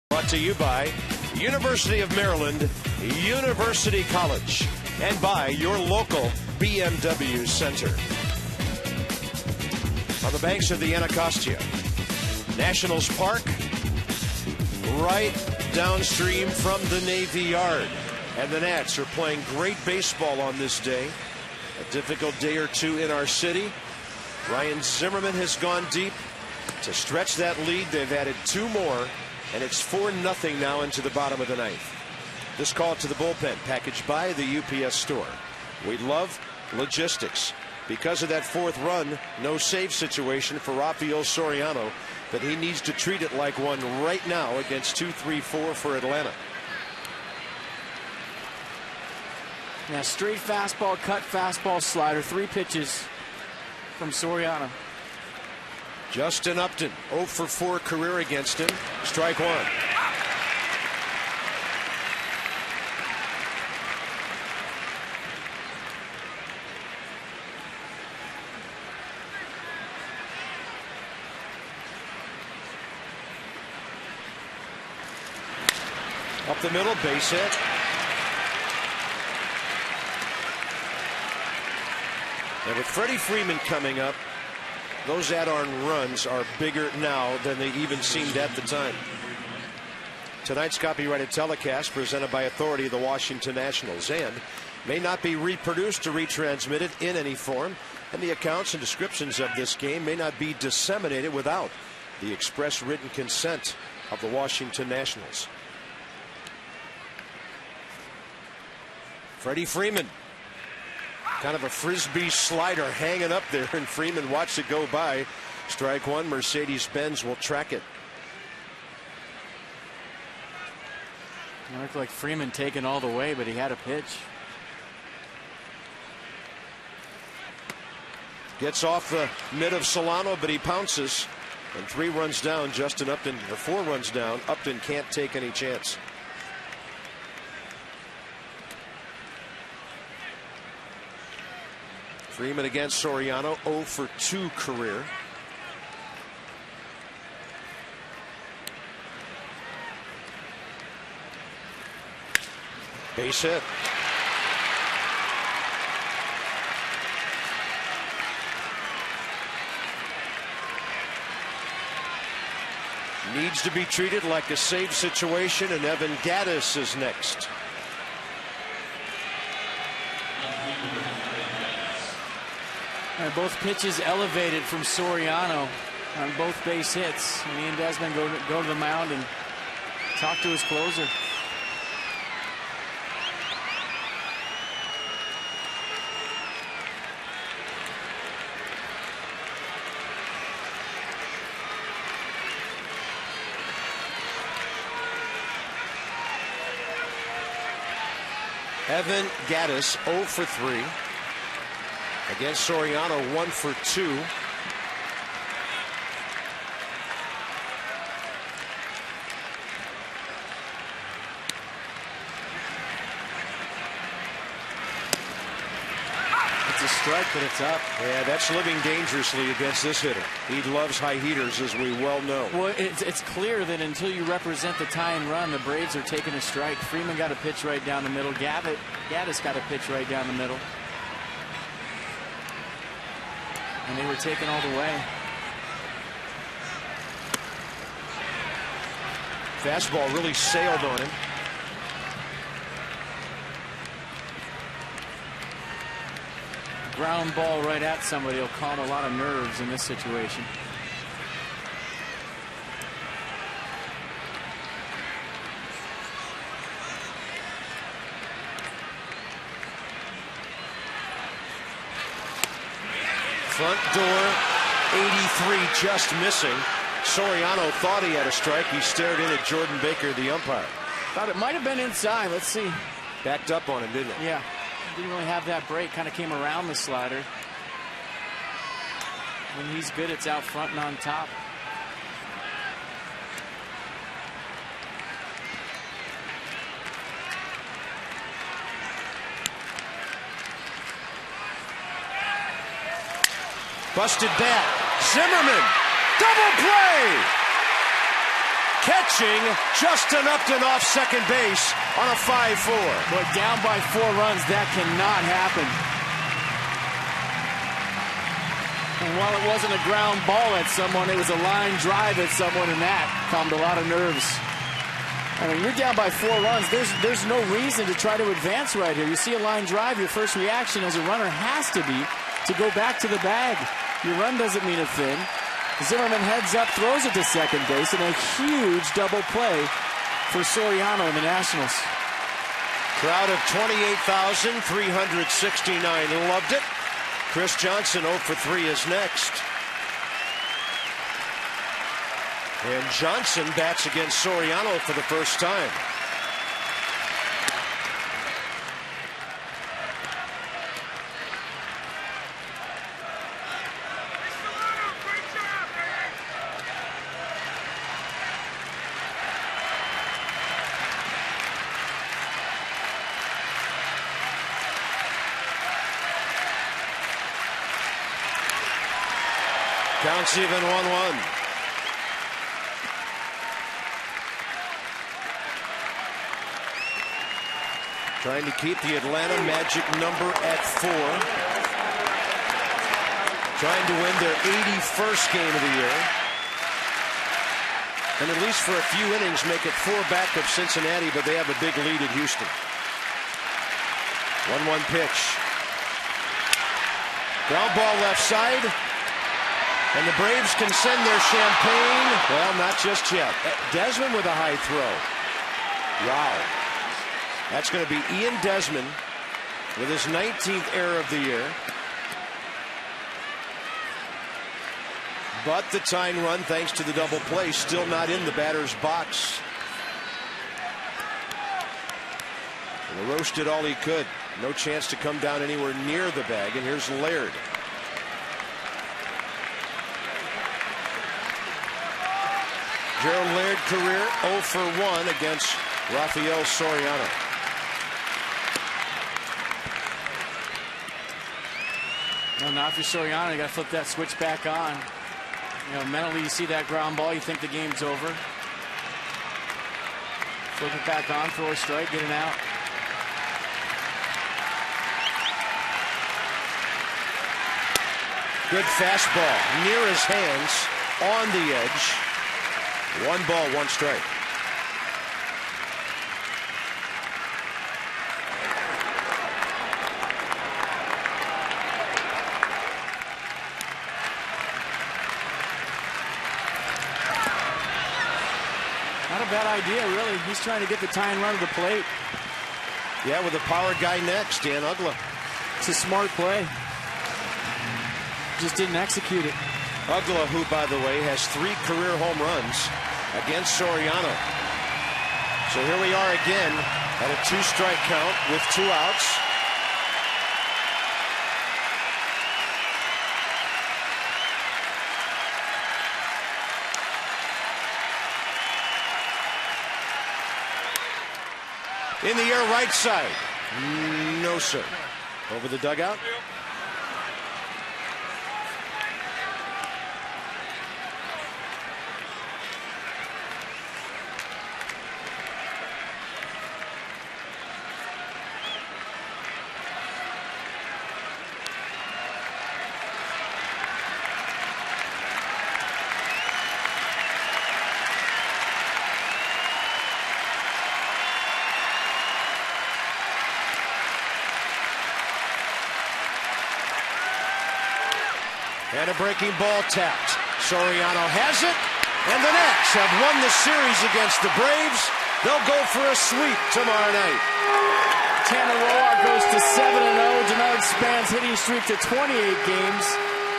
Brought to you by University of Maryland, University College, and by your local BMW Center. On the banks of the Anacostia, Nationals Park, right downstream from the Navy Yard. And the Nats are playing great baseball on this day. A difficult day or two in our city. Ryan Zimmerman has gone deep to stretch that lead. They've added 2 more. And it's 4-0 now into the bottom of the 9th. This call to the bullpen packaged by the UPS store. We love logistics. Because of that 4th run, no save situation for Rafael Soriano, but he needs to treat it like one right now against 2-3-4 for Atlanta. Now straight fastball, cut fastball, slider, 3 pitches from Soriano. Justin Upton, 0 for 4 career against him. Strike 1. Up the middle, base hit. And with Freddie Freeman coming up, those add-on runs are bigger now than they even seemed at the time. Tonight's copyrighted telecast presented by authority of the Washington Nationals and may not be reproduced or retransmitted in any form, and the accounts and descriptions of this game may not be disseminated without the express written consent of the Washington Nationals. Freddie Freeman. Kind of a frisbee slider hanging up there, and Freeman watched it go by. Strike one. Mercedes-Benz will track it. It looked like Freeman taken all the way, but he had a pitch. Gets off the mid of Solano, but he pounces. And 3 runs down. Justin Upton, or 4 runs down. Upton can't take any chance. Freeman against Soriano, 0 for 2 career. Base hit. Needs to be treated like a save situation, and Evan Gaddis is next. Both pitches elevated from Soriano on both base hits. And Ian Desmond go to the mound and talk to his closer. Evan Gaddis 0 for 3. Against Soriano, 1 for 2. It's a strike, but it's up. Yeah, that's living dangerously against this hitter. He loves high heaters, as we well know. Well, it's clear that until you represent the tie and run, the Braves are taking a strike. Freeman got a pitch right down the middle. Gaddis got a pitch right down the middle. And they were taken all the way. Fastball really sailed on him. Ground ball right at somebody will calm a lot of nerves in this situation. Front door, 83, just missing. Soriano thought he had a strike. He stared in at Jordan Baker, the umpire. Thought it might have been inside. Let's see. Backed up on him, didn't it? Yeah. Didn't really have that break. Kind of came around the slider. When he's good, it's out front and on top. Busted bat. Zimmerman. Double play. Catching Justin Upton off second base on a 5-4. But down by 4 runs, that cannot happen. And while it wasn't a ground ball at someone, it was a line drive at someone, and that calmed a lot of nerves. I mean, you're down by 4 runs. There's no reason to try to advance right here. You see a line drive, your first reaction as a runner has to be to go back to the bag. Your run doesn't mean a thing. Zimmerman heads up, throws it to second base, and a huge double play for Soriano and the Nationals. Crowd of 28,369 loved it. Chris Johnson 0 for 3 is next. And Johnson bats against Soriano for the first time. Counts even 1-1. Trying to keep the Atlanta Magic number at 4. Trying to win their 81st game of the year. And at least for a few innings make it 4 back of Cincinnati, but they have a big lead at Houston. 1-1 pitch. Ground ball left side. And the Braves can send their champagne. Well, not just yet. Desmond with a high throw. Wow. That's going to be Ian Desmond with his 19th error of the year. But the tying run, thanks to the double play, still not in the batter's box. LaRoche did all he could. No chance to come down anywhere near the bag. And here's Laird. Gerald Laird, career 0 for 1 against Rafael Soriano. No, not for Soriano. You got to flip that switch back on. You know, mentally, you see that ground ball, you think the game's over. Flip it back on, throw a strike, get an out. Good fastball near his hands, on the edge. 1 ball, 1 strike. Not a bad idea, really. He's trying to get the tying run to the plate. Yeah, with a power guy next, Dan Uggla. It's a smart play. Just didn't execute it. Uggla, who, by the way, has 3 career home runs against Soriano. So here we are again at a 2-strike count with 2 outs. In the air, right side. No, sir. Over the dugout. And a breaking ball tapped. Soriano has it, and the Nats have won the series against the Braves. They'll go for a sweep tomorrow night. Tanner Roark goes to 7-0. Denard Span's hitting streak to 28 games.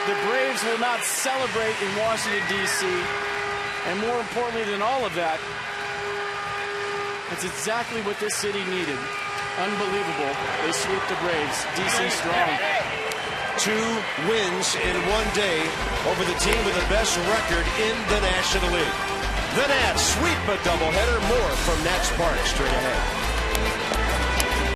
The Braves will not celebrate in Washington, D.C. And more importantly than all of that, it's exactly what this city needed. Unbelievable. They sweep the Braves. D.C. strong. 2 wins in 1 day over the team with the best record in the National League. The Nats sweep a doubleheader. More from Nats Park straight ahead.